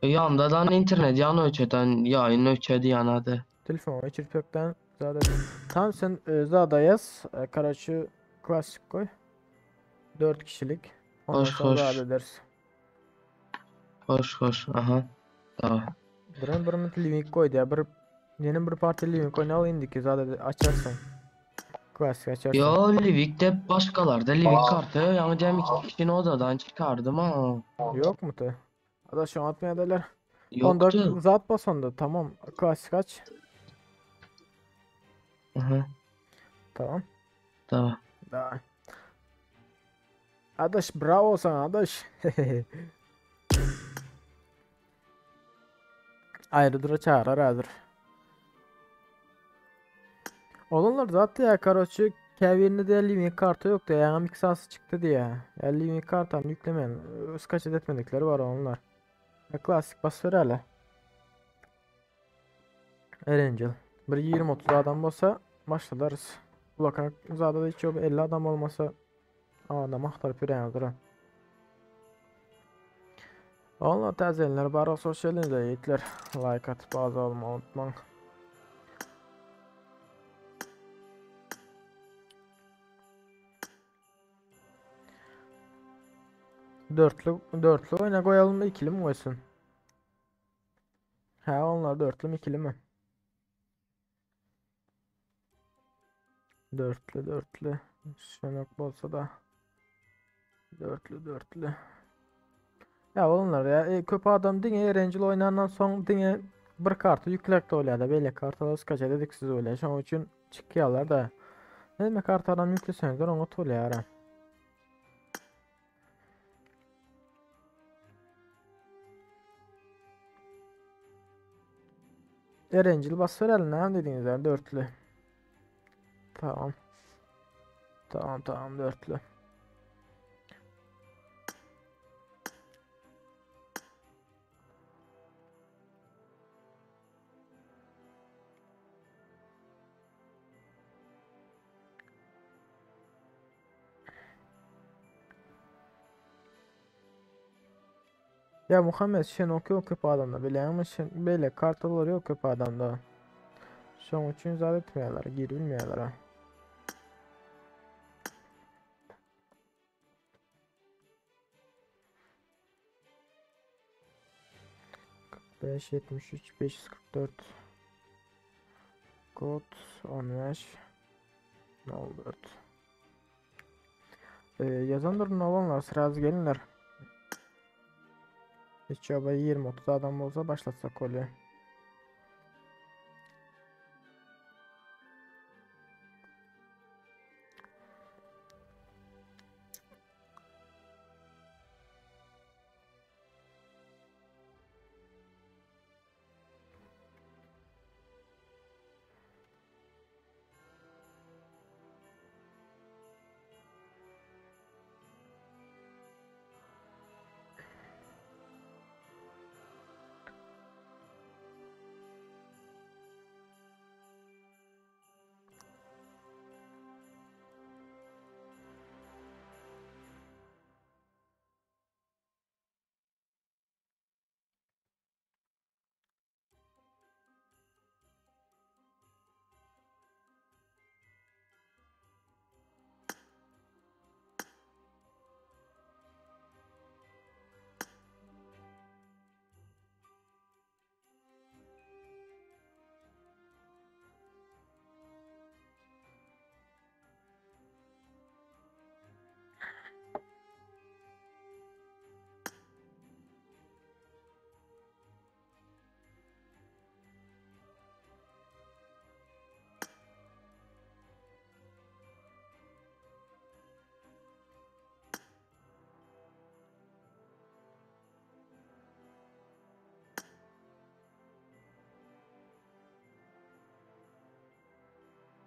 [SPEAKER 7] Yandadan internet yan ölçeden yayın ölçedi yanadı.
[SPEAKER 3] Telefon içirpekten zaten. Tamam sen zada yaz. Karaçı klasik koy. 4 kişilik. Ondan
[SPEAKER 7] Hoş,
[SPEAKER 3] sonra
[SPEAKER 7] hoş.
[SPEAKER 3] zada ederiz.
[SPEAKER 7] Hoş. Aha. Tamam.
[SPEAKER 3] Duran bir minut living koy diye bir yeni bir parti living koy ne alayım ki zaten açarsın. Klasik açarsın.
[SPEAKER 7] Yo Livik'te başkalarda Livik kartı yani Cem 2 kişini odadan çıkardım ha.
[SPEAKER 3] Yok mu te? Ada şu an atmaya derler. Onda
[SPEAKER 7] Yoktu.
[SPEAKER 3] zat bas onda tamam. Klasik aç.
[SPEAKER 7] Aha.
[SPEAKER 3] Tamam.
[SPEAKER 7] Tamam.
[SPEAKER 3] Daha. Adaş bravo sana adaş. Ayrıdır çağırar hazır. Olanlar zaten ya karoçu Kevin'de de living kartı yoktu ya mixası çıktı diye. Ya living kartını yüklemeyen ıskaç etmedikleri var onlar. Ya klasik bas ver hele. Erencil. Bir 20-30 adam olsa başlarız. Ulakan zada da hiç yok 50 adam olmasa adam aktarıp yürüyendir ha. Onlar təzəlinlər bara sosyalini də yetlər. Like atıp bazı olma unutmayın. Dörtlü oyuna koyalım mı ikili mi koysun? Ha onlar dörtlü mü ikili mi? Dörtlü. Şenok olsa da. Dörtlü. Ya onlar ya köp adam dine erencil oynandan son dine bir kartı yüklek de öyle böyle kart alırız kaça dedik siz öyle. Şunun için çıkıyorlar da. Ne demek kart adam yükleseniz onu tolu ya. Erencil bas verelim ne dediğiniz yer dörtlü. Tamam. Tamam dörtlü. Ya Muhammed Şenok yok köp adamda bile ama böyle kartalar yok köp adamda. Şu an için zat etmiyorlar, girilmiyorlar ha. Beş 73 544 kod 15 04 yazan durun olanlar sırası gelinler. Hiç çaba 20-30 adam olsa başlatsak oluyor.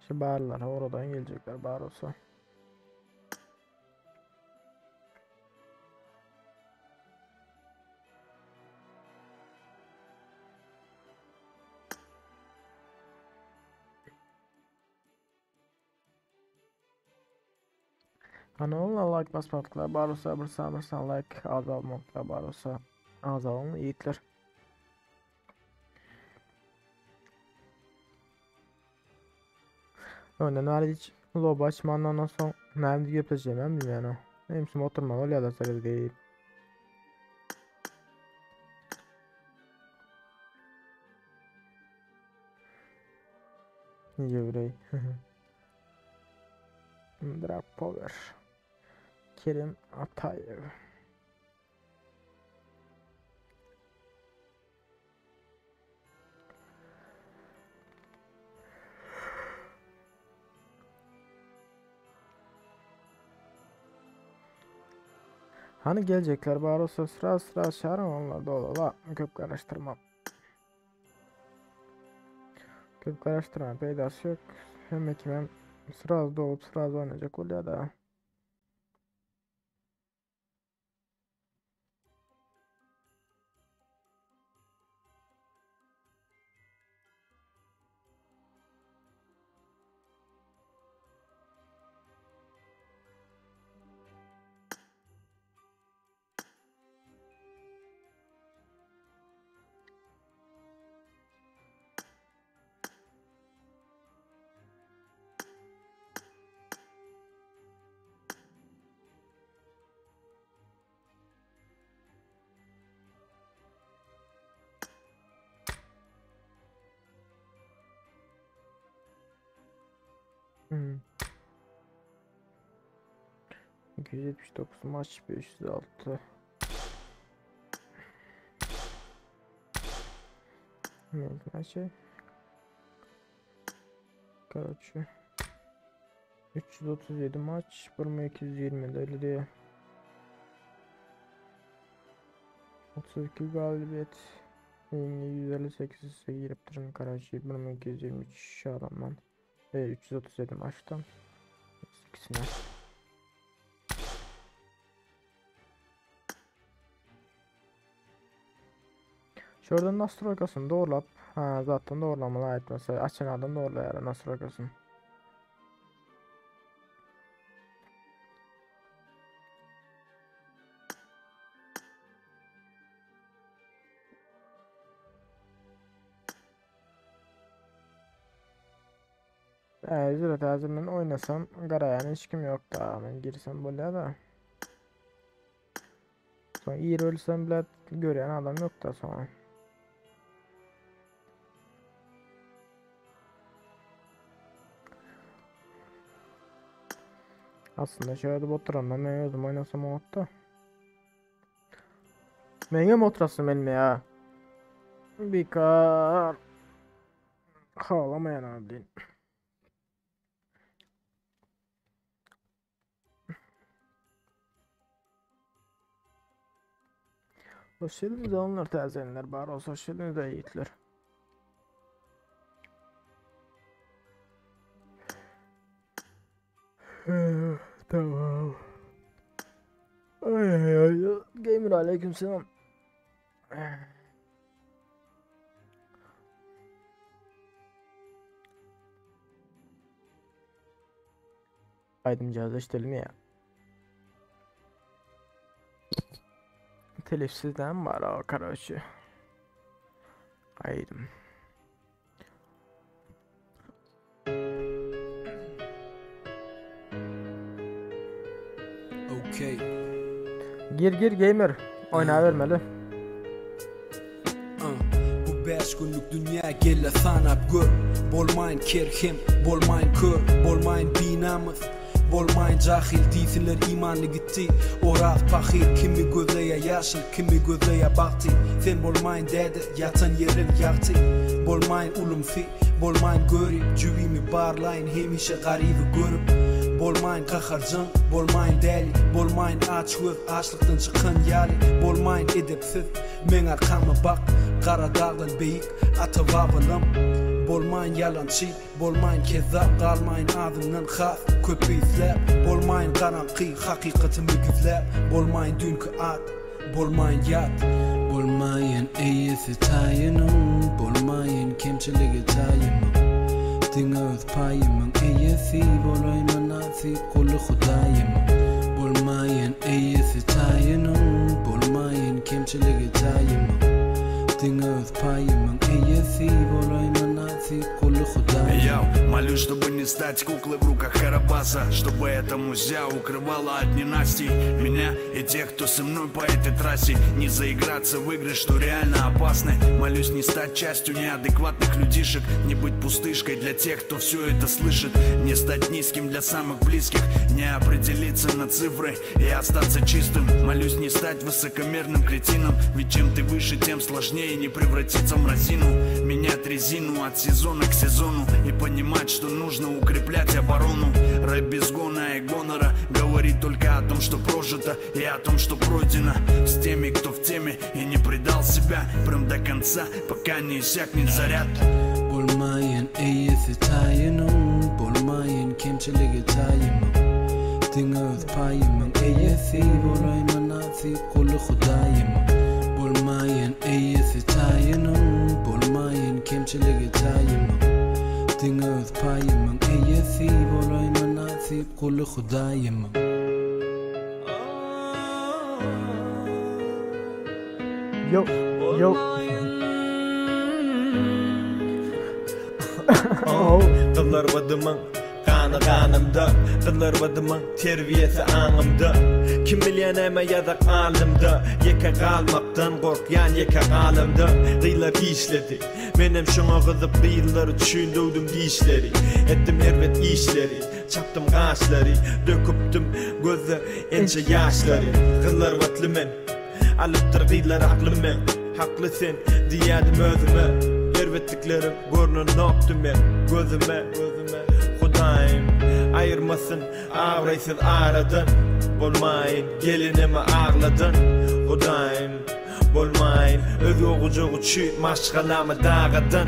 [SPEAKER 3] Şu barlar oradan gelecekler bar olsa. Kanalına like basmakla barolsa bir like azalmakla barolsa azalın yiğitler. Önden hariç loba açmandan sonra nerede yapacağım ben bilmiyorum. Benim için oturma öyle ya da sarı değil. Yevrey. Drag Power. Kerim Atayev. Hani gelecekler bari olsa sıra çağırın onlar da ola köp karıştırmam. Köp karıştırmam peydası yok. Hem ekimem sıra doğup sıra oynayacak oluyor da. Hmm. 279 maç 506. Ne şey? Kaçı? 337 maç 1220 öyle diye. 32 galibiyet. 158'e girip durun Karachi 1223 adamdan. 337 maçtan ikisine. Şuradan nasıl rakasın doğrulap. Ha zaten doğrulamalı ait mesela açan adam doğrulayar nasıl rakasın. Zürat hazırlan oynasam garayan hiç kim yok da ben girsem böyle da. Sonra iyi ölsem bile gören adam yok da sonra. Aslında şöyle oturamam ben özüm oynasam o da. Menge mi oturasın benimle ya? Bir kar. Ağlamayan abi değil. Sosyalimize onlar tazenler bari o sosyalimize yiğitler. Tamam. Ay. Gamer aleykümselam. Kaydım cihazı işleyelim ya. Telifsizden var o kardeşi. Haydim.
[SPEAKER 1] Okay.
[SPEAKER 3] Gir gamer. Oyna vermeli.
[SPEAKER 1] Bu 5 günlük dünya gelle sanap gör. Bolmayın kerhem, bolmayın kör, bolmayın binamız. Bolmayın cahil değilsinler imanlı gitti. Orak bakir kimi gözleye yaşıl kimi gözleye baktı. Sen bolmayın dede yatan yerin yaktı. Bolmayın ulum fi bolmayın görüp cüvimi barlayın hemişe garibi görüp. Bolmayın kaharcan bolmayın deli bolmayın aç göz açlıktan çıkan yali. Bolmayın edepsiz men arkama bak kara dağdan beyik atavabalım. bolmayın yalancı, bolmayın kezzap, kalmayın ağzından has, köpü izlep, bolmayın karanqı, hakikatimi güzlep, bolmayın dünkü at, bolmayın yat, bolmayın iyisi tayının, bolmayın kemçiligi tayımın, din öz payımın iyisi, bolayman nasip kulu Hudayımın, bolmayın iyisi tayının, bolmayın kemçiligi tayımın, din öz payımın iyisi, bolayman nasip kulu Hudayımın.
[SPEAKER 2] Я молюсь, чтобы не стать куклой в руках Карабаса, чтобы эта музя укрывала от ненастий меня и тех, кто со мной по этой трассе. Не заиграться в игры, что реально опасны. Молюсь не стать частью неадекватных людишек, не быть пустышкой для тех, кто все это слышит, не стать низким для самых близких, не определиться на цифры и остаться чистым. Молюсь не стать высокомерным кретином, ведь чем ты выше, тем сложнее не превратиться в мразину. Менять резину от сезона к сезону и понимать, что нужно укреплять оборону. Рэп без гона и гонора говорит только о том, что прожито, и о том, что пройдено. С теми, кто в теме и не предал себя прям до конца, пока не иссякнет заряд.
[SPEAKER 1] Bolmayın iyisi tayının, bolmayın kemçiligi tayımın, din öz payımın iyisi, bolayman nasip kulu Hudayımın. Bolmayın iyisi tayının, bolmayın kemçiligi tayımın, din öz payımın iyisi, bolayman nasip kulu Hudayımın.
[SPEAKER 3] Yo, yo.
[SPEAKER 4] Kıllar badımın kanı kanımda, kıllar badımın terbiyesi anımda. Kim bilyen eme ya da kalımda, yeka kalmaktan korkyan yeka kalımda. Kıylar işledi, benim şuna kızıp kıyılları düşündüydüm dişleri. Ettim ervet işleri, çaptım kaşları, döküptüm gözü ence yaşları. Kıllar vatlı men, alıptır kıylar aklım men. Haklısın diyedim özüme, ervettiklerim görünün noktu men. Gözüme, Hudayım ayırmasın avraysız aradan. Bolmayın gelinimi ağladın, Hudayım bolmayın öz oğucu çüy maşgalamı dağıdın.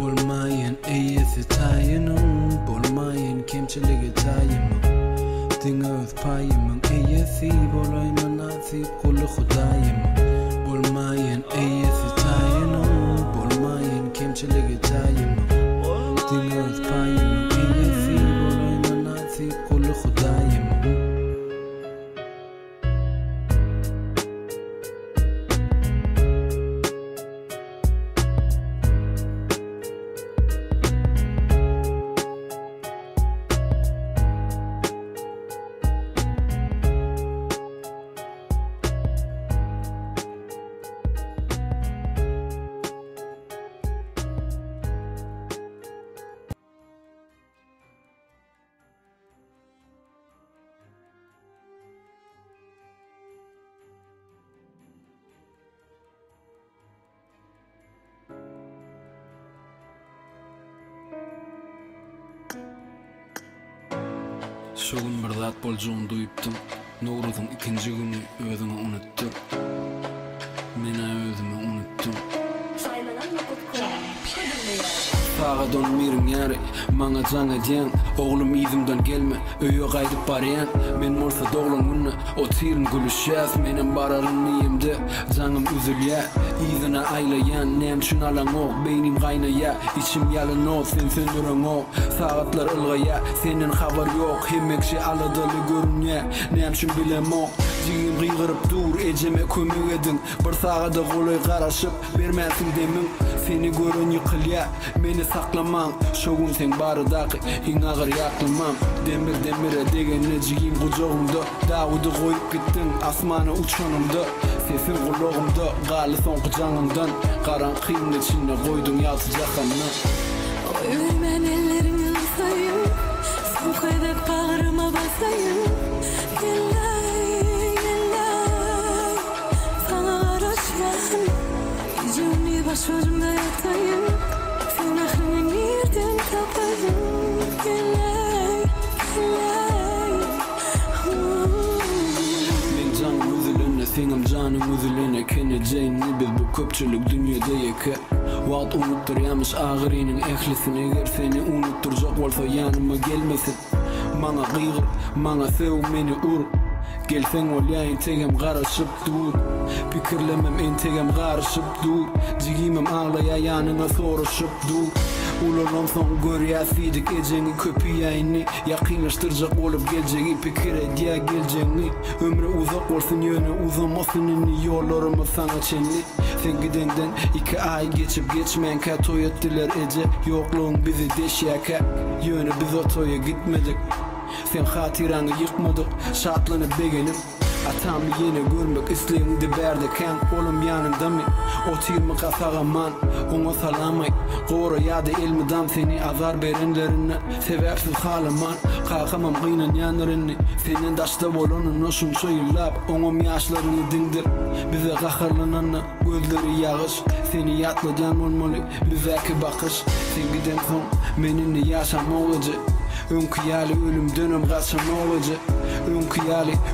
[SPEAKER 1] Bolmayın iyisi tayının, bolmayın kemçiligi tayımın, din öz payımın iyisi, bolayman nasip kulu Hudayımın. Bolmayın iyisi tayının, bolmayın kemçiligi tayımın, din öz payımın iyisi, bolayman nasip kulu Hudayımın. Şu gün bir zat boljuğunu duyupdum, Novruz'un ikinci günü özümü unuttum. Mena özümü unuttum. Sağa dönmeyrim yari, mana cana diyen, oğlum izimden gelme, öye qaydıp barayan. Men morsa doğlan günü, o tirin gülüşyaz, menem bararın miyimde, canım üzülya. İzine aylayan, nemçün alan oğ, beynim qaynaya, içim yalın oğ, sen söndüren oğ. Saatlar ılgaya, senin haber yok, hemmekşe aladalı görünye, nemçün bilem oğ. Cigim qiyqırıp dur, eceme kömök edin, bir sağada qolay qaraşıp, bermensin demin. Seni görün yıkılya, meni saklaman, şogun sen barıdaqı, hin ağır yakılmam. Demir degenne cigim kucağımda, Davud'u koyup gittin, asmanı uçanımda. Sesin kulağımda, qalı son kucağından, karanqıyın içine koydun yaltı jahanna.
[SPEAKER 6] Oy ben ellerimi ısayım, son koyduk bağrıma basayım. Başucumda yatayım, sen aklımı nereden tapayım? Gelay,
[SPEAKER 1] Men canım üzülene, senim canım üzülene, keneceğini bil bu köpçülük dünyada yeke. Wagt unutturýarmys ağırının ehlisini. Eger seni unutturjak bolsa yanıma gelmesin. Maňa gıygyr, maňa sew meni ur. Gelseň bolýaýyn tegem garaşyp dur. Pikirlemem entegem garaşyp dur. Jigimem ağlaýa ýanyňa soraşyp dur. Ulanam son görýärsidik ejeňi köpüýäýini. Ýakynlaştyrjak bolup geljegi pikir edýär geljeňi. Ömrü uzak bolsun ýöne uzamasynyny ýollarymyz saňa çenli. Sen gidenden 2 ay geçip geçmänkä toý etdiler eje. Ýoklugyň bizi deşýäkä. Ýöne biz o toýa gitmedik. Sen hatiraňy ýykmadyk, şatlanyp begenip. Atammy ýene görmek isleýindi berdekäň, olum ýanynda-my? Otyrmy gasagaman, oňa salamay. Gora ýa-da elmidam seni azar berenlerine. Sebäpsiz halaman, kakamam gıynan ýanlaryny. Senden daşda bolanyny şunça ýyllap, oňam ýaşlaryny diňdir. Bize gaharlanany gözleri ýagyş, seni ýatladan bolmaly, bizäki bakyş. Sen giden soň menini ýaşamak eje. Öňkü ölüm dönem gaçan olaja. Öňkü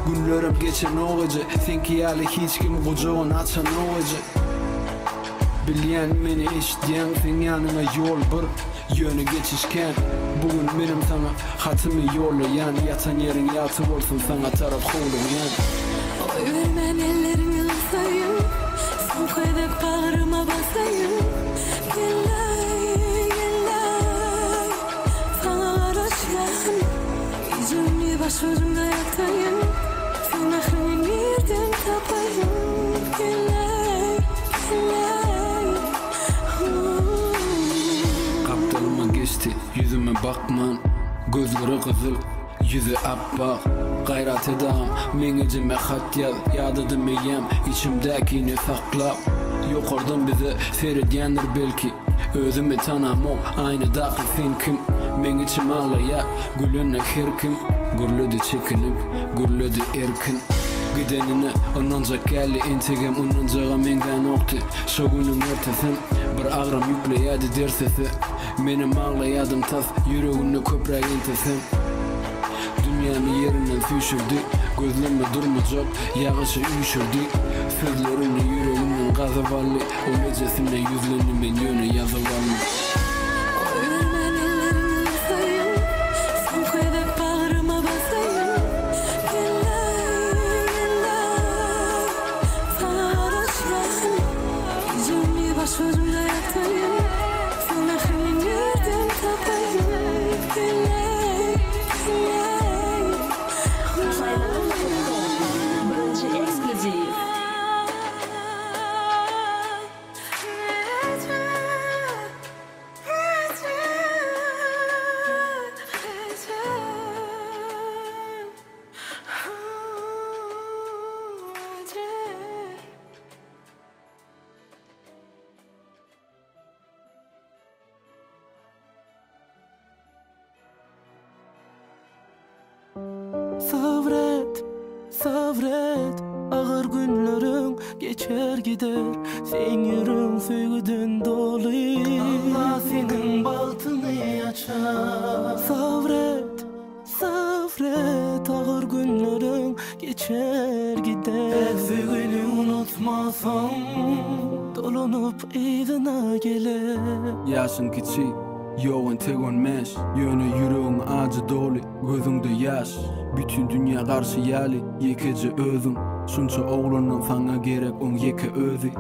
[SPEAKER 1] günlerim geçen olaja. Senki ýaly hiç kim gojagyny açan olaja. Bilýän meni eşitýän sen ýanyňa ýol bir ýöne geçişken. Bugün benim sana hatymy ýollaýan, ýatan ýeriň ýaty bolsun sana tarap howlaýan.
[SPEAKER 11] Oy vermem ellerimi ıslaýyn, son koýduk bagryma basaýyn. Yüzümü başucumda yatayım, sen aklını nereden tapayım? Gelay, gelay.
[SPEAKER 1] Kaptalıma geçti, yüzüme bakman. Gözleri kızıl, yüzü appak. Gayrat edam, meňejime hat ýaz. Ýadydım eýem, içimdäkini saklap. Ýokardan bize seredýändir belki. Özümi tanamam, aynı daky sen kim? Men içim ağlaýar, gülüne her kim? Gürledi çekinip, gürledi erkin. Gidenine onanjak geldi entegem onanjaga menden okty. Şo günüň ertesen bir agram ýükleýärdi dersesi. Menim ağlaýadym tas, ýüregimni köprek entesem. Dünýämi ýerinden süýşürdi, gözlerime durmajak, ýagyşy üýşürdi. Sözlerini ýüregimden gazyp aldy, o mejesimden ýüzlerini men ýöne ýazyp aldy.
[SPEAKER 11] Başucumda yatayım, sen aklını nereden tapayım? Gelay, gelay.
[SPEAKER 6] Bölge ekskluziv.
[SPEAKER 12] Sabret, sabret, ağır günlerin geçer gider. Sen yürün söygüden dolu, Allah senin baltını açar. Sabret, sabret, ağır günlerin geçer gider. Sevgini unutmasam, dolunup evine gelir.
[SPEAKER 1] Yaşın kiçi, yoğun tegonmez. Yönü yüreğin acı dolu, gözüngde yaş. Bütün dünya karşı yali, yekece özün. Şunça oğlanın sana gerek on yeke özü.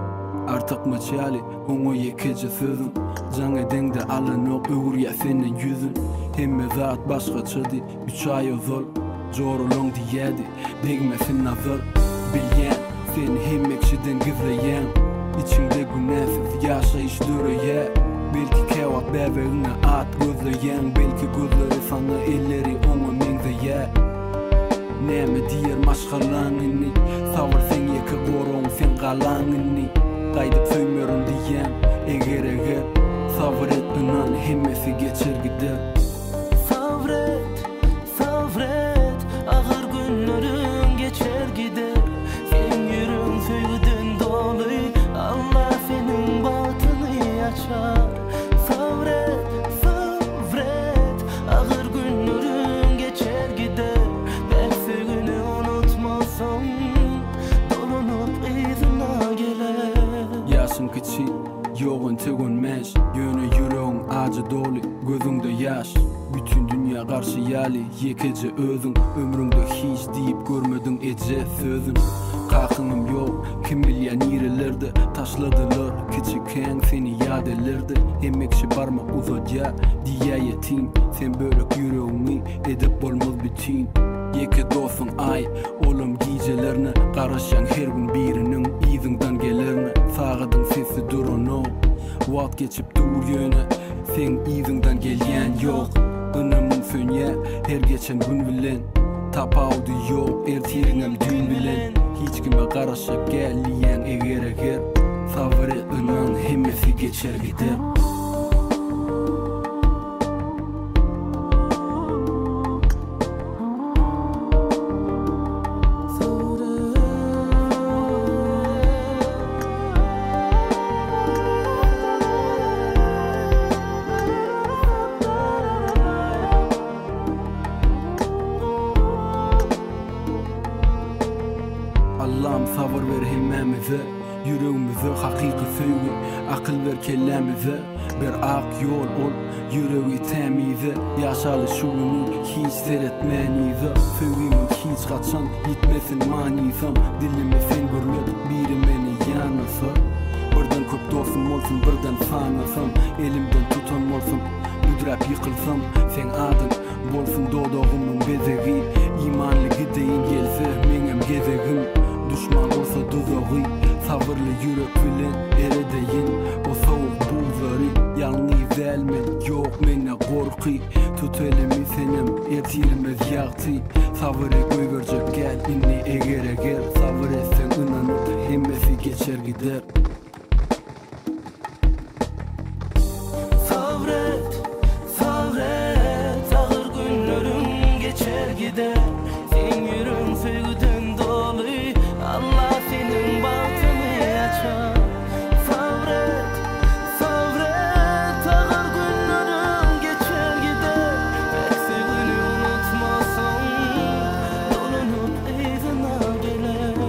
[SPEAKER 1] Artık maç yali, onu yekece sözün. Can edende alın ok, öğür ya senin yüzün. Hemme zat başka çadı, 3 ay ozol. Zorulong diyedi, degmesin nazar. Bilyen, seni hemmekşiden gizleyen. İçinde günahsız yaşayış dörüye. Belki kevat bebeğine at gözleyen. Belki gözleri sana elleri ona mengzeyer. Näme diýer maşgalaňyny, sawar sen ýeke goraň sen galaňyny. Gaýdyp söýmerin diýen, eger sabret dunan hemmesi geçer gider.
[SPEAKER 12] Sabret, sabret, ağır günlerin geçer gider. Sen yürün söýgüden dolu, Allah senin batyny açar. Sabret, sabret, ağır günlerin geçer gider.
[SPEAKER 1] Yaşın kiçi, yoğun tegonmez. Gece dolu gözüňde ýaş, bütün dünya karşı ýaly. Yekece özüň ömrüňde hiç diýip görmediň eje sözün. Kakınım yok, kim bilýän ýerlerde taşladylar kiçiken seni ýad elerdi. Emekşi barma uzatja diýä ýetim, sen bölek ýüregiňi edip bolmaz bütün. Yeke dostun ay, olum gijelerini garaşan her gün biriniň iziňden gelerini. Sagydyň sesi durano, wagt geçip dur ýöne, sen iziňden gelýän ýok. Ynamyň sönýä her geçen gün bilen, tapawdy ýok ertiriňem dün bilen. Hiç kime garaşa gelýän eger sabry ınan hemmesi geçer gider. Allah'ım sabır ver hemmemize, yüreğimize hakiki söýgü, akıl ver kellemize. Bir ak yol ol, yüreği temize, yaşalı şuunu hiç seyretmenize. Söýgümiň hiç kaçan gitmesin manizam, dilimi sen görmek, biri meni yanasa. Birden köp dostum bolsun, birden sanasam, elimden tutan bolsun, büdräp ýykylsam, sen adın bolsun dodogumyň bezegi. İmanly gideýin gelse meňem gezegim, düşman olsa duzogy, sabırly ýürek bilen eredeýin o sowuk buzlary. Ýalňyz elmen ýok mene gorky, tut elimi senem ertirmez ýagty. Sabyry göýberjek gel inni eger sabır etsen ynanyp hemmesi geçer gider.
[SPEAKER 12] Sabret, sabret, ağır günlerim geçer gider. Sen yüreğin sevgiden dolu, Allah senin bahtını açar. Sabret, sabret, ağır günlerim geçer gider. Pek sevgini unutmasan, dolunup eyzina gelir.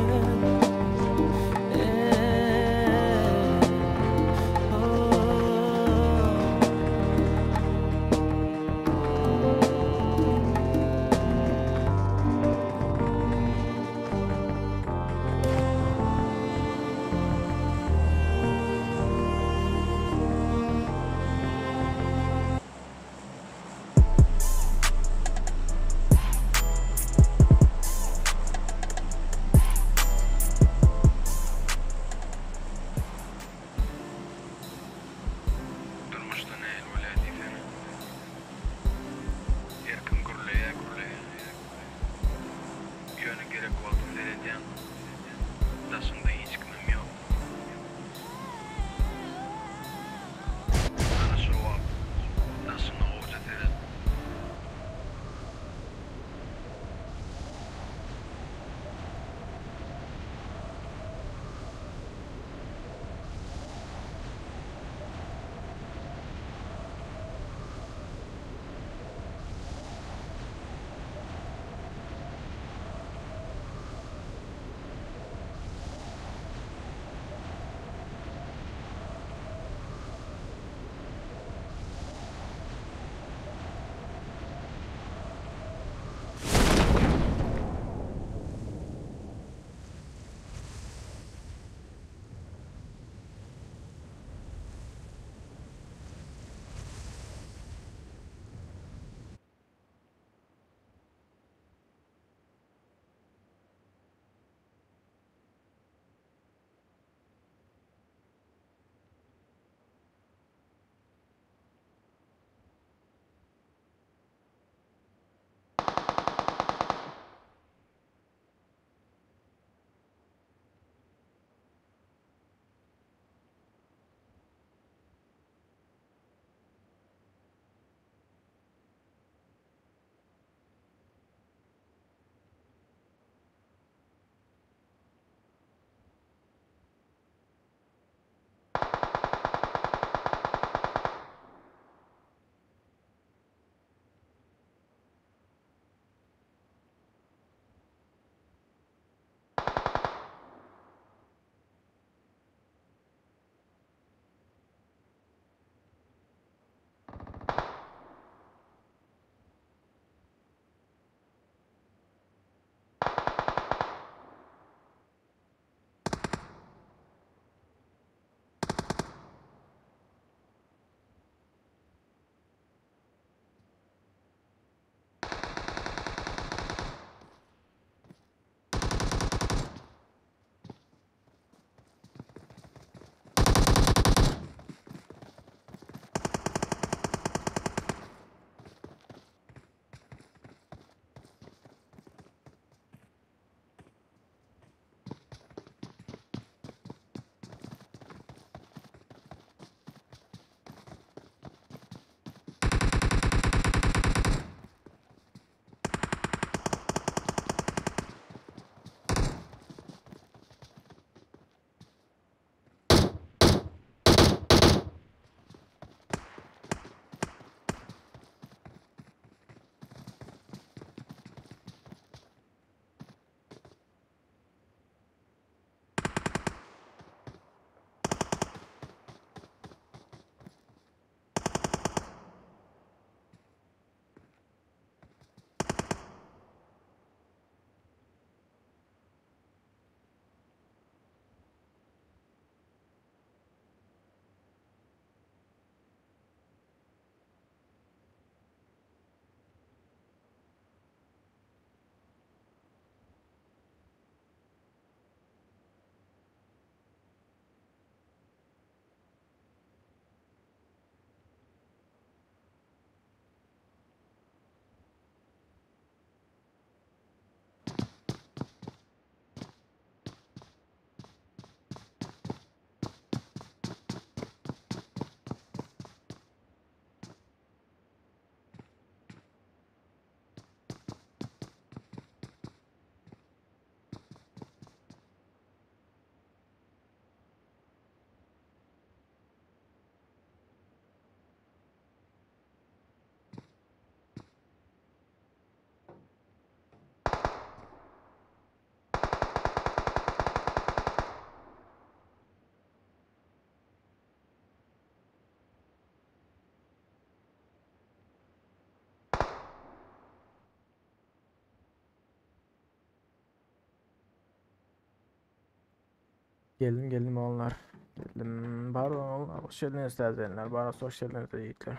[SPEAKER 3] Geldim onlar. Geldim. Baro hoş geldiniz teyzeler. Baro hoş geldiniz yiğitler.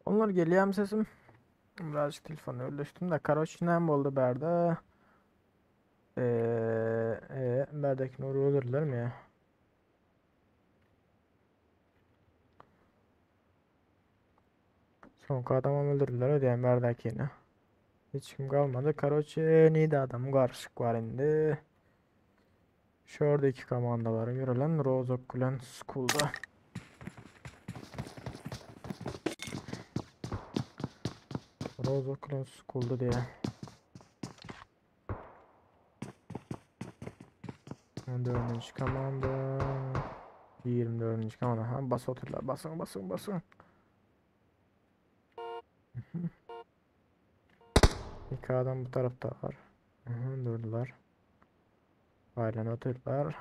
[SPEAKER 3] Onlar geliyor sesim. Birazcık telefonu ölüştüm de karoçinen oldu berde. Berdeki nuru olurlar mı ya? Son adamı öldürdüler ödeyen berdekini. Hiç kim kalmadı. Karoçe neydi adam karışık var indi. Şuradaki komandaları görülen Rozokulen School'da. Rozokulen School'da diye. 14. komanda. 24. komanda. Ha bas oturlar. Basın. İki adam bu tarafta var. Durdular. Aynen oturdular.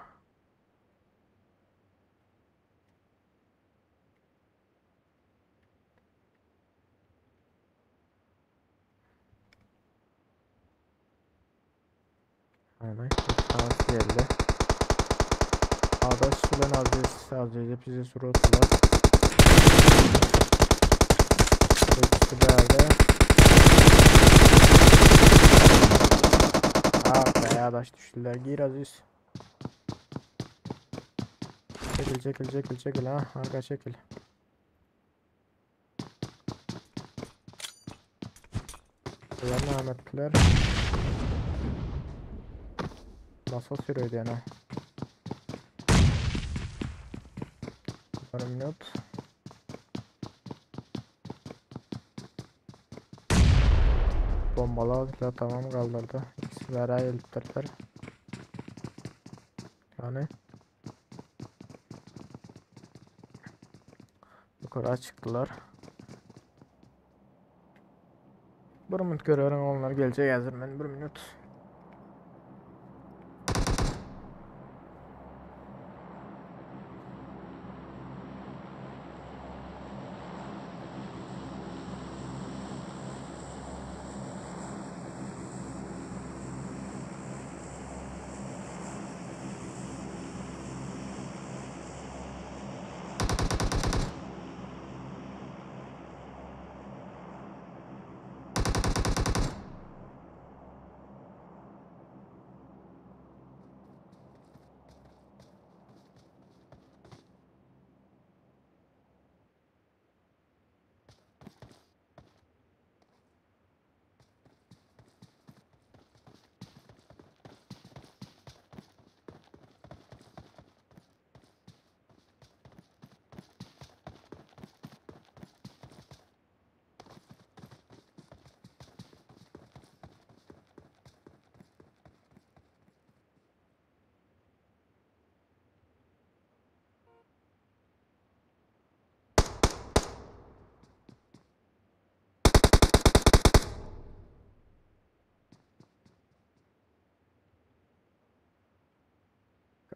[SPEAKER 3] Aynen. Şans geldi. Adaş sulan Aziz bize suru oturdular. İkisi geldi. Adaş düştüler. Gir Aziz. Çekil ha. Arka çekil. Ulan Ahmetliler. Nasıl sürüyordu yani? Bir minut. Bombaladılar, tamam kaldırdı. İkisi veraya elittirdiler. Yani yukarı çıktılar. Bir minut görüyorum onlar gelecek hazır ben bir minut.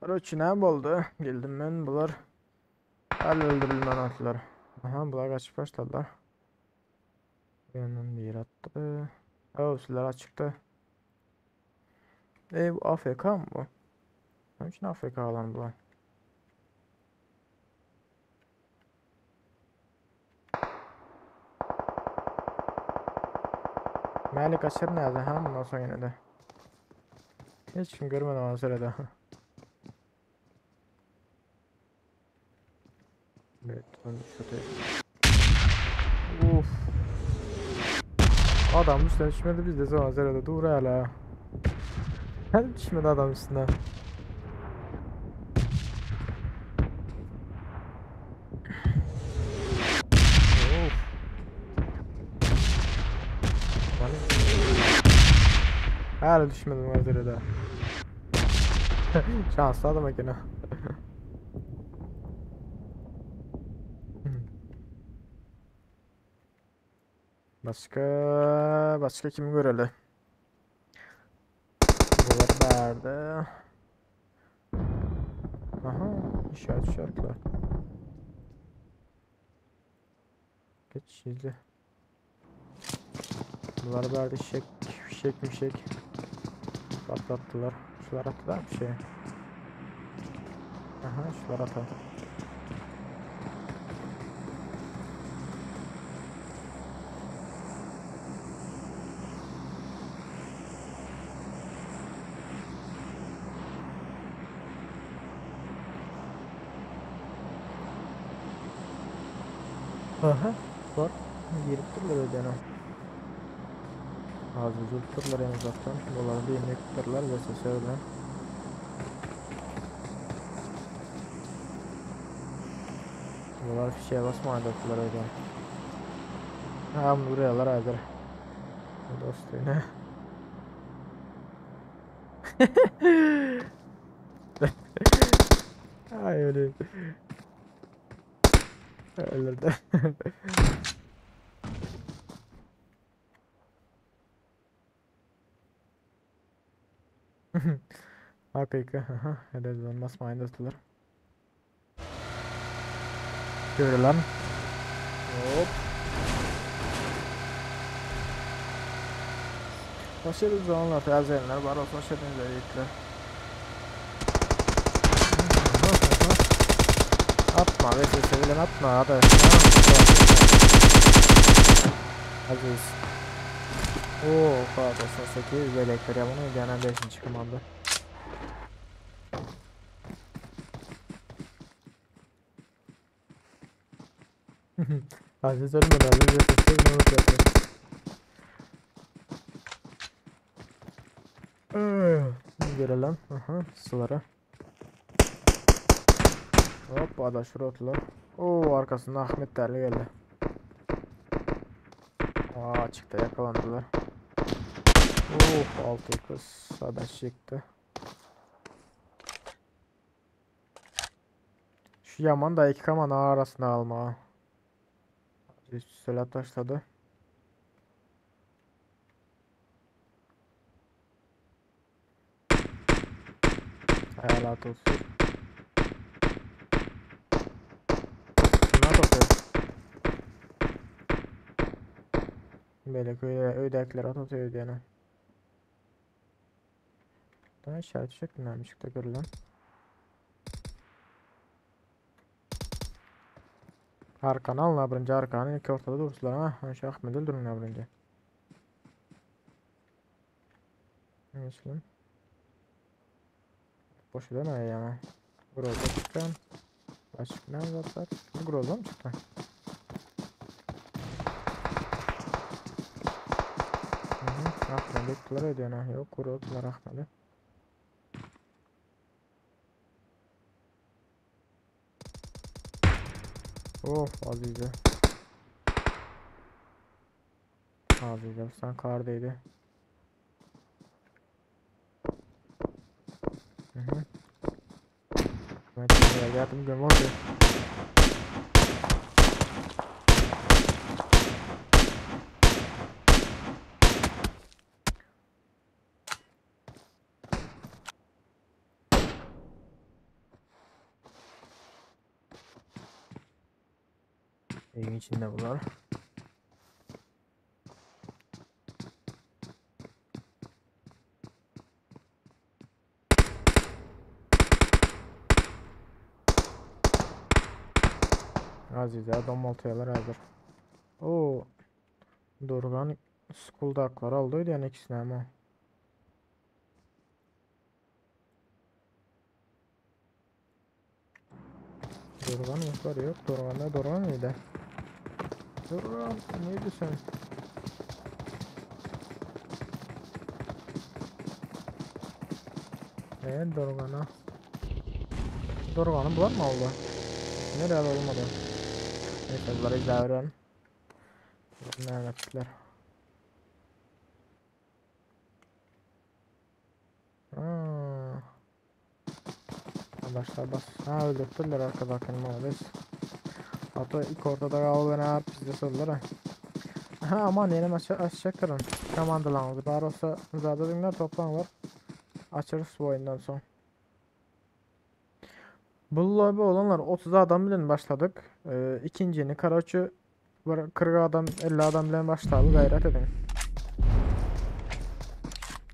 [SPEAKER 3] Karoçi ne oldu? Geldim ben bular. Hal öldürülmen attılar. Aha bular kaçıp başladılar. Yanından bir attı. Oh silah açıktı. Bu AFK mı bu? Benim için AFK alan bu. Malik aşır nerede ha bundan sonra yine de. Hiç kim görmedim o sırada. Evet, uf. Adam üstüne düşmedi biz de sonra sırada dur hala. Hadi düşmedi adam üstüne. Of. Hala düşmedim o sırada. Şanslı adam makine. Başka kimi görelim? Buralar nerede? Aha, işaretler. Geç izle. Buralar nerede? Fişek. Patlattılar. Şular attılar bir şey. Aha, şular atalım. Aha, bak, girip dururlar ödene. Az uzun turlar en uzaktan. Bunları bir yemek tutarlar ve ses öyle. Bunlar fişeye basmayın doktorlar öyle. Ha, buraya hazır. Dostu ne? Ay öyle. Öldürdü. Hakika. Aha, hedef olmaz mı aynısıdır. Şöyle lan. Hop. Başarılı zamanlar tazelenler var olsa başarılı yükler. Atma ve sevilen atma hadi. Aziz. Oo, pardon 8 belekler ya bunu gene 5. komanda. Aziz ölmedi Aziz sesini unuttu. Görelim. Aha, sulara. Hop, ada şuraya attılar. Oo, arkasında Ahmet Derli geldi. Aa, çıktı, yakalandılar. Oh, 6 kız sağdan çıktı. Şu Yaman da iki kaman arasında alma. Silah taşladı. Hayalat olsun. Ne yapıyor? Böyle öydekler atıyor yani. Daha işaret şeklindenmiş de görülen. Arkanı alın abrince arkanı iki ortada durursular ha. Aşağı Ahmet öldürün abrince. Geçelim. Boşu deme ya. Groza çıkan. Başka ne var? Groza mı çıktı? Ahmet bektiler ödüyor ha. Yok Grozalar Ahmet'e. Oh Azize. Azize sen kardaydı. Ben şimdi yardım göm oldu. Evin içinde bunlar. Aziz adam altıyalar hazır. Oo. Dorgan Skull'daklar olduydu yani ikisine ama. Dorgan yok yok. Dorgan neydi? Dorgan neydi sen? Dorgan'a. Dorgan'ı bulan mı oldu? Nereye olmadı? Neyse bunları izleyelim. Ne yaptılar? Arkadaşlar bas. Ha öldürdüler arkadaşlar maalesef. Hatta ilk ortada kaldı ne yap bizde sordular ha. Ha aman yeni aşağı kırın. Komandalarınızı bari olsa müzade dinler toplan var. Açarız bu oyundan son. Bu lobby olanlar 30 adam bilen başladık. İkincini Karaçı 40 adam 50 adam bilen başladı gayret edin.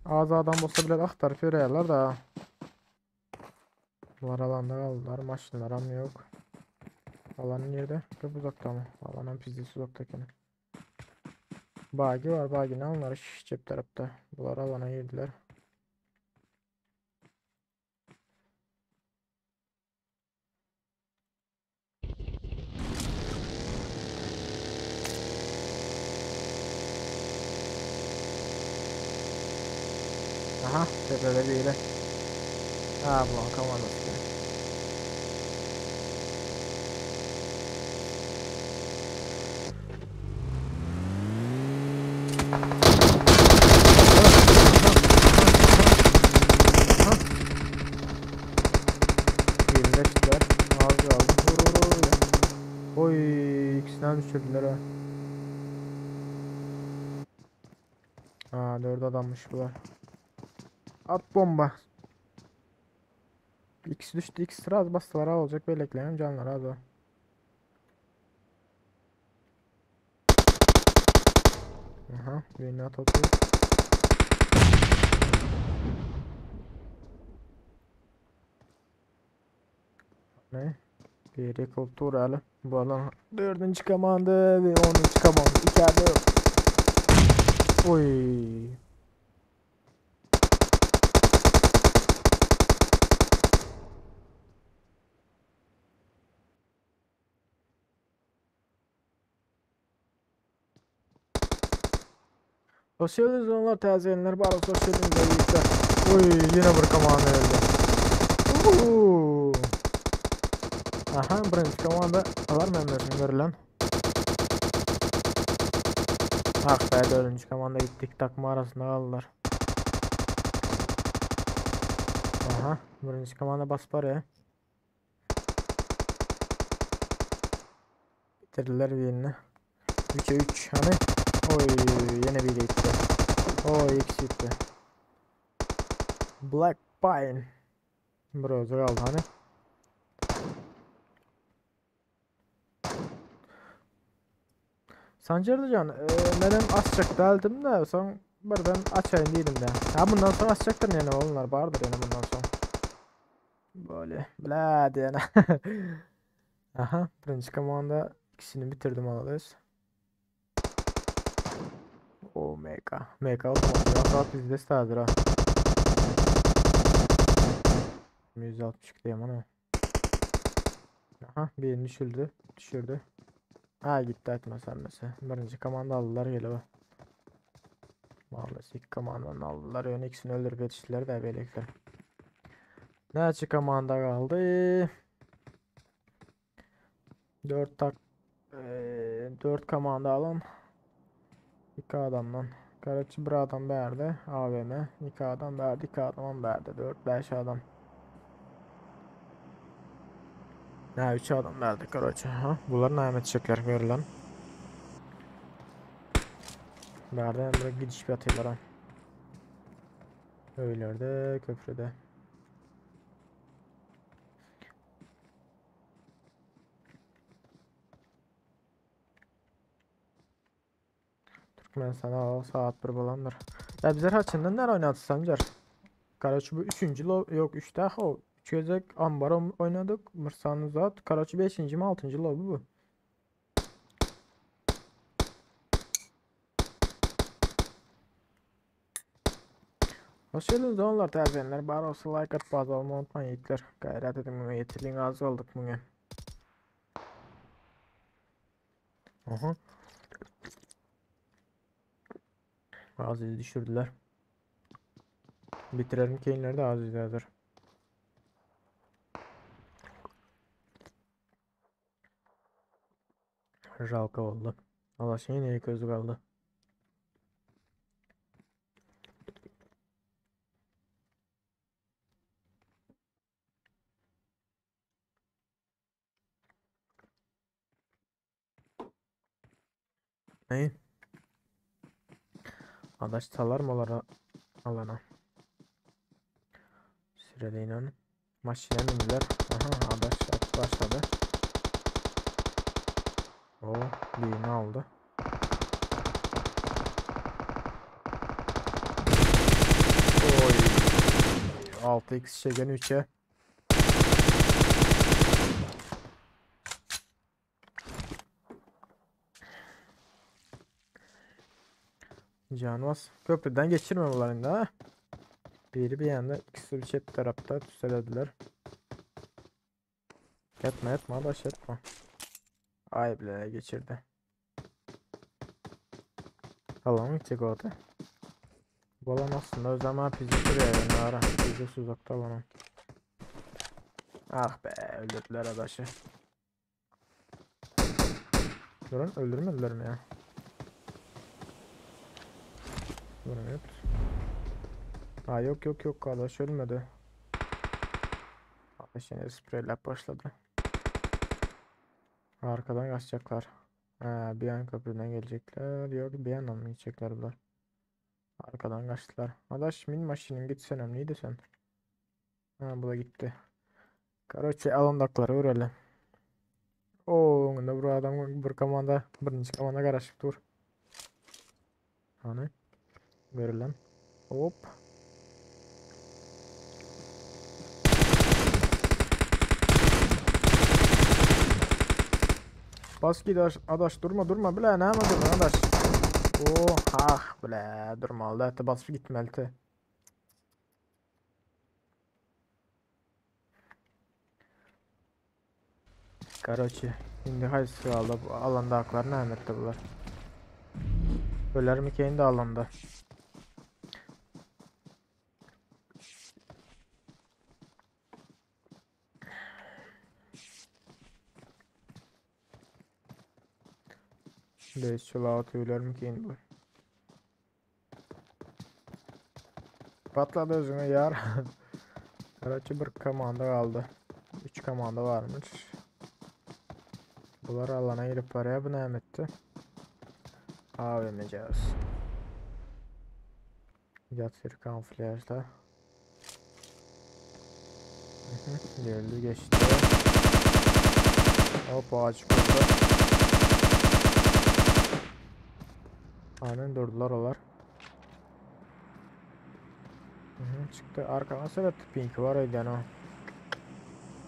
[SPEAKER 3] Az adam olsa bile aktarıp yürüyorlar da. Bunlar alanda kaldılar. Maşinlerim yok. Alan nerede? Çok uzakta mı? Alanın pizdesi uzaktakini. Bagi var. Bagi ne onlar? Cep tarafta. Bunlar alana girdiler. Aha. Tepede biri. Ha bu komandası. Oy ikisinden düşürdüler ha. Ha 4 adammış bunlar. At bomba. İkisi düştü, ikisi az bastılar ha olacak belekleyen canlar az o. Aha birini at atıyor. Ne? Bir kulturalı. Bu alan 4. komanda ve 10. komanda. İçeride yok. Oy. Sosyal zonlar tazelenler bari sosyal izleyiciler. Oy yine bir komanda öldü. Aha birinci komanda alar memnunsun görülen. Ah be 4. komanda gittik takım arasında kaldılar. Aha birinci komanda bas paraya. Bitirdiler birini. 3'e 3 hani. Oy yine biri gitti. Oy ikisi gitti. Black Pine. Browser aldı hani. Sancarlıcan neden açacak deldim de son birden açayım değilim de. Ha bundan sonra açacaktır yani onlar vardır yani bundan sonra. Böyle bla diye. Aha birinci komanda ikisini bitirdim alırız. O mega. Mega otomatik. Rahat bizde stadır ha. 160 diyeyim ana. Aha birini düşürdü. Ha gitti etmesen mesela. Birinci komanda aldılar geliyor. Maalesef ilk komandanı aldılar. Ön ikisini öldürüp yetiştiler de belekler. Ne açık komanda kaldı? 4 komanda alın. 2 adamdan. Karaçı bir adam verdi. AVM. 2 adam verdi. 2 adam verdi. 4-5 adam. Ha 3 adam verdi Karaçı. Ha bunlar ne edecekler görülen. Verdi böyle gidiş bir atıyorlar ha. Öylerde köprüde. Ben sana o saat bir bulandır. Ya bizler haçından ne oynadı Sancar? Karaçı bu 3. yok 3 daha o. 3 gözek ambar oynadık. Mırsanı zat. Karaçı 5. mi 6. lobi bu. Hoş geldiniz onlar tercihenler. Bari olsa like at bazı olma unutmayın yiğitler. Gayret edin bugün yetirliğin az olduk bugün. Aha. Aziz düşürdüler. Bitirelim keyinleri de Aziz hazır. Jalka oldu. Allah şeyin iyi gözü kaldı. Neyi? Adaş salar mı olara alana? Sürede inan. Maçına bindiler. Aha adaş at başladı. O birini aldı. Oy. 6x çeken 3'e. Canvas. Köprüden geçirme bunların da. Biri bir yanda, ikisi bir çift tarafta tüselediler. Yatma adaş yatma. Ay bile geçirdi. Alan gidecek o da. Bu alan aslında o zaman bizi duruyor yani ara. Bizi uzakta alan. Ah be öldürdüler adaşı. Durun öldürmediler mi ya? Durun evet. Ha yok adaş ölmedi. Adaş yine spreyler başladı. Arkadan kaçacaklar. Ha, bir an köprüden gelecekler. Yok bir yandan mı gidecekler bunlar? Arkadan kaçtılar. Adaş min maşinin gitsen önemliydi sen. Ha bu da gitti. Короче alındakları öğrenelim. Oo, ne bu adam bir komanda birinci komanda karışık dur. Hani görülen. Hop. Bas git adaş durma bile ne yapmadın adaş. Oh ah bile durmalı da basıp gitmeli. Короче şimdi hayırlısı aldı bu alanda haklarını emretti bunlar. Öler mi kendi alanda. Beş çulağı öler mi kendi bu. Patladı özüne yar. Karaçı bir komanda kaldı. 3 komanda varmış. Bunlar alana girip paraya bina etti. AVM'ciğiz. Yatır kamuflajda. Geldi geçti. Hop ağaç kurdu. Aynen durdular olar. Çıktı arkama sıra pink var yani o.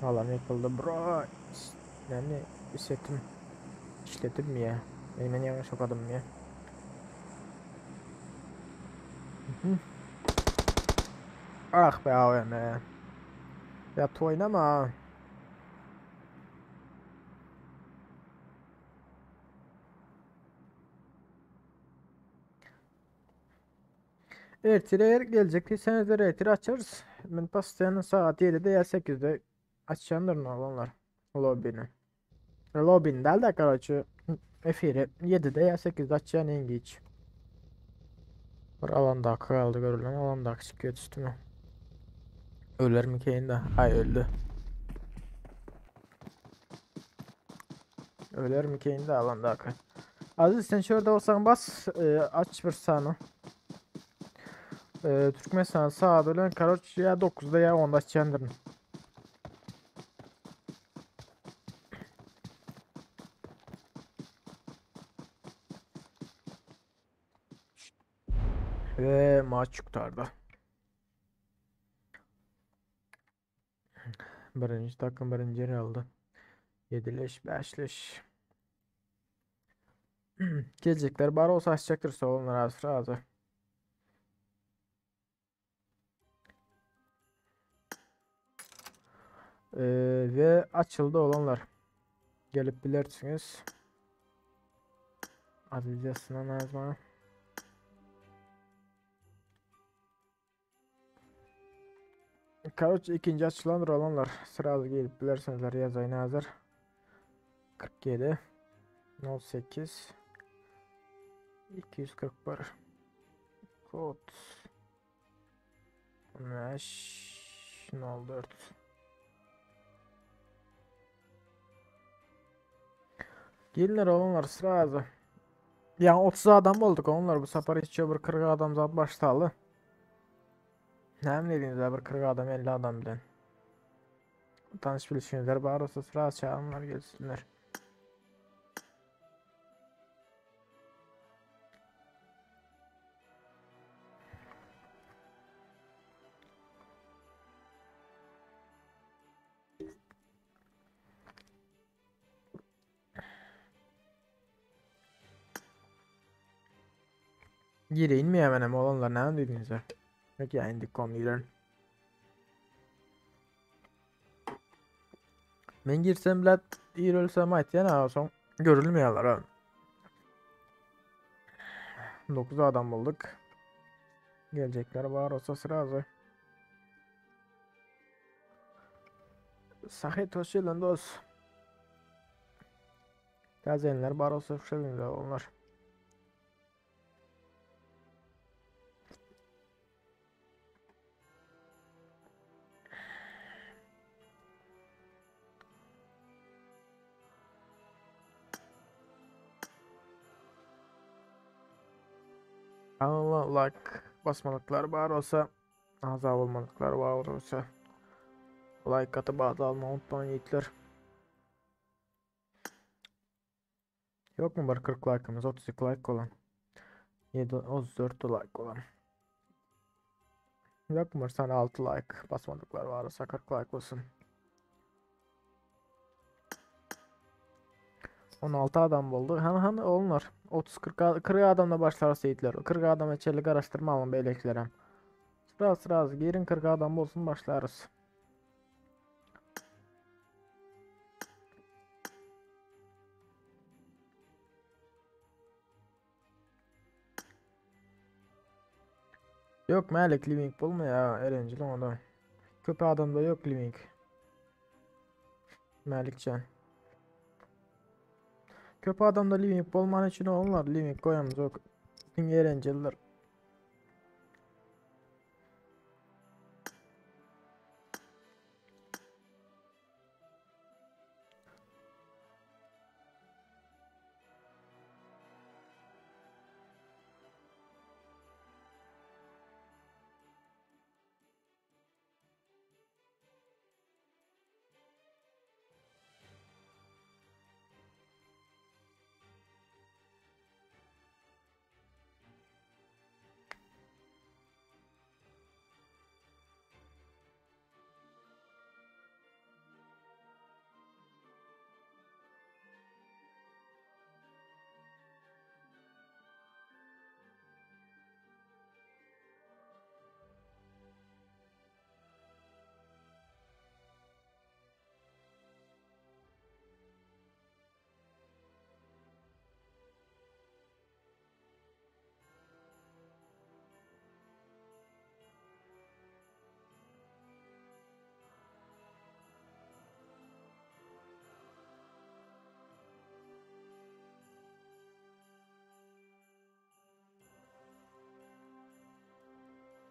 [SPEAKER 3] Alan yapıldı bro. Yani hissettim. İşletim mi ya? Benim yanlış okadım ya. Ah be AVM. Yat oynama. Eğer gelecek de retire açarız. Ben pastanın saat 7'de ya 8'de açacağımdır ne olanlar. Lobby'ni. Lobby'ni değil de короче efiri 7'de ya 8'de açacağın en geç. Bir alanda kaldı görülen alanda çıkıyor üstüme. Öler mi keyinde? Ay öldü. Öler mi keyinde alanda akı. Aziz sen şurada olsan bas aç bir sahne. Türkmenistan sağa dönen karoç ya 9'da ya 10'da açacaksın. Ve maç kurtardı. Birinci takım birinci yeri aldı. 7'leş 5'leş. Gelecekler bari olsa açacaktır savunmalar az. Ve açıldı olanlar. Gelip bilirsiniz. Azizcesine nazma. Kavuç ikinci açılan olanlar. Sırası gelip bilirsiniz. Yazayın hazır. 47 08 241 kod 15 04. Gelinler olanlar sırası. Yani 30 adam olduk onlar bu sefer hiç bir 40 adam zat başladı. Ne dediğiniz bir 40 adam 50 adam bilen. Tanış bilişinizler bari olsa sırası çağırınlar gelsinler. Gireyim mi hemen ama olanlar ne dediğiniz ya? Peki ya indik konuyu. Ben girsem bile iyi ölsem ait yani son görülmüyorlar ha. 9 adam bulduk. Gelecekler var olsa sırası. Sahit hoş geldin dost. Gazenler var olsa hoş geldin de onlar. Allah like basmalıklar var olsa azab olmalıklar var olsa like atıp almayı unutmayın yiğitler. Yok mu var 40 like'ımız 32 like olan 34 like olan yok mu var sana 6 like basmalıklar var olsa 40 like olsun. 16 adam buldu. Hani onlar 30-40 adamla başlarsa yiğitler. 40 adam içerlik araştırma alın beyleklere. Sırası girin 40 adam olsun başlarız. Yok Malik living bulma ya erencil onda. Köpe adamda yok living. Malikcan. Köpe adamda living bulman için onlar living koyamız yok. Bütün erenciller.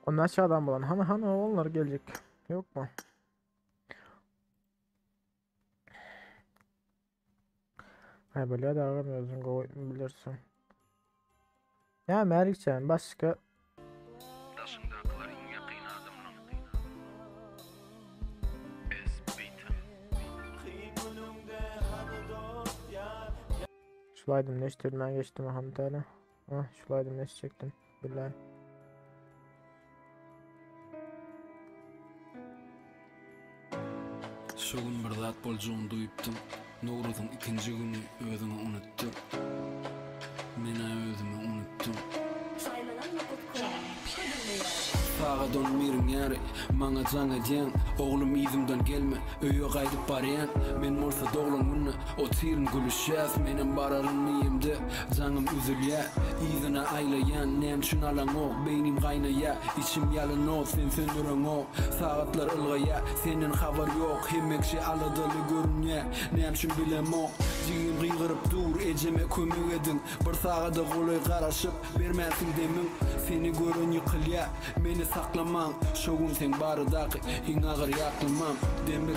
[SPEAKER 3] Onlar aşağıdan bulan. Hani onlar gelecek. Yok mu? Hay böyle de aramıyorsun bilirsin. Ya Merikcan başka şulaydım neştirdim ben geçtim hamdana. Ah şulaydım neş çektim. Billahi.
[SPEAKER 13] Şoğun bir zat bolcuğunu duyuptum. Nowruz'un ikinci günü özümü unuttum. Mena özümü unuttum. Sağa sağa dönmeyrin yari. Mana can edyen, oğlum izimden gelme. Öýe gaýdyp barýan, men bolsa doglum günü. O tirin gülüşýäs, menem bararym miyimde. Canım üzülýär, izine aylayan. Nem şun alan ok, beynim gaýnaýar. İçim ýalyn ok, sen söndüren ok. Saatlar ılgaýar, senden habar yok. Hemmekçe aladaly görünýär. Nem şun bilem ok. Jigim gıygyryp dur, ejeme kömek edin. Bir sagada golay garaşyp bermäsin demin. Seni görün ýykylýar, meni saklamaň. Şogum sen baradaky, hiň agyr ýaklymam. Demir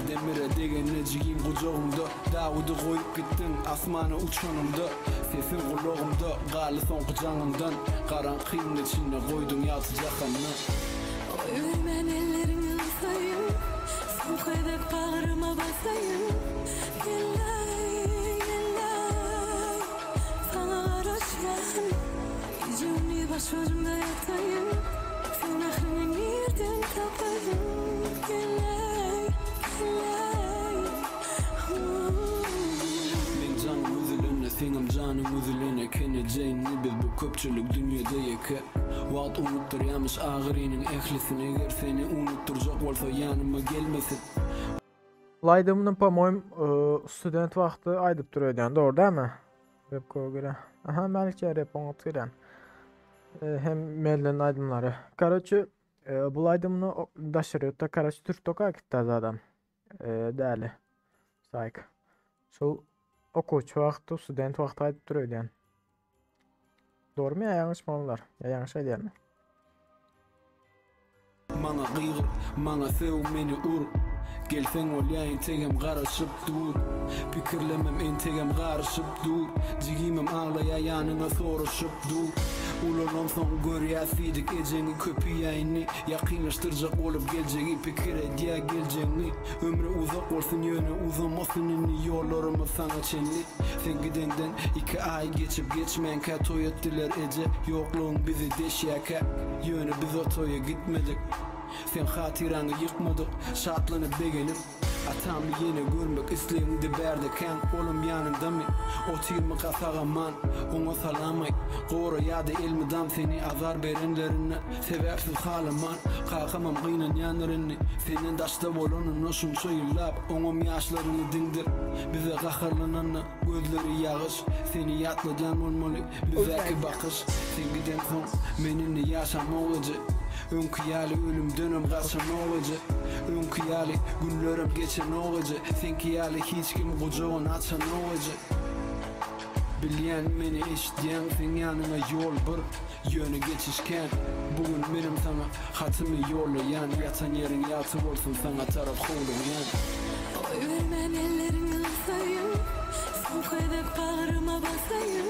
[SPEAKER 13] degenne jigim gujagymda. Dawudy goýup gitdim, asmana uçanymda. Sesin gulagymda, galy soňky janymdan. Garaňkyň içinde goýdum ýaty jahanna.
[SPEAKER 11] Ölmen ellerini ısayım, son koyduk bağrıma basayım. Gellay, sana araşyan. Yüzümü başucumda yatayım, sen aklını nereden tapayım. Gellay.
[SPEAKER 13] Men canım üzülene, senim canım üzülene. Keneceğini biz bu köpçülük dünyada yeke. Wagt unutturýarmyş agyrynyň ehlisini. Eger seni unutturjak bolsa ýanyma gelmesin.
[SPEAKER 3] Laydymyň по-моему student wagty aýdyp durýan, doğru dämi? Webko göre. Aha, Melikçe rep oňatýan. Hem melden aydymlary. Karaçy, bu laydymyny daşyrýar, karaçy türk toka gitdi adam. Däli. Sayk. Şol okuwçy wagty, student wagty aýdyp durýan. Doğru mu ya yanlış mı onlar? Ya yanlış aýdýarmy?
[SPEAKER 13] Mana gıygyr, mana sew meni ur. Gelsen olýaýyn tegem garaşyp dur. Pikirlemem entegem garaşyp dur. Jigimem aglaýar ýanyňa soraşyp dur. Ulanam soň görýärsidik ejeni köpüýäýini. Ýakynlaşdyrjak bolup geljegi pikir edýär geljeňi. Ömrü uzak bolsun ýöne uzamasynyň ýollarymyz sana çenli. Sen gidenden 2 ay geçip geçmän kä toý etdiler eje. Ýoklugyň bizi deşýäkä. Ýöne biz o toýa gitmedik. Sen hatiraňy ýykmadyk, şatlanyp begenim. Atamy ýene görmek isleýindi berdeken, olum ýanymdamy. O tirmi gasagaman, oňa salamay. Gora ýa-da elmidam seni azar berenlerini, sebäpsiz halaman. Kalkamam gıynan ýanlaryny, senden daşda bolanyny şunça ýyllap, oňam ýaşlaryny diňdir. Bize gaharlanany gözleri ýagyş, seni ýatladan bolmaly, bizäki bakyş. Sen giden soň menini ýaşamak öňkü ýaly ölüm dönem gaçan olaja. Öňkü ýaly günlerim geçen olaja. Senki ýaly hiç kim gojagyny açan olaja. Bilýän meni eşitýän sen ýanyňa ýol bir ýöne geçişken. Bugün menim sana hatymy ýollaýan, ýatan ýeriň ýaty bolsun sana tarap howlaýan.
[SPEAKER 11] Ölmen ellerini ısayım, son koyduk bağrıma basayım.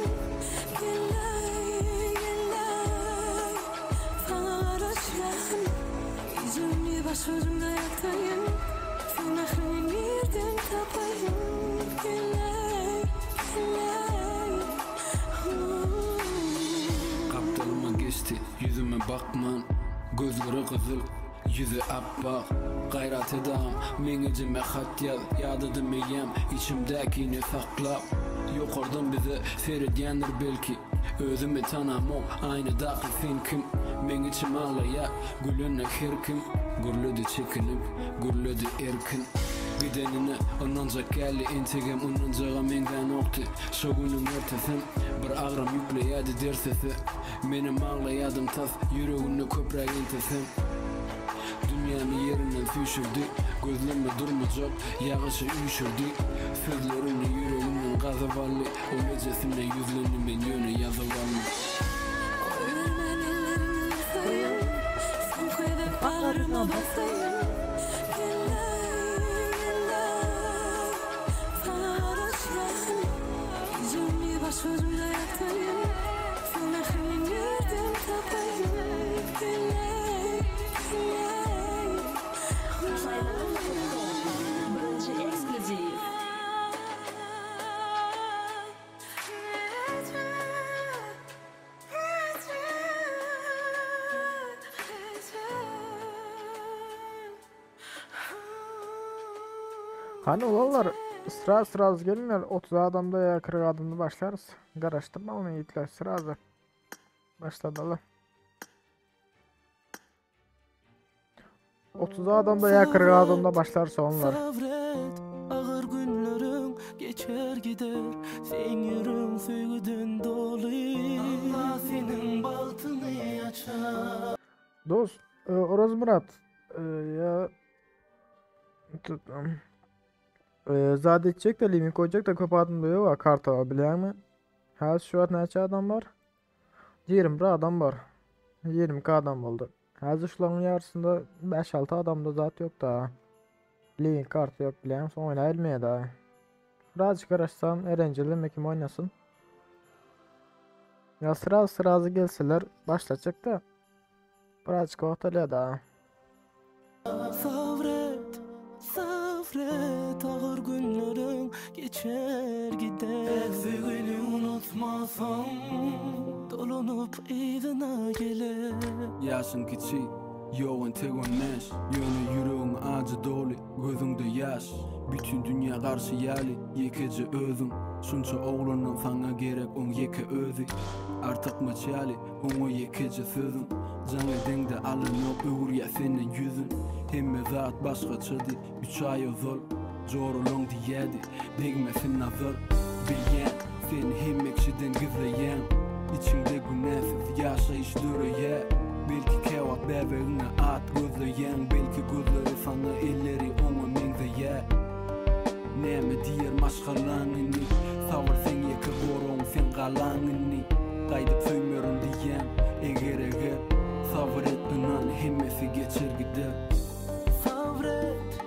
[SPEAKER 11] Yüzümü başucumda yatayım, sen aklını nereden tapayım.
[SPEAKER 13] Kaptalıma geçti, yüzüme bakman. Gözleri kızıl, yüzü appak. Gayrat edam, meňejime hat ýaz. Ýadydım meýem, içimdäkini saklap. Ýokardan bize seredýändir belki. Özümi tanamok, aýny daky sen kim? Men içim ağlaýar, gülüne her kim? Gürledi çekinip, gürledi erkin. Gidenine onanjak geldi entegem onanjaga menden okty. Şo günüm ertesem bir agram ýükleýärdi dersesi. Menim ağlaýadym tas, ýüregimni köprek entesem. Dünyamy ýerinden süýşürdi, gözlerime durmajak, ýagyşy üýşürdi. Sözlerini ýüregimden gazyp aldy, o mejesine ýüzlerini men ýöne ýazyp aldy.
[SPEAKER 11] Ölmen ellerini ısayım, son koyduk bağrıma basayım. Sana araşyan, yüzümü başucumda yatayım. Sen aklını nereden tapayım.
[SPEAKER 3] Hani olallar sıraz gelinler 30 adamda ya 40 adamda başlarız. Garaştırma onu yiğitler sırazı. Başladılar. 30 adamda ya 40 adamda başlarsa onlar.
[SPEAKER 12] Sabret, ağır günlerin geçer gider. Sen yürün sevgiden dolu. Allah senin baltını açar.
[SPEAKER 3] Dost, Oruz Murat, ya tuttum. Zade edecek de limit koyacak da kapatın diyor var kart alabilen mi? Ha şu an neçe adam var? 20 adam var. 20 adam oldu. Hazır şuların yarısında 5-6 adamda zat yok da. Link kartı yok bilen son oynayılmaya da. Birazcık araşsan eğlenceli mekim oynasın. Ya sırası gelseler başlayacak da. Birazcık ortalaya da.
[SPEAKER 12] Sabret, sabret, ağır günlerin geçer gider. Sevgini unutmasam, dolunup evine gelir.
[SPEAKER 13] Yaşın kiçik, yoğun tek önmez. Yönü yüreğin acı dolu, gözünde yaş. Bütün dünya karşı yali, yekece özün. Şunça oğlunun sana gerek on yeke özü. Artık maçyali, onu yekece sözün. Canı dengde alın yok, öğür ya senin yüzün. Hemme zat başka çıdı, 3 ay zor. Zorulun diyedi, degmesin nazar. Bilyen, seni hemmekşiden gizleyen. İçinde günahsız yaşayış döreye. Belki kevat bebeğine at gözleyen. Belki gözleri sana elleri onu mengzeye. Neme diyer maşgalanını. Savur sen yeke borun sen galanını. Kaydıp söymürün diyen eger savur et dunan hemmesi geçer gider.
[SPEAKER 12] Sabret,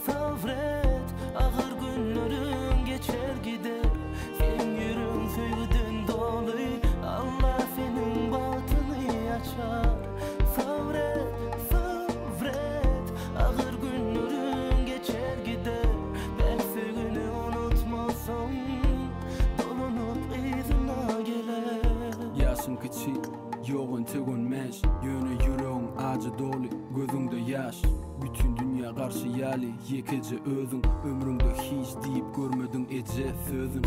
[SPEAKER 12] sabret, ağır günlerin geçer gider. Sen yürün sevgiden dolu, Allah senin batını açar. Sabret, sabret, ağır günlerin geçer gider. Ben sevgini unutmasam, dolunup izine gelir.
[SPEAKER 13] Yaşın küçük, yoğun tek önmez. Yönü yüreğin acı dolu, gözünde yaş. Bütün dünya karşı yali, yekece özün. Ömrümde hiç deyip görmedin ece sözün.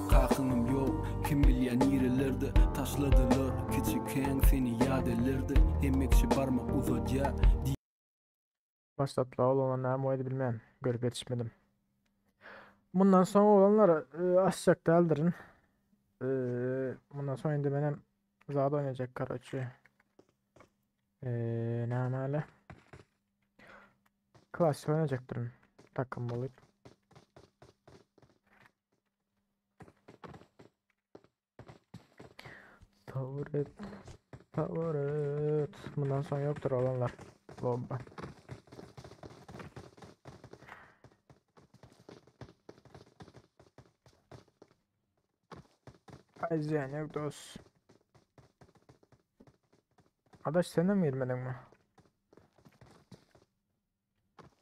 [SPEAKER 13] Kalkınım yok, kim bilyen yerlerde taşladılar. Küçükken seni yad ederdi. Emekşi parmak uzat ya.
[SPEAKER 3] Başlatla olanlar ne oydu bilmem. Görüp yetişmedim. Bundan sonra olanlar aşacak da eldirin. Bundan sonra indi benim Zada oynayacak Karaçı. Ne amele? Klasik oynayacaktır. Takım olup. Tavret. Bundan sonra yoktur olanlar. Bomba. Ayzen yok dost. Adaş sen de mi girmedin mi?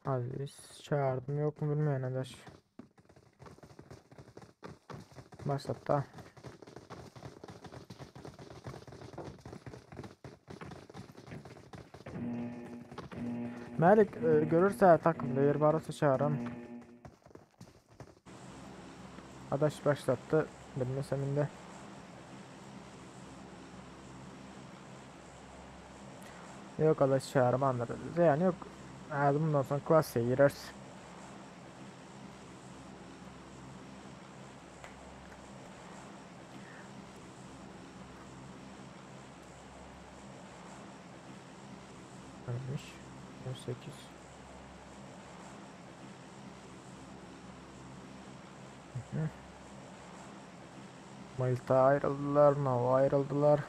[SPEAKER 3] Aziz çağırdım yok mu bilmeyen adaş. Başlat da. Melik görürse takımda yer varsa çağıran. Adaş başlattı. Bilmesem de. Yok adaş çağırım anladı. Yani yok. Bundan sonra klasiğe gireriz. Ölmüş. 18. Malta ayrıldılar, Nova ayrıldılar.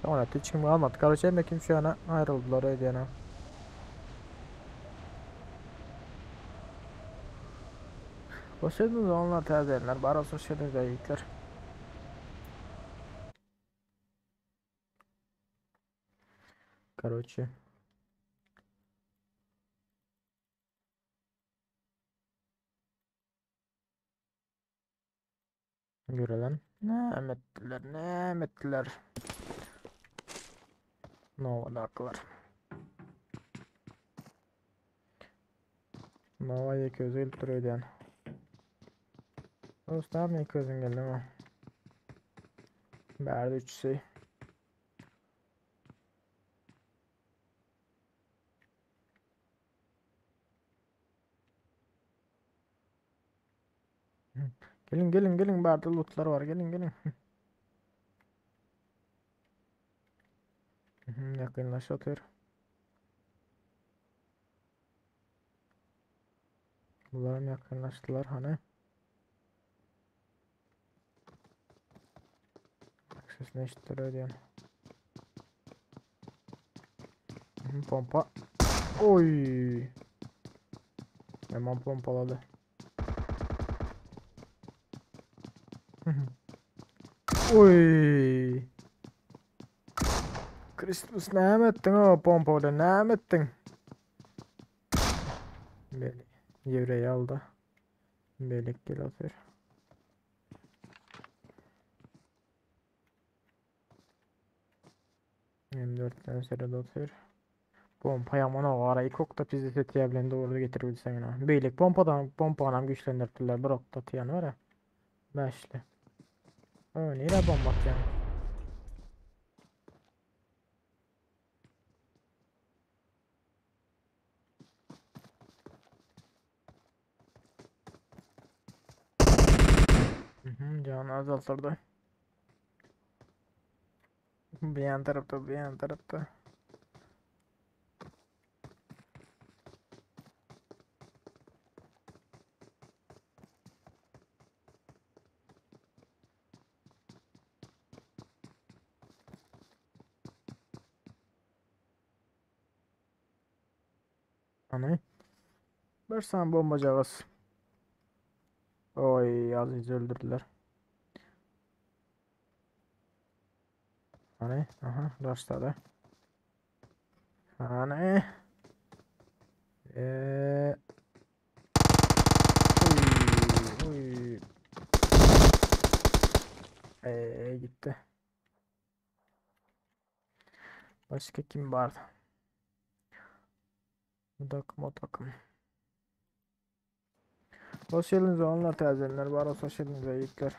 [SPEAKER 3] Sonra hiç kim kalmadı. Kardeşim kim şu ana ayrıldılar öyle yana. Hoş geldiniz onlar tercihler. Baros hoş geldiniz ayıklar. Короче. Görelim. Ne ettiler. Nova'da aklar. Nova yeközü gelip duruyor yani. Dostum yeközün geldi mi? Berdi 3 şey. Gelin Berdi lootlar var gelin. Yakınlaş atıyor. Bunlarım yakınlaştılar hani. Sesini eşittiriyor yani. Pompa. Oy. Hemen pompaladı. Oy. Christmas ne ettin o pompayla ne ettin? Böyle yevreyi aldı. Belek gel atıyor. M4'ten sırada atıyor. Pompa yaman o arayı kokta pizzi seti yabilen doğru getirebilsen yine. Beylik pompa anam güçlendirdiler. Bırak da tiyan var ya. Beşli. Neyle bomba yani. Canı azaltırdı. Bir yan tarafta. Hani? Versen bombacağız. Oy Aziz öldürdüler. Hani? Aha başladı. Hani? Uy. Gitti. Başka kim vardı? O takım. Hoş geldiniz onlar tazelenler var. Hoş geldiniz ayıklar.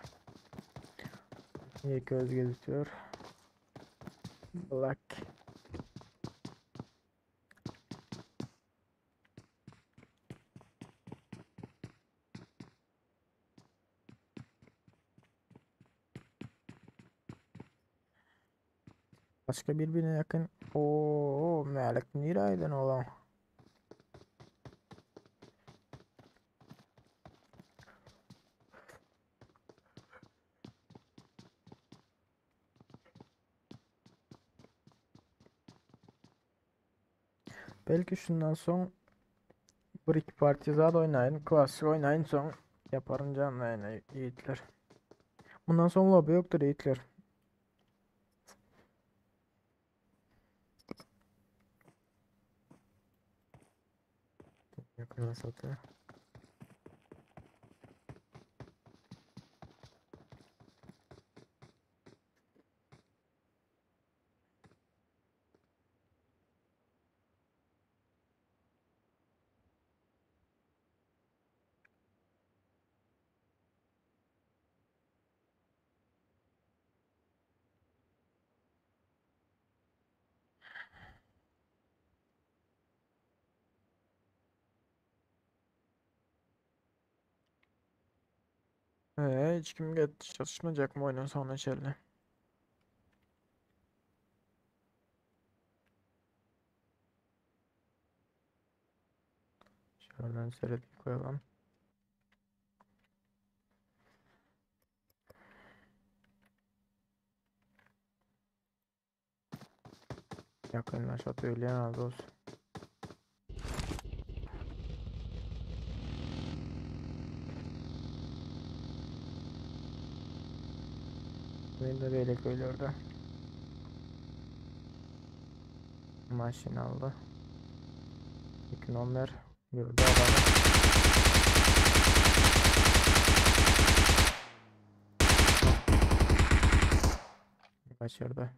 [SPEAKER 3] İyi göz gözüküyor. Black. Başka birbirine yakın. Oo, Melek Niraydın olan. Belki şundan son bir iki partizan oynayın, klasik oynayın son yaparım canlı yayını yiğitler. Bundan sonra lobi yoktur yiğitler. Yakına satıyor. Hiç kim çalışmayacak mı oyunun sonra içeride? Şuradan seyretip koyalım. Yakınlaş atıyor Leonardo olsun. Beni de böyle koyuyordu. Maşin aldı. Ekonomer gördü adamı. Kaçırdı.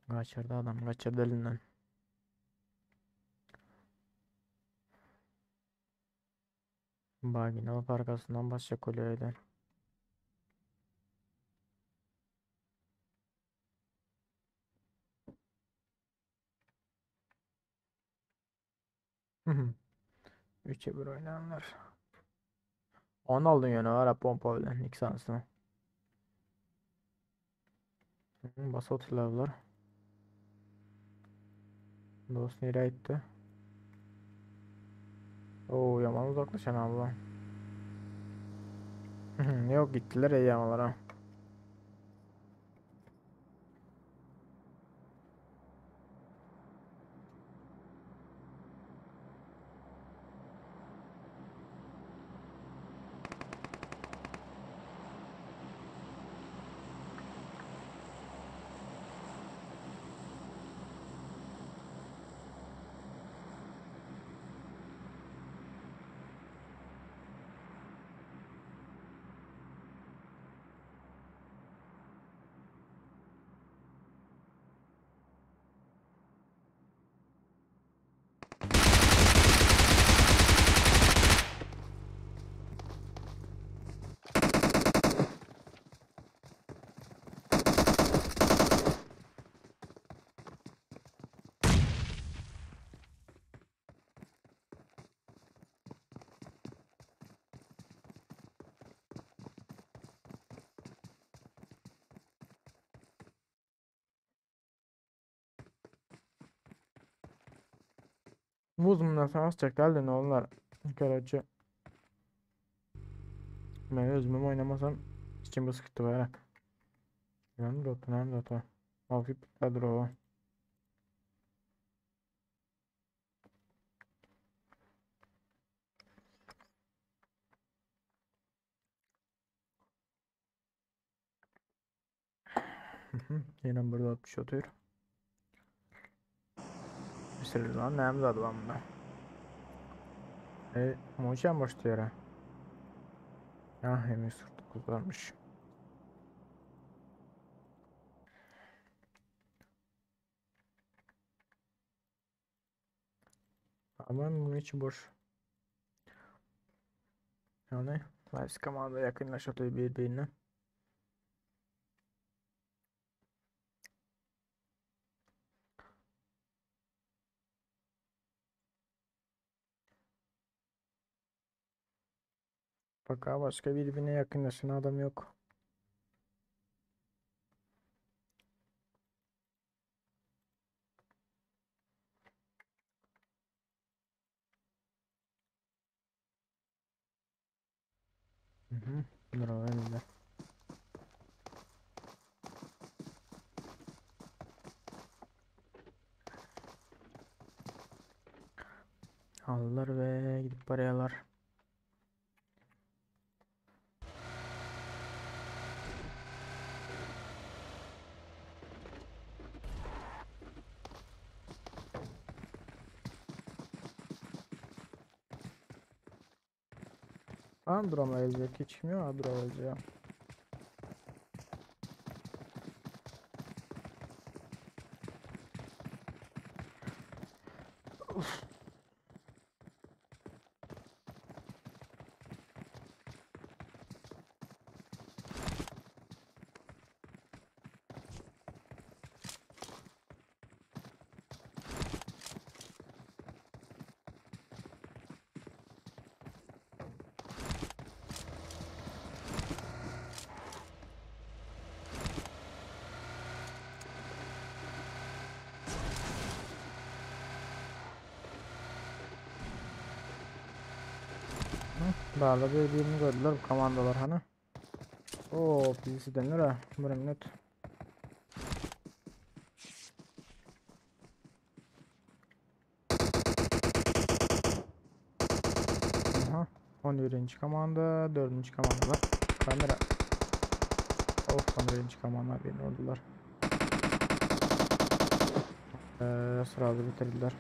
[SPEAKER 3] Kaçırdı adam, kaçırdı elinden. Bagin alıp arkasından basacak oluyordu. Hı hı. 3'e 1 oynayanlar. 10 aldın yani ara pompa ile ilk sansına. Bas oturlarlar. Dost nereye gitti? Oo yaman uzaklaşan abla. Yok gittiler ya yamalara. Vuzumdan sonra çekti ne onlar. Karaca. Ben özümüm oynamasam içim sıkıntı var. Nerede otu nerede otu. Hafif bitledir o. Yine burada 60 otuyor. Bitiririz lan neyimiz adı lan bunda. Moçan başta yere. Ah hem sırtı kuzarmış. Ama bunun içi boş. Yani Vice Command'a yakınlaş otuyor birbirine. Fakat başka birbirine yakınlaşan adam yok. Bravo önünde. Aldılar ve gidip parayalar. Androma gelecek hiç kim yok Androma gelecek. Dağla birbirini gördüler bu komandolar hani. Oo birisi denir ha. Bir minut. Aha. 11. komanda, 4. komanda var. Kamera. Of 11. komanda beni vurdular. Sırada bitirdiler.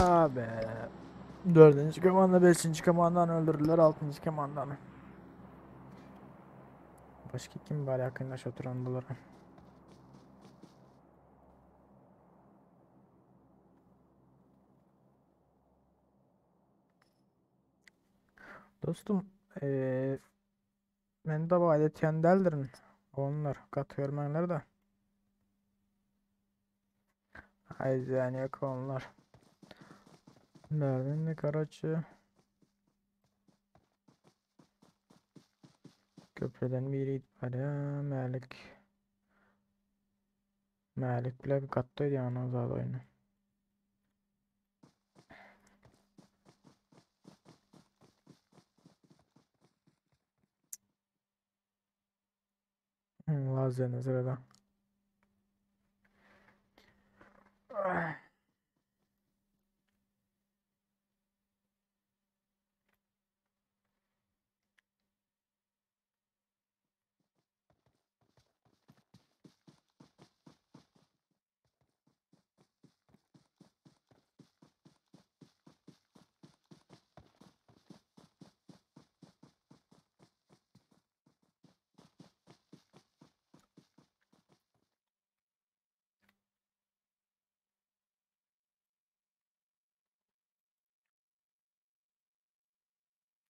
[SPEAKER 3] Abi Dördüncü komanda, beşinci komandan öldürdüler, altıncı komandanı. Başka kim var yakınlaş oturan bunlara? Dostum, ben de bu adet yendeldirin. Onlar kat görmenler de. Haydi yani yok onlar. Nereden de Karaçı. Köprüden biri var ya Malik. Malik bile bir kattaydı yani azad oyunu. Lazer sırada.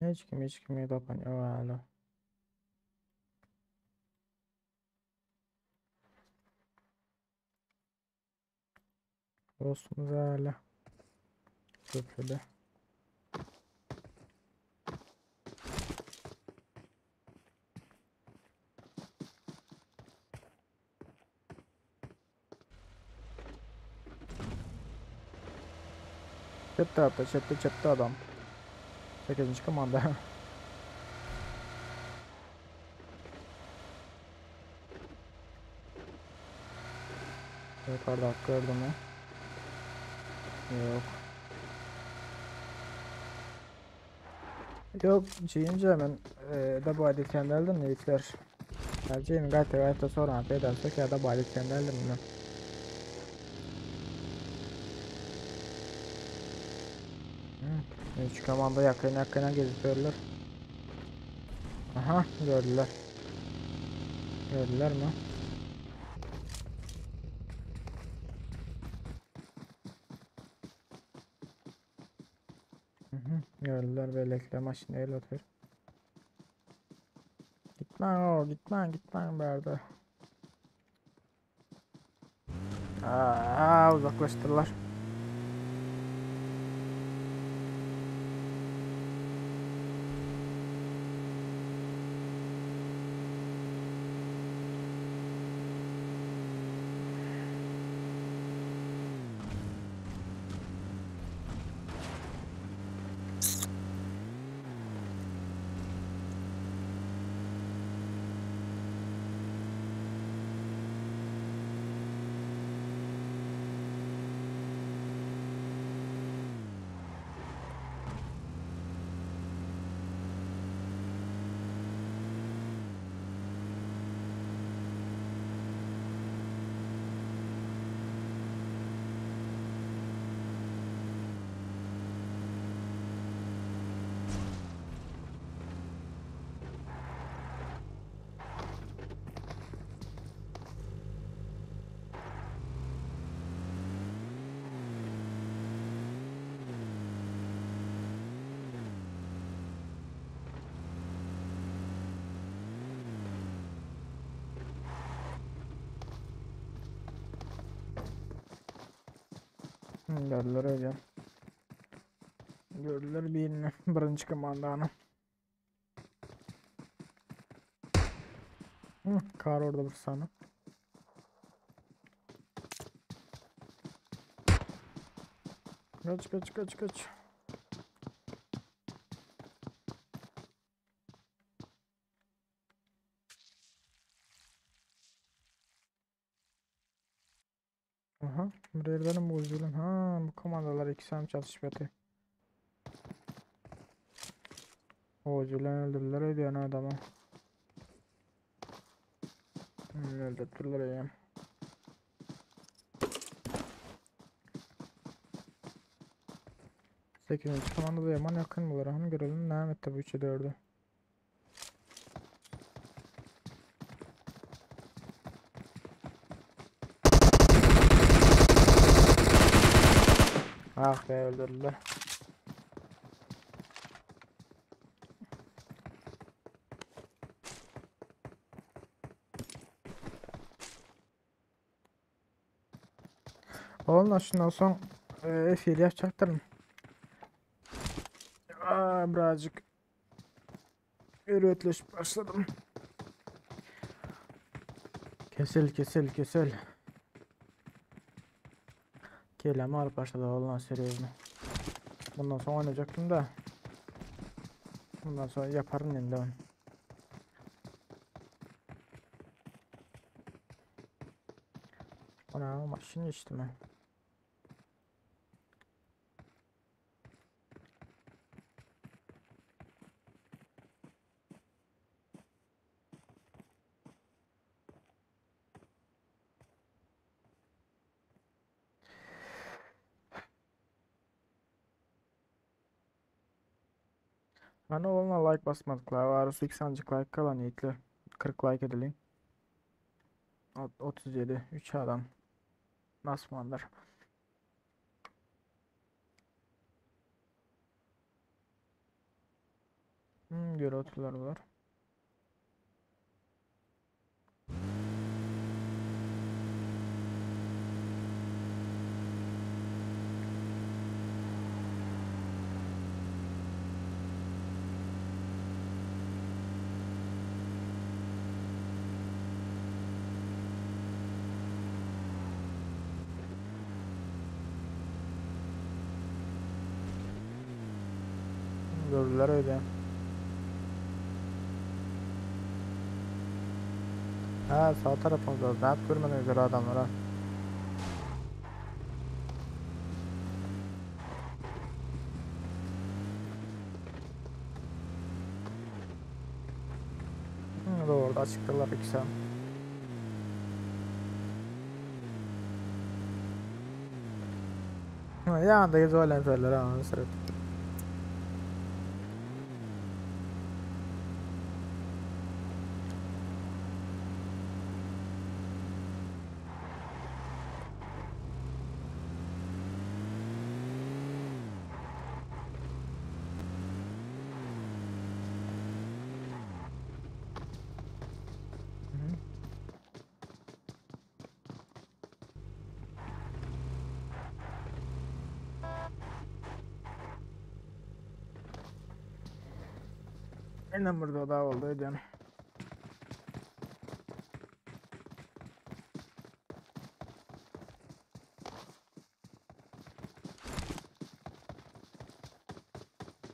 [SPEAKER 3] Hiç kim yok tapanıyor hala. Dostumuz hala. Köprüde. Çattı adam. 8. komanda. Yukarıda hakkı gördüm mü? Yok. Yok, çiğince hemen da bu adet kendilerden neyikler. Tercihimi gayet sonra affedersek ya da bu adet kendilerden mi? Üç komanda yakına geziyorlar. Aha, gördüler. Gördüler mi? Gördüler, belekle maşineyle oturuyor. Gitme Berda. Uzaklaştırdılar. Gördüler öyle. Gördüler birini. Birinci komandanı. Kar orada bir sana. Kaç. Aha, buraya benim bu üzülüm. Ha, bu komandalar ikisi hem çalışmadı. O üzülen öldürdüler öyle yani adamı. Öldürdüler ya. 8. komanda da yaman yakın bular. Onu görelim. Ne etti bu 3'e 4'ü. Ah be, öldürdüler. Oğlum şundan son F7 yapacaktırım. Birazcık üretleşip başladım. Kesil. Kelime alıp başladı oğlum seriyonu. Bundan sonra oynayacaktım da. Bundan sonra yaparım şimdi onu. Ana maşın geçti mi? Ana oğluna like basmadıklar var. 80 like kalan yiğitler. 40 like edelim. 37 3 adam. Nasıl manlar? Göre oturlar var. Gördüler öyle. Ha, sağ tarafımızda. Rahat görmeden üzere adamlara. Doğru, açıktalar ikisi. Yanındayız öyle söyler ha. Sıra. Aynen burada daha oldu ödem.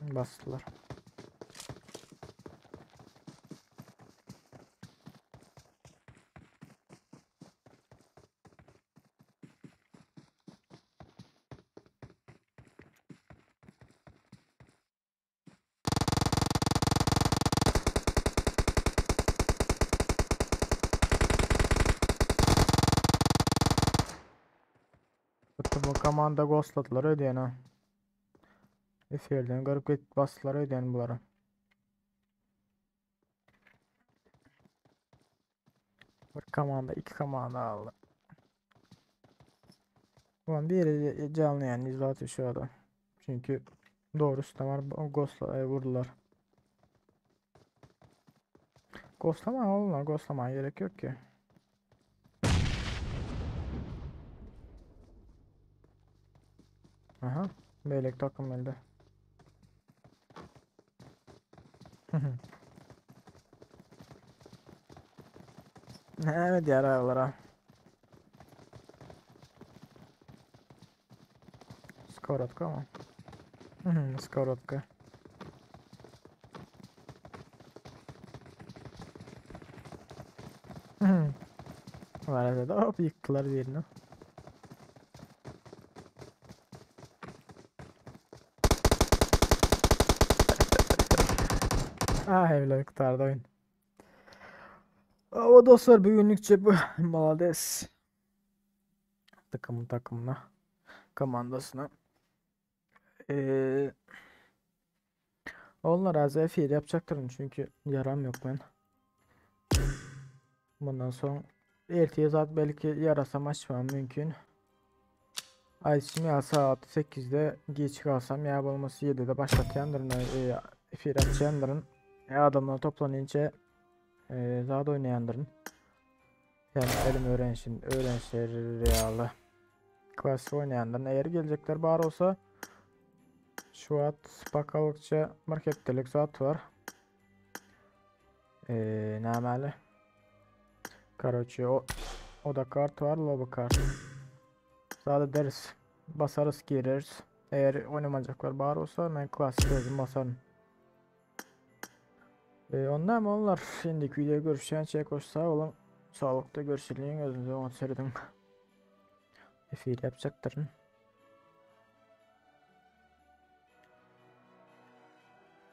[SPEAKER 3] Bastılar. Bu komanda ghostladılar ödeyene. Efirden garip git bastılar ödeyen bunlara. Bir komanda, iki komanda aldı. Ulan diğeri canlı yani izlatıyor şu adam. Çünkü doğrusu da var. Ghostla vurdular. Ghostlama oğlum, ghostlamaya gerek yok ki. Aha, belek takım elde. Evet diğer aralara. Skorotka mı? Skorotka. Var arada hop yıktılar birini. Evle kurtardı oyun. Ama dostlar bugünlükçe bu. Malades. Takımına komandasına Onlar az efir yapacaktırım çünkü yaram yok ben. Bundan sonra erteye zaten belki yarasam açmam mümkün. Ayşim ya saat 8'de geç kalsam ya olması 7'de başlatayanların efir açayanların adamlar toplanınca zaten oynayanların yani elim öğrençler realı klasik oynayanların eğer gelecekler bari olsa şu at bakaldıkça markettelik zat var. Ne ameli? Короче o da kart var, lobi kart. Sadece deriz. Basarız gireriz. Eğer oynamayacaklar bari olsa ben klasik yazım basarım. Ondan mı onlar? Şimdiki videoya görüşen şey koş sağ olun. Sağlıkta görüşürüz. Gözünüze on serdim. Efir yapacaktırın.